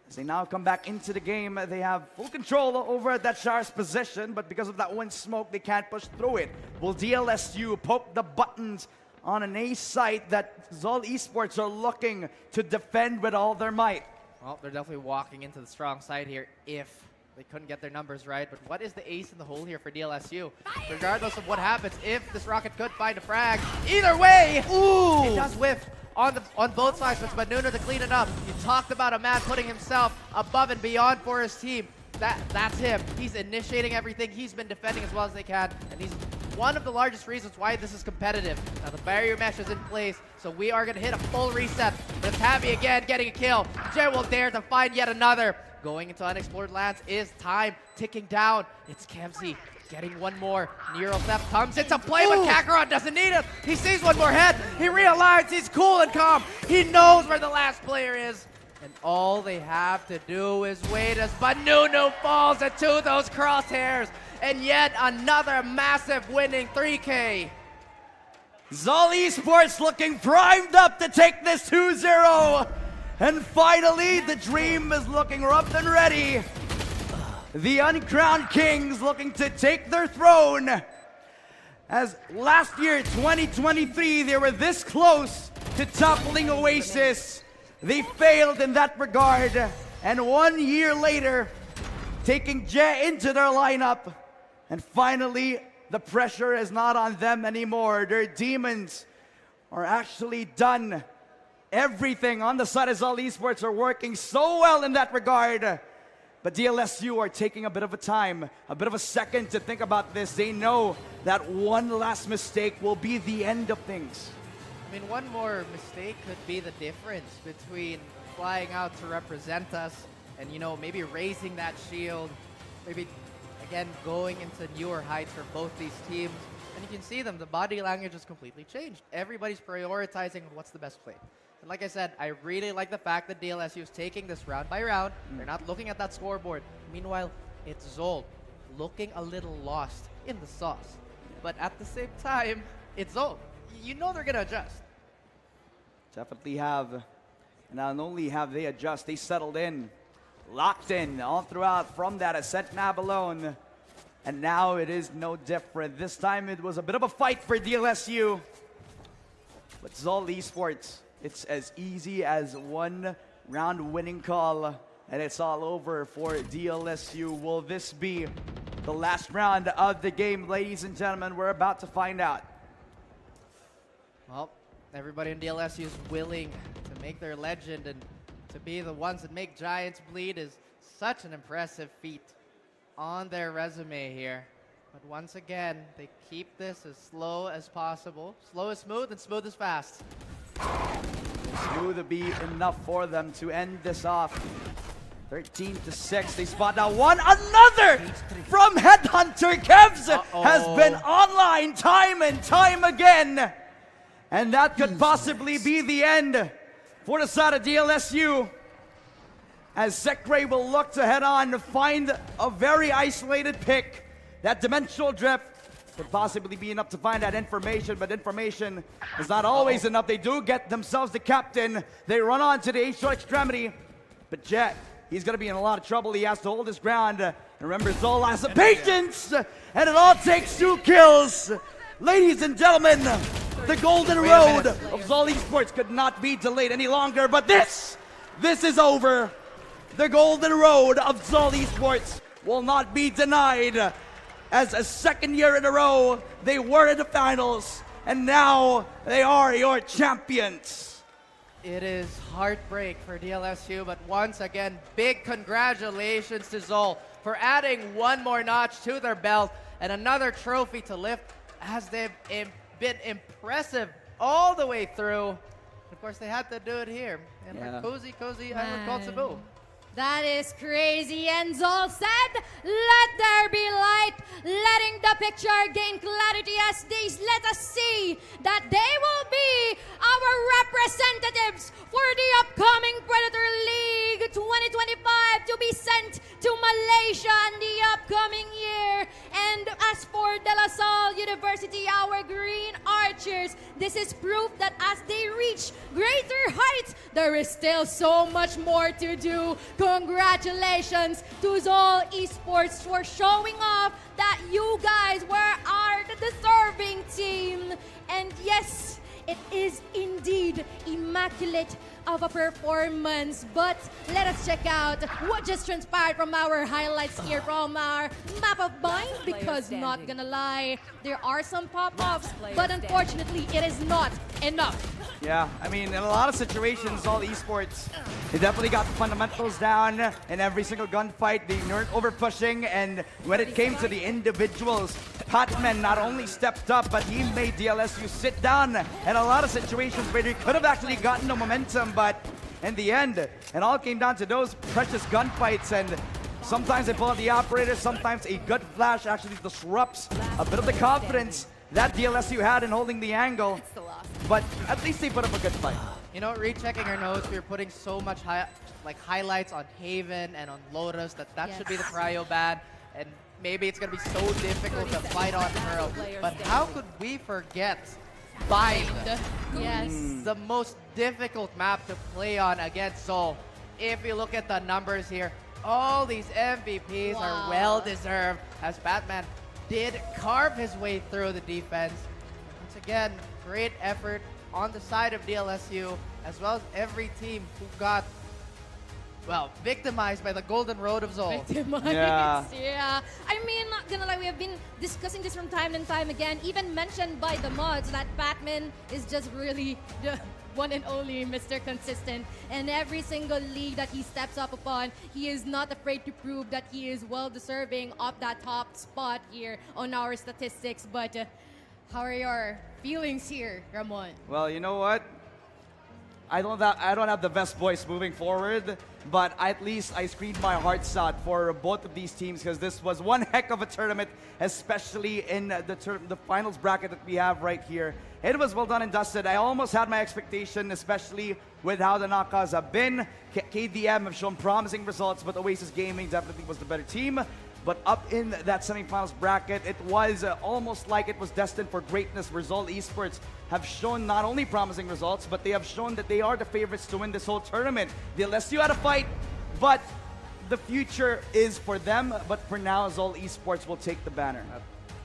As they now come back into the game, they have full control over that Shar's position, but because of that one smoke, they can't push through it. Will DLSU poke the buttons on an A site that Zol Esports are looking to defend with all their might? Well, they're definitely walking into the strong side here if they couldn't get their numbers right. But what is the ace in the hole here for DLSU? Regardless of what happens, if this rocket could find a frag, either way, it does whiff on both sides. But Banunu to clean it up. You talked about a man putting himself above and beyond for his team. That's him. He's initiating everything. He's been defending as well as they can, and he's one of the largest reasons why this is competitive. Now the barrier mesh is in place, so we are going to hit a full reset. But it's Happy again getting a kill. Jay will dare to find yet another. Going into unexplored lands is time ticking down. It's Kevzi getting one more. Nero Theft comes into play, but Kakarot doesn't need it. He sees one more head. He realigns. He's cool and calm. He knows where the last player is. And all they have to do is wait as Banunu falls into those crosshairs. And yet another massive winning 3K. Zol Esports looking primed up to take this 2-0. And finally, the dream is looking rough and ready. The uncrowned kings looking to take their throne. As last year, 2023, they were this close to toppling Oasis. They failed in that regard. And 1 year later, taking Jay into their lineup. And finally, the pressure is not on them anymore. Their demons are actually done. Everything on the side of Zol Esports are working so well in that regard. But DLSU are taking a bit of a time, a bit of a second to think about this. They know that one last mistake will be the end of things. I mean, one more mistake could be the difference between flying out to represent us and, you know, maybe raising that shield, maybe, again, going into newer heights for both these teams. And you can see them, the body language has completely changed. Everybody's prioritizing what's the best play. And like I said, I really like the fact that DLSU is taking this round by round. They're not looking at that scoreboard. Meanwhile, it's Zol looking a little lost in the sauce. But at the same time, it's Zol. You know they're going to adjust. Definitely have. And not only have they adjust, they settled in, locked in all throughout from that Ascent Nav alone. And now it is no different. This time it was a bit of a fight for DLSU. But Zol Esports, it's as easy as one round winning call, and it's all over for DLSU. Will this be the last round of the game, ladies and gentlemen? We're about to find out. Well, everybody in DLSU is willing to make their legend, and to be the ones that make Giants bleed is such an impressive feat on their resume here. But once again, they keep this as slow as possible. Slow is smooth and smooth is fast. Smooth to be enough for them to end this off. 13-6. They spot now one. Another from Headhunter. Kevz has been online time and time again. And that could possibly be the end for the side of DLSU. As Zekray will look to head on to find a very isolated pick. That dimensional drift could possibly be enough to find that information, but information is not always enough. They do get themselves the captain. They run on to the H-short extremity. But Jet, he's going to be in a lot of trouble. He has to hold his ground. And remember, Zol has the patience, and it all takes 2 kills. Ladies and gentlemen, the golden road of Zol Esports could not be delayed any longer, but this is over. The golden road of Zol Esports will not be denied. As a second year in a row, they were in the finals, and now they are your champions. It is heartbreak for DLSU, but once again, big congratulations to Zol for adding one more notch to their belt and another trophy to lift, as they've been impressive all the way through. Of course, they had to do it here in our cozy island called Cebu. That is crazy. And Zol said, let there be light, letting the picture gain clarity as they let us see that they will be our representatives for the upcoming Predator League 2025 to be sent to Malaysia in the upcoming year. And as for De La Salle University, our Green Archers, this is proof that as they reach greater heights, there is still so much more to do. Congratulations to Zol Esports for showing off that you guys are the deserving team. And yes, it is indeed immaculate of a performance. But let us check out what just transpired from our highlights here from our map of mind, because not gonna lie, there are some pop-ups, but unfortunately it is not enough. Yeah, I mean, in a lot of situations, Zol Esports They definitely got the fundamentals down in every single gunfight. They weren't over pushing, and when it came to the individuals, Patman not only stepped up, but he made DLSU sit down in a lot of situations where they could have actually gotten the momentum, but in the end, it all came down to those precious gunfights, and sometimes they pull out the operator, sometimes a good flash actually disrupts a bit of the confidence that DLSU had in holding the angle, but at least they put up a good fight. You know, rechecking our notes, we were putting so much highlights on Haven and on Lotus that should be the prio ban, and maybe it's gonna be so difficult to fight on Pearl. But how could we forget Bind? Yes. The most difficult map to play on against Zol. If you look at the numbers here, all these MVPs are well deserved, as Batman did carve his way through the defense. Once again, great effort on the side of DLSU, as well as every team who got, well, victimized by the golden road of Zol. Victimized. Yeah. I mean, not gonna lie, we have been discussing this from time and time again, even mentioned by the mods that Batman is just really the one and only Mr. Consistent. And every single league that he steps up upon, he is not afraid to prove that he is well deserving of that top spot here on our statistics. But how are your feelings here, Ramon? Well, you know what? I don't have the best voice moving forward, but at least I screamed my hearts out for both of these teams, because this was one heck of a tournament, especially in the finals bracket that we have right here. It was well done and dusted. I almost had my expectation, especially with how the knockouts have been. KDM have shown promising results, but Oasis Gaming definitely was the better team. But up in that semifinals bracket, it was almost like it was destined for greatness. Rizal Esports have shown not only promising results, but they have shown that they are the favorites to win this whole tournament. The LSU had a fight, but the future is for them. But for now, Zol Esports will take the banner.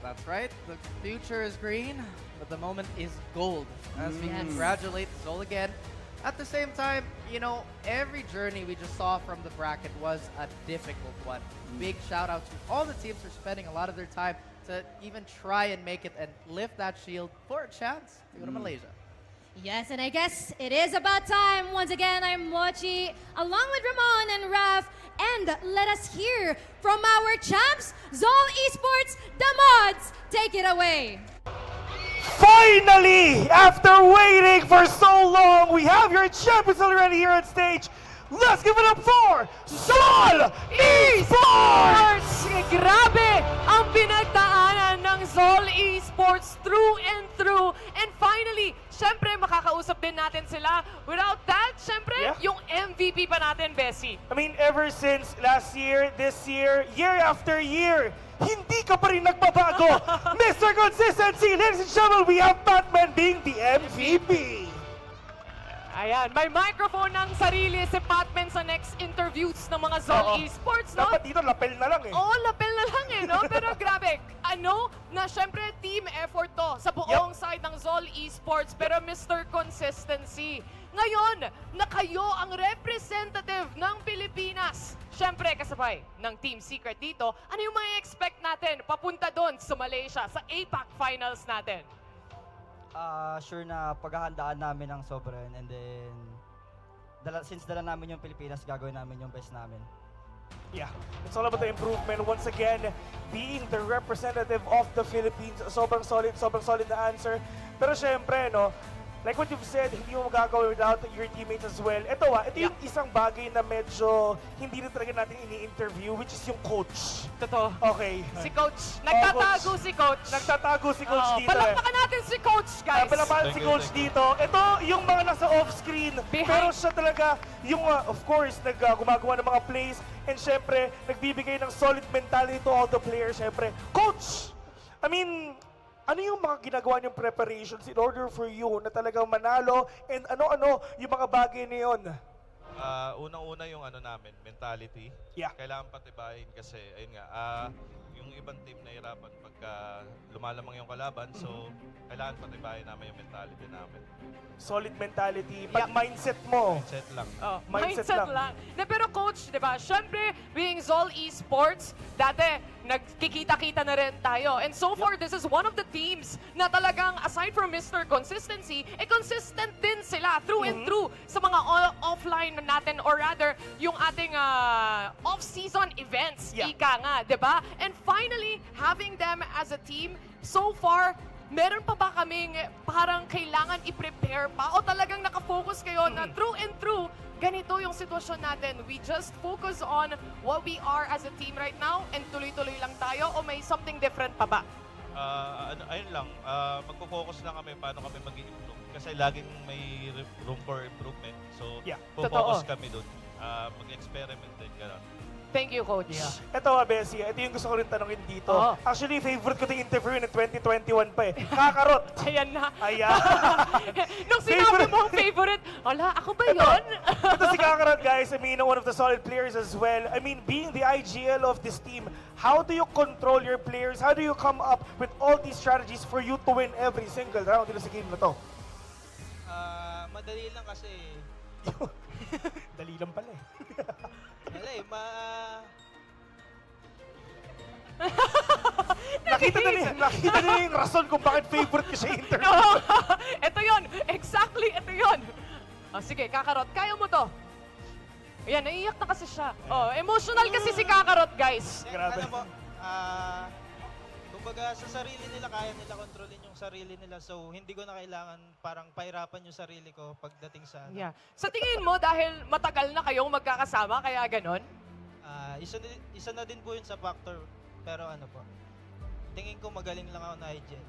That's right. The future is green, but the moment is gold. As we congratulate Zol again. At the same time, you know, every journey we just saw from the bracket was a difficult one. Big shout out to all the teams for spending a lot of their time to even try and make it and lift that shield for a chance to go to Malaysia. Yes, and I guess it is about time. Once again, I'm Mochi, along with Ramon and Raf, and let us hear from our champs, Zol Esports, the mods. Take it away. Finally, after waiting for so long, we have your champions already here on stage. Let's give it up for Zol Esports! Grabe ang pinagdaanan ng Zol Esports through and through. And finally, syempre makakausap din natin sila. Without that, syempre, yung MVP pa natin, Bessie. I mean, ever since last year, this year, year after year, hindi ka pa rin nagbabago. Mr. Consistency, ladies and gentlemen, we have Batman being the MVP. Ayan, may microphone ng sarili si Patman sa next interviews ng mga Zol Esports, no? Dapat dito, lapel na lang eh. Oo, lapel na lang eh, no? Pero grabe, na syempre team effort to sa buong side ng Zol Esports. Pero Mr. Consistency, ngayon, na kayo ang representative ng Pilipinas. Syempre, kasabay ng Team Secret dito, ano yung mga expect natin papunta doon sa Malaysia, sa APAC Finals natin? Sure na paghahandaan namin ng sobrang, and then since dala namin yung Pilipinas, gagawin namin yung best namin. Yeah, it's all about the improvement. Once again, being the representative of the Philippines, sobrang solid na answer. Pero syempre, no, like what you've said, hindi mo magagawa without your teammates as well. Ito yung isang bagay na medyo hindi na talaga natin ini-interview, which is yung coach. Totoo. Okay. Si Coach. Nagtatago si Coach. Nagtatago si Coach dito. Palakpakan natin si Coach, guys. Palakpakan si Coach dito. Ito yung mga nasa off-screen. Pero siya talaga yung, of course, gumagawa ng mga plays. And syempre, nagbibigay ng solid mentality to all the players. Syempre, Coach! I mean, ano yung mga ginagawa niyong preparations in order for you na talagang manalo, and ano-ano yung mga bagay na yun? Unang-una yung namin, mentality. Yeah. Kailangan patibayin kasi, ayun nga, yung ibang team nahirapan pagka lumalamang yung kalaban, so kailangan patibayin namin yung mentality namin. Solid mentality, pag mindset mo. Mindset lang. Mindset lang. Pero Coach, Coach, di ba? Syempre, being Zol Esports, dati, nagkikita-kita na rin tayo. And so far, this is one of the teams na talagang, aside from Mr. Consistency, consistent din sila through and through sa mga offline natin, or rather, yung ating off-season events, ika nga, di ba? And finally, having them as a team, so far, meron pa ba kaming parang kailangan i-prepare pa? O talagang nakafocus kayo na through and through, ganito yung sitwasyon natin. We just focus on what we are as a team right now and tuloy-tuloy lang tayo o may something different pa ba? Ayun lang, magpo-focus lang kami paano kami mag-improve. Kasi laging may room for improvement. So, focus kami dun. Mag-experiment din, gano'n. Thank you, Coach. Ito, Bessie, ito yung gusto ko rin tanongin dito. Oo. Actually, favorite ko yung interview ng 2021 pa eh. Kakarot. Ayan na. Ayan. Nung sinabi mo ang favorite, ala, ako ba yun? Ito si Kakarot, guys. I mean, one of the solid players as well. I mean, being the IGL of this team, how do you control your players? How do you come up with all these strategies for you to win every single round dito sa game na to? Madali lang kasi. Dali lang pala eh. Wala eh, nakita na yung rason kung bakit favorite ko siya interview. No. Ito yun. Exactly, ito yun. Oh, sige, Kakarot, kaya mo to. Ayan, naiiyak na kasi siya. Oh, emotional kasi si Kakarot, guys. Grabe. Ano mo, kumbaga sa sarili nila, kaya nila kontrolin yung sarili nila. So, hindi ko na kailangan parang pahirapan yung sarili ko pagdating sa... Yeah. Sa tingin mo, dahil matagal na kayong magkakasama, kaya ganon? Isa na din po yun sa factor. Pero ano po, tingin ko magaling lang ako na IGL.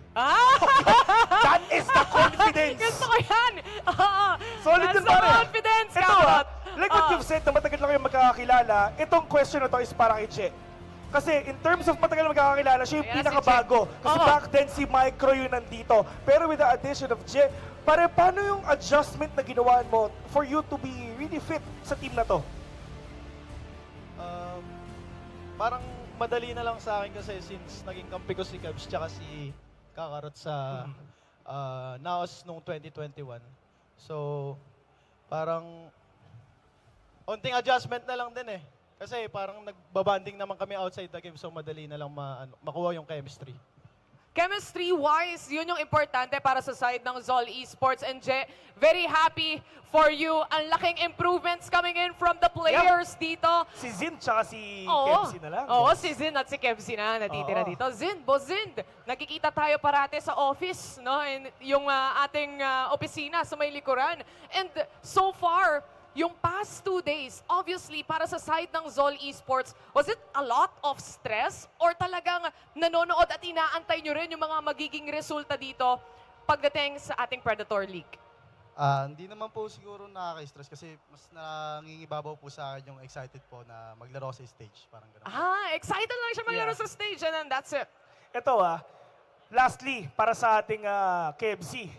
That is the confidence! Gusto ko yan! Solid That's din the pare. confidence, Ito Kakarot! like what you've said na matagal na kayong magkakakilala, itong question na to is para kay Che. Kasi in terms of matagal na magkakakilala, siya yung Ayan, pinakabago. si Che. Kasi Oo. back then si Micro yung nandito. Pero with the addition of Che, paano yung adjustment na ginawa mo for you to be really fit sa team na to? Parang madali na lang sa akin kasi since naging kampi ko si Cubs tsaka si Kakarot sa Naos nung 2021. So, parang onting adjustment na lang din eh. Kasi parang nagbabanding naman kami outside the game so madali na lang makuha yung chemistry. Chemistry-wise, yun yung importante para sa side ng Zol Esports. And Je, very happy for you. Ang laking improvements coming in from the players dito. Si Zin tsaka si Kevsi na lang. Oo, si Zin at si Kevsi na natitira dito. Zin, Boss Zin, nagkikita tayo parate sa office, no? And yung ating opisina sa may likuran. And so far, yung past 2 days, obviously, para sa side ng Zol Esports, was it a lot of stress? Or talagang nanonood at inaantay nyo rin yung mga magiging resulta dito pagdating sa ating Predator League? Hindi naman po siguro nakaka-stress kasi mas nangingibabaw po sa akin yung excited po na maglaro sa stage. Parang gano'n. Excited lang siya maglaro sa stage and then that's it. Ito lastly, para sa ating KFC.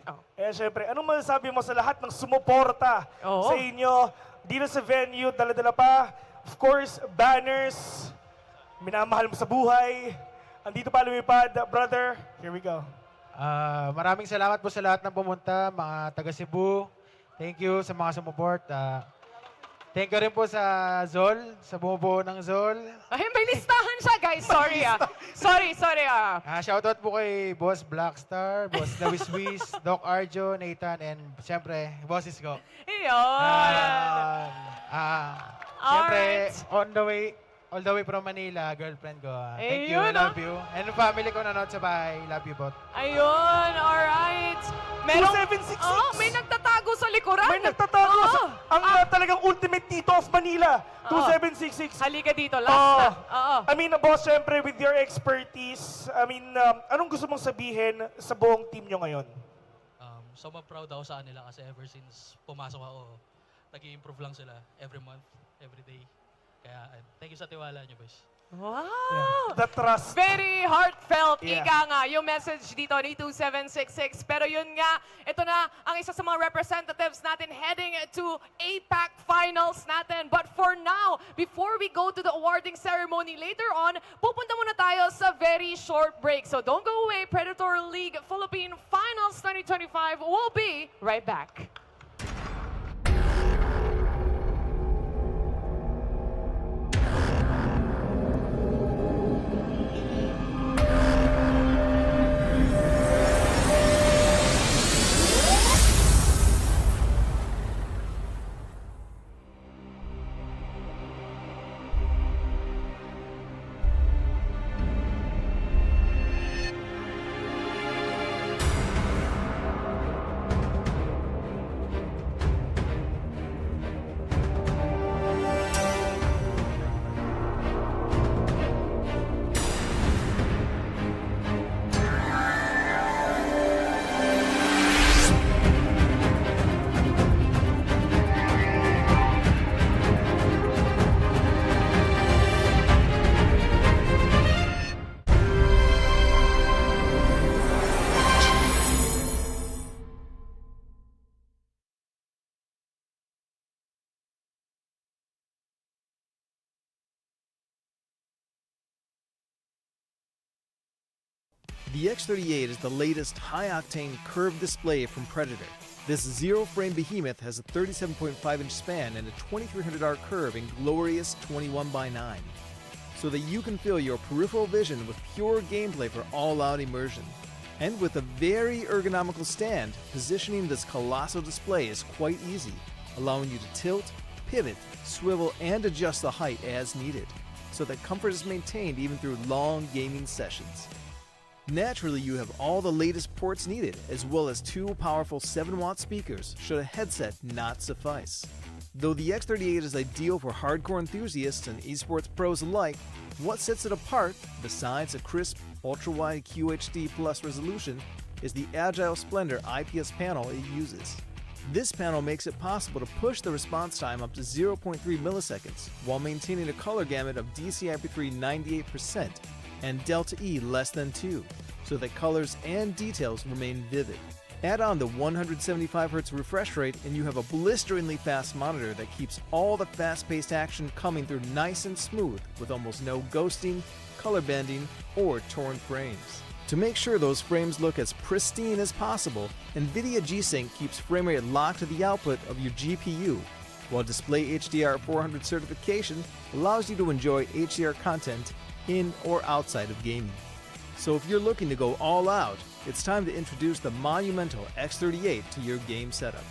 Syempre, anong masasabi mo sa lahat ng sumuporta sa inyo dito sa venue, dala-dala pa? Of course, banners, minamahal mo sa buhay. Andito pa lumipad, brother. Here we go. Maraming salamat po sa lahat ng pumunta, mga taga Cebu. Thank you sa mga sumuport. Thank you rin po sa Zol, sa bumubuo ng Zol. Ay, may listahan siya, guys. Sorry. Sorry. Shoutout po kay Boss Blackstar, Boss Dawiswis, Doc Arjo, Nathan, and siyempre, Bosses ko. Iyon. Siyempre, all the way from Manila, girlfriend ko. Thank you, I love you. And yung family ko nanood sa bahay, love you both. Ayun, alright. 2766. May nagtatago sa likuran. May nagtatago ang talagang ultimate Tito of Manila. 2766. Halika dito, last na. I mean, boss, syempre, with your expertise, I mean, anong gusto mong sabihin sa buong team nyo ngayon? Sobrang proud ako sa kanila kasi ever since pumasok ako, nag-i-improve lang sila every month, every day. Kaya, thank you sa tiwala niyo, boys. Wow! The trust. Very heartfelt, ika nga, yung message dito ni 2766. Pero yun nga, ito na ang isa sa mga representatives natin heading to APAC Finals natin. But for now, before we go to the awarding ceremony later on, pupunta muna tayo sa very short break. So don't go away, Predator League Philippine Finals 2025 will be right back. The X38 is the latest high-octane curved display from Predator. This zero-frame behemoth has a 37.5-inch span and a 2300R curve in glorious 21:9, so that you can fill your peripheral vision with pure gameplay for all-out immersion. And with a very ergonomical stand, positioning this colossal display is quite easy, allowing you to tilt, pivot, swivel, and adjust the height as needed, so that comfort is maintained even through long gaming sessions. Naturally, you have all the latest ports needed, as well as 2 powerful 7-watt speakers should a headset not suffice. Though the X38 is ideal for hardcore enthusiasts and esports pros alike, what sets it apart, besides a crisp, ultra-wide QHD Plus resolution, is the Agile Splendor IPS panel it uses. This panel makes it possible to push the response time up to 0.3 milliseconds while maintaining a color gamut of DCI-P3 98% and Delta E less than 2, so that colors and details remain vivid. Add on the 175Hz refresh rate and you have a blisteringly fast monitor that keeps all the fast-paced action coming through nice and smooth with almost no ghosting, color bending, or torn frames. To make sure those frames look as pristine as possible, NVIDIA G-Sync keeps frame rate locked to the output of your GPU, while Display HDR 400 certification allows you to enjoy HDR content in or outside of gaming. So if you're looking to go all out, it's time to introduce the monumental X38 to your game setup.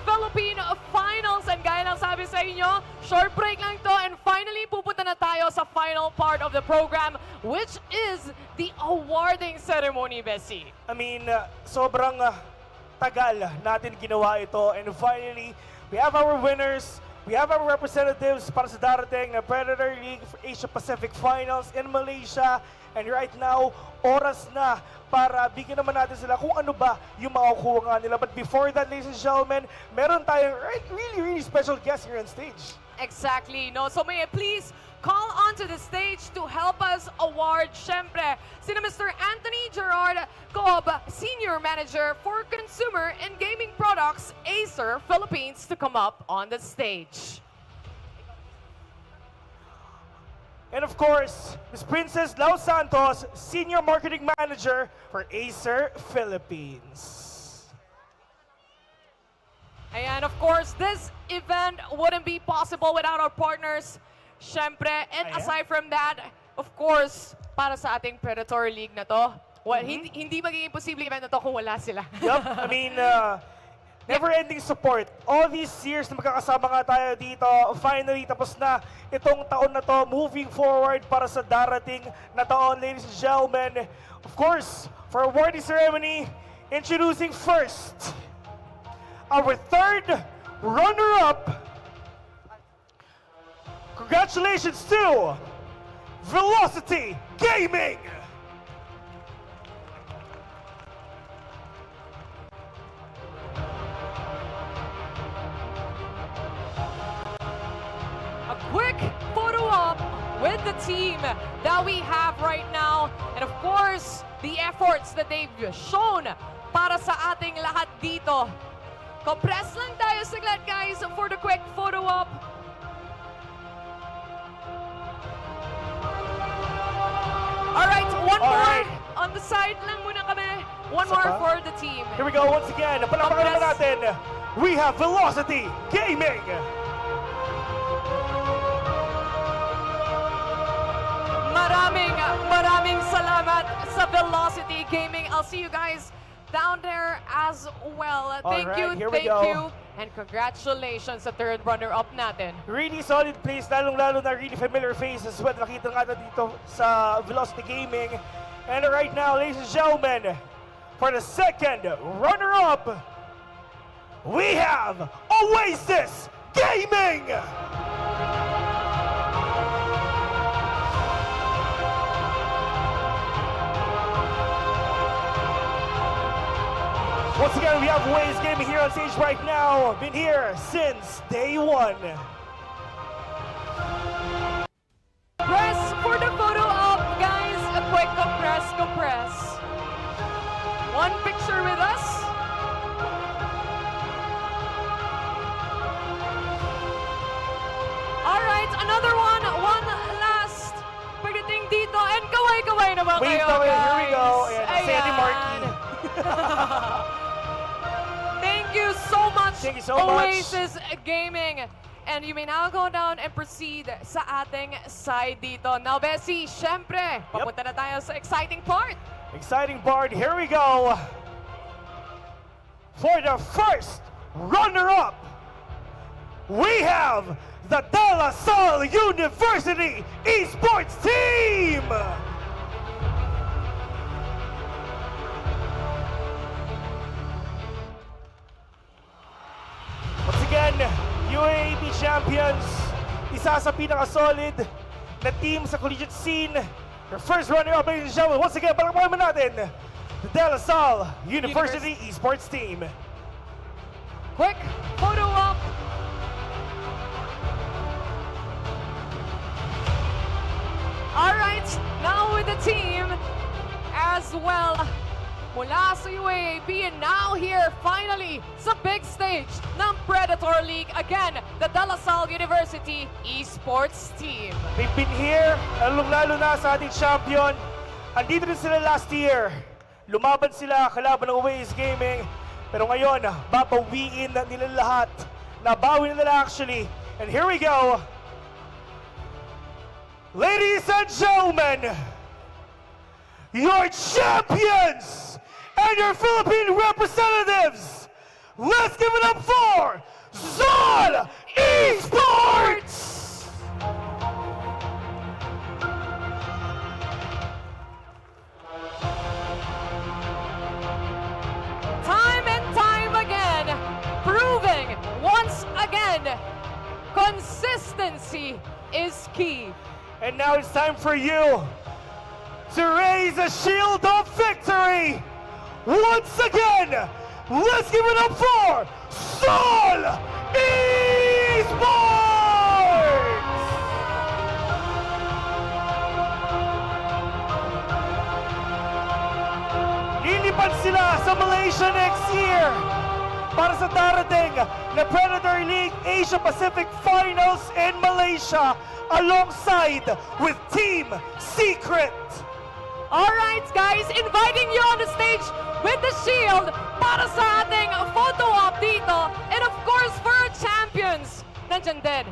Philippine Finals. And gaya ng sabi sa inyo, short break lang to and finally pupunta na tayo sa final part of the program, which is the awarding ceremony, Bessie. I mean, sobrang tagal natin ginawa ito and finally, we have our winners. We have our representatives para sa darating na Predator League Asia Pacific Finals in Malaysia. And right now, oras na para bigyan naman natin sila kung ano ba yung makukuha nga nila. But before that, ladies and gentlemen, meron tayong really special guest here on stage. Exactly. No, so may I please call onto the stage to help us award, syempre, sina Mr. Anthony Gerard Cobb, Senior Manager for Consumer and Gaming Products, Acer Philippines, to come up on the stage. And of course, Ms. Princess Lau Santos, Senior Marketing Manager for Acer Philippines. And of course, this event wouldn't be possible without our partners syempre. And aside from that, of course, para sa ating Predator League na to, hindi magiging posible event na to kung wala sila. Yup, I mean, never-ending support. All these years na magkakasama nga tayo dito, finally, tapos na itong taon na to, moving forward para sa darating na taon, ladies and gentlemen. Of course, for awarding ceremony, introducing first, our third runner-up. Congratulations to Velocity Gaming! A quick photo op with the team that we have right now. And of course, the efforts that they've shown para sa ating lahat dito. Compress lang tayo saglit, guys, for the quick photo op. Alright, one more on the side lang muna kami. One more for the team. Here we go once again. Palakpakan naman natin. We have Velocity Gaming. Maraming salamat sa Velocity Gaming. I'll see you guys down there as well. Thank you. And congratulations sa third runner-up natin. Really solid plays, lalong-lalo na really familiar faces when nakita nga dito sa Velocity Gaming. And right now, ladies and gentlemen, for the second runner-up, we have Oasis Gaming! Once again, we have Oasis Gaming here on stage right now. Been here since day one. Press for the photo op, guys. A quick compress. One picture with us. Alright, another one. One last. Pagdating dito. And kaway-kaway naman kayo, guys. Here we go. And Sandy Markey. Thank you so much, Oasis Gaming. And you may now go down and proceed sa ating side dito. Now, Bessie, syempre, papunta na tayo sa exciting part. Exciting part, here we go. For the first runner-up, we have the De La Salle University Esports Team! Once again, UAAP champions, isa sa pinaka-solid na team sa collegiate scene. Your first runner-up, ladies and gentlemen. Once again, palakpakan mo natin, the De La Salle University Esports Team. Quick photo op. All right, now with the team as well. Mula sa UAAP and now here finally sa big stage ng Predator League. Again, the De La Salle University Esports Team. They've been here, lalo na sa ating champion. Andito rin sila last year. Lumaban sila kalaban ng Oasis Gaming. Pero ngayon, babawiin na nila lahat. Nabawi nila actually. And here we go. Ladies and gentlemen, your champions and your Philippine representatives. Let's give it up for Zol Esports! Time and time again, proving once again, consistency is key. And now it's time for you to raise a shield of victory. Once again, let's give it up for Sol Esports! Lilipad sila sa Malaysia next year para sa darating na Predator League Asia Pacific Finals in Malaysia alongside with Team Secret. Alright guys, inviting you on the stage with the shield para sa ating photo op dito. And of course, for our champions, nandyan din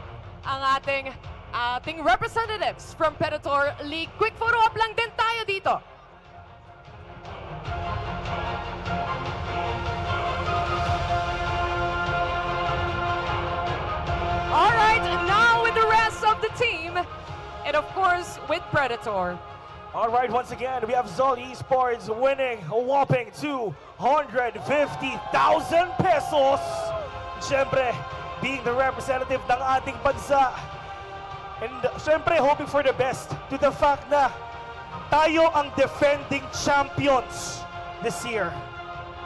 ang ating ating representatives from Predator League. Quick photo op lang din tayo dito. Alright, now with the rest of the team, and of course with Predator. All right, once again, we have Zol Esports winning a whopping 250,000 pesos. Siyempre, being the representative ng ating bansa. And siyempre, hoping for the best to the fact na tayo ang defending champions this year.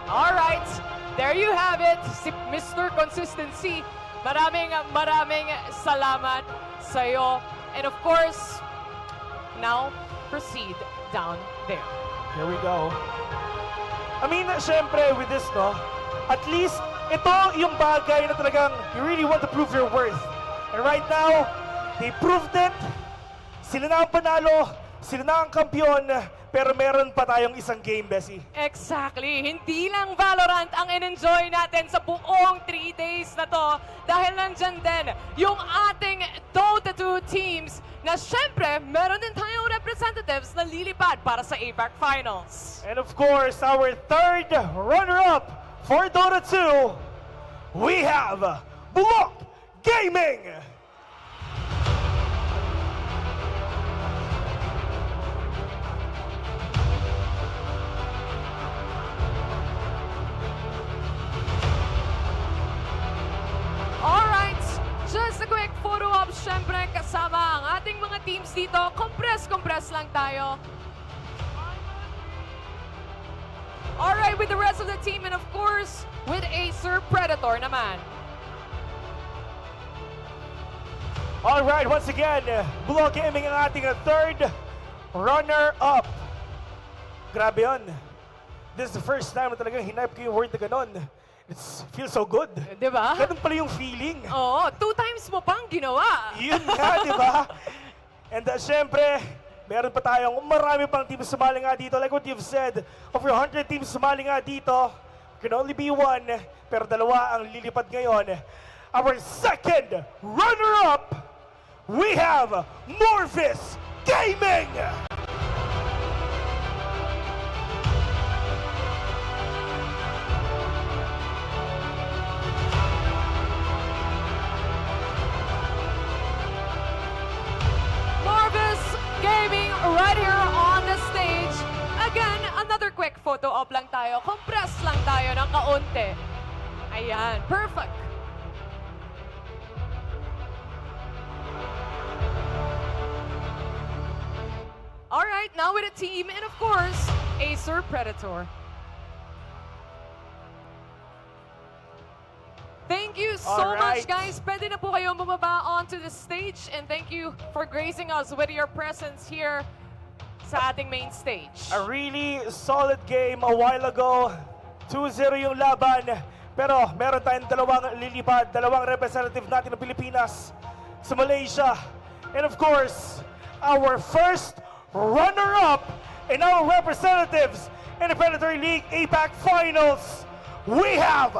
All right, there you have it, si Mr. Consistency. Maraming salamat sa'yo. And of course, now, proceed down there. Here we go. I mean, syempre, with this, no, at least, ito yung bagay na talagang you really want to prove your worth. And right now, they proved it. Sila na ang panalo, sila na ang kampiyon, pero meron pa tayong isang game, Bessie. Exactly. Hindi lang Valorant ang in-enjoy natin sa buong 3 days na to dahil nandyan din yung ating Dota 2 teams na syempre meron din tayong representatives na lilipad para sa APAC Finals. And of course, our third runner-up for Dota 2, we have Block Gaming! Alright, just a quick photo op syempre kasama ang ating mga teams dito. Compress lang tayo. Alright, with the rest of the team and of course, with Acer Predator naman. Alright, once again, Block Gaming ang ating third runner-up. Grabe yun. This is the first time na talagang hinayap ko yung word na ganon. It feels so good. Diba? Ganun pala yung feeling. Oo, 2 times mo pang ginawa. Yun nga, di ba? And syempre, meron pa tayong marami pang teams sumali nga dito. Like what you've said, over 100 teams sumali nga dito. Can only be one, pero dalawa ang lilipad ngayon. Our second runner-up, we have Morvis Gaming! Gaming right here on the stage. Again, another quick photo op lang tayo. Compress lang tayo ng kaunti. Ayan, perfect. Alright, now with a team and of course, Acer Predator. Thank you so much, guys. Pwede na po kayong bumaba onto the stage and thank you for gracing us with your presence here sa ating main stage. A really solid game a while ago. 2-0 yung laban. Pero meron tayong dalawang lilipad, dalawang representative natin ng Pilipinas sa Malaysia. And of course, our first runner-up in our representatives in the Predator League APAC Finals. We have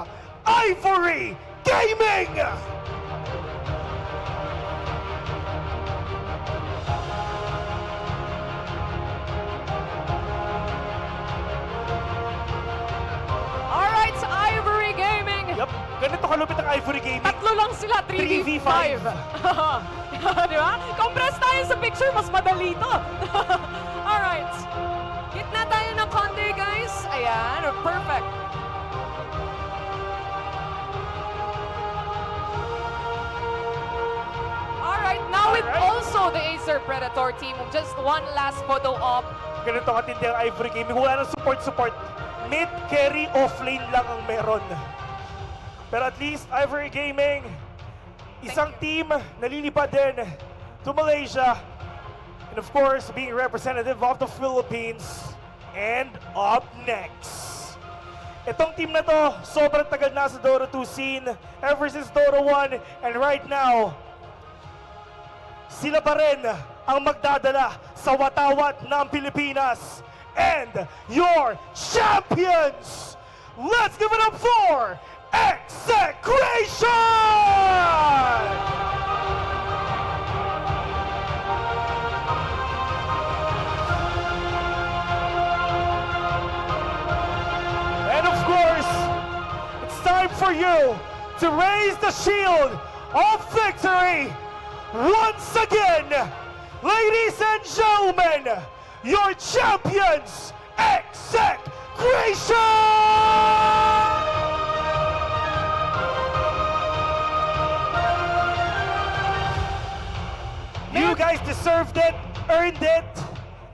Ivory Gaming! Alright, Ivory Gaming! Yup, ganito kalupit ang Ivory Gaming. Tatlo lang sila, 3v5. Di ba? Compress tayo sa picture, mas madali to. Alright. Gitna tayo ng konti, guys. Ayan, perfect. Alright, now with also the Acer Predator team, just one last photo op. Ganito katindi ang Ivory Gaming. Wala nang support. Mid, carry, offlane lang ang meron. Pero at least, Ivory Gaming, isang team nalilipad din to Malaysia. And of course, being representative of the Philippines. And up next, itong team na to, sobrang tagal na sa Dota 2 scene. Ever since Dota 1, and right now, sila pa rin ang magdadala sa watawat ng Pilipinas. And your champions! Let's give it up for Execration! to raise the shield of victory once again. Ladies and gentlemen, your champions, Execration! You guys deserved it, earned it.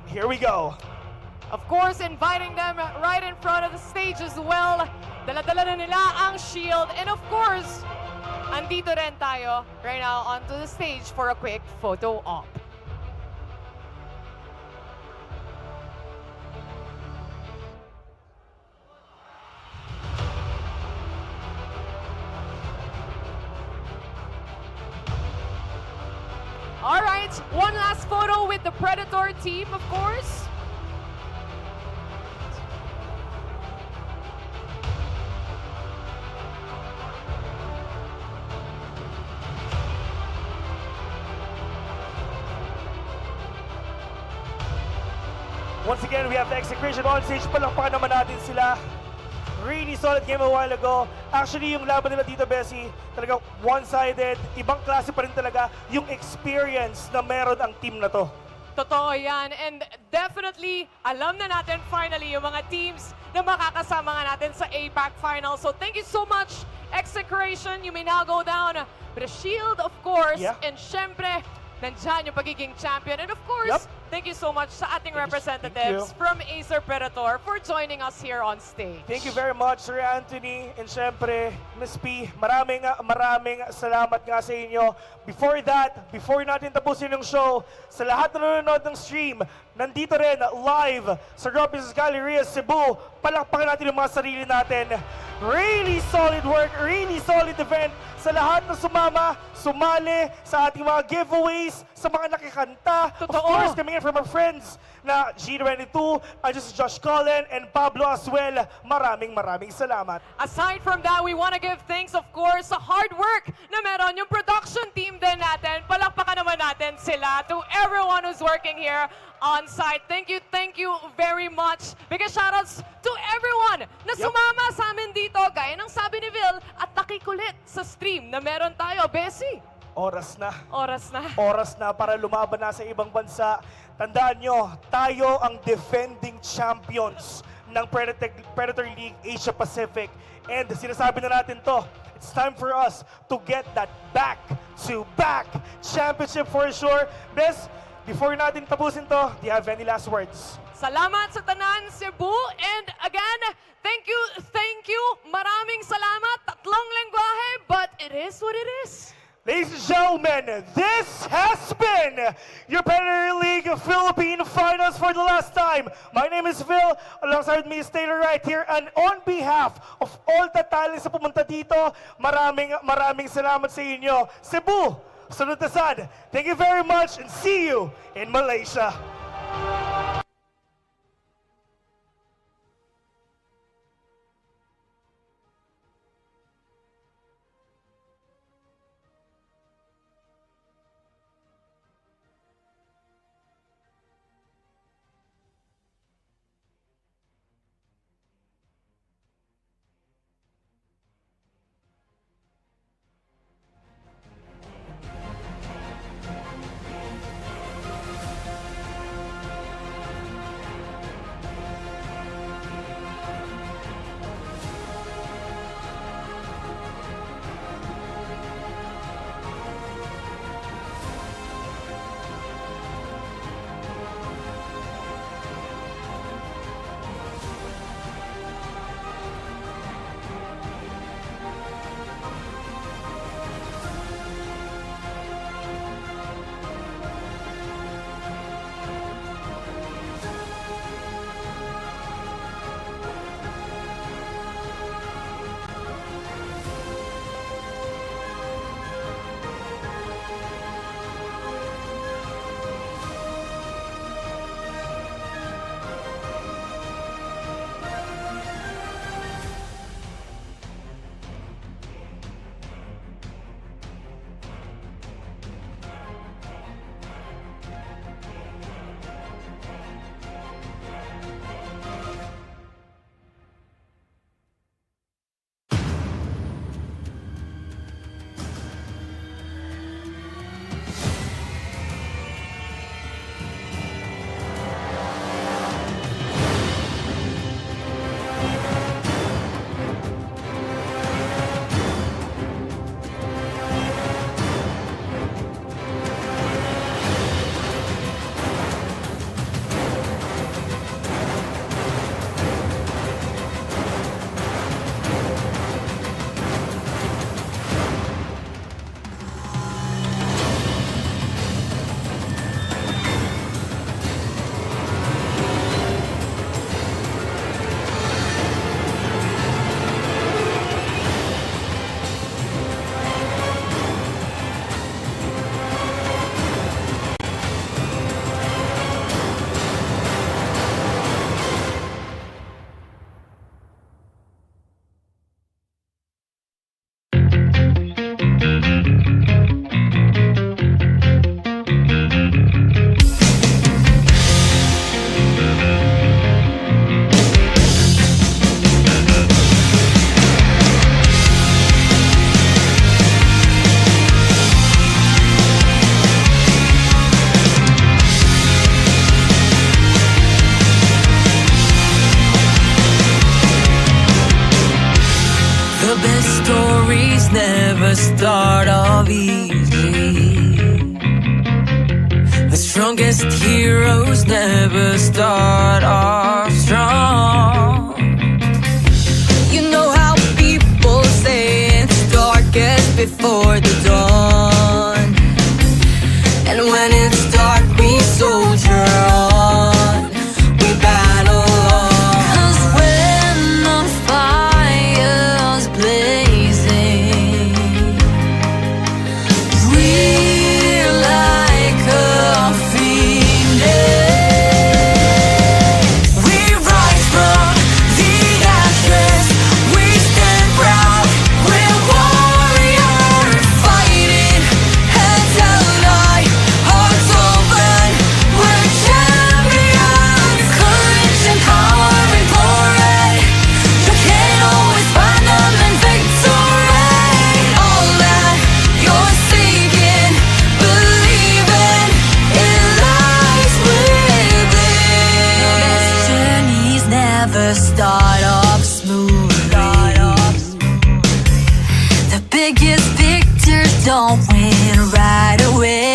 Here we go. Of course, inviting them right in front of the stage as well. Dala-dala na nila ang shield. And of course, andito rin tayo right now onto the stage for a quick photo op. All right, one last photo with the Predator team, of course. Once again, we have the Execration on stage. Palakpakan naman natin sila. Really solid game a while ago. Actually, yung laban nila dito, Bessie, talaga one-sided. Ibang klase pa rin talaga yung experience na meron ang team na to. Totoo yan. And definitely, alam na natin finally yung mga teams na makakasama nga natin sa APAC Finals. So thank you so much, Execration. You may now go down with a shield, of course. Yeah. And syempre, nandyan yung pagiging champion. And of course, thank you so much sa ating representatives from Acer Predator for joining us here on stage. Thank you very much, Sir Anthony. And syempre, Miss P, maraming salamat nga sa inyo. Before that, before natin tapusin yung show, sa lahat na nanonood ng stream, nandito rin live sa Robinsons Galleria Cebu. Palakpakan natin yung mga sarili natin. Really solid work, really solid event. Sa lahat na sumali sa ating mga giveaways, sa mga nakikanta. Totoo. Of course, coming in from our friends na G22, just Josh Cullen, and Pablo as well. Maraming salamat. Aside from that, we want to give thanks, of course, sa hard work na meron yung production team din natin. Palakpakan naman natin sila to everyone who's working here on site. Thank you very much. Big shoutouts to everyone na sumama sa amin dito. Gaya ng sabi ni Vil, at nakikulit sa stream na meron tayo. Bessie, Oras na. oras na. Para lumaban na sa ibang bansa. Tandaan nyo, tayo ang defending champions ng Predator League Asia Pacific. And sinasabi na natin to, it's time for us to get that back-to-back championship for sure. Bes, before natin tapusin to, do you have any last words? Salamat sa Tanan Cebu. And again, thank you. Maraming salamat. Tatlong lengguwahe, but it is what it is. Ladies and gentlemen, this has been your Predator League Philippine Finals for the last time. My name is Phil, alongside me is Taylor right here, and on behalf of all the talents na pumunta dito, maraming salamat sa inyo. Cebu, sunod na sad. Thank you very much and see you in Malaysia. never start off easy. The strongest heroes never start off strong. You know how people say it's darkest before the dawn. And when it's dark, we soldier on. We battle on. 'Cause when the fire's blazing, we're like a phoenix. We rise from the ashes. We stand proud. We're warriors fighting heads held high, hearts open. We're champions. Courage and power and glory. You can't always find them in victory. All that you're seeking, believing, it lies within. The best journeys never start off smoothly. The biggest victors don't win right away.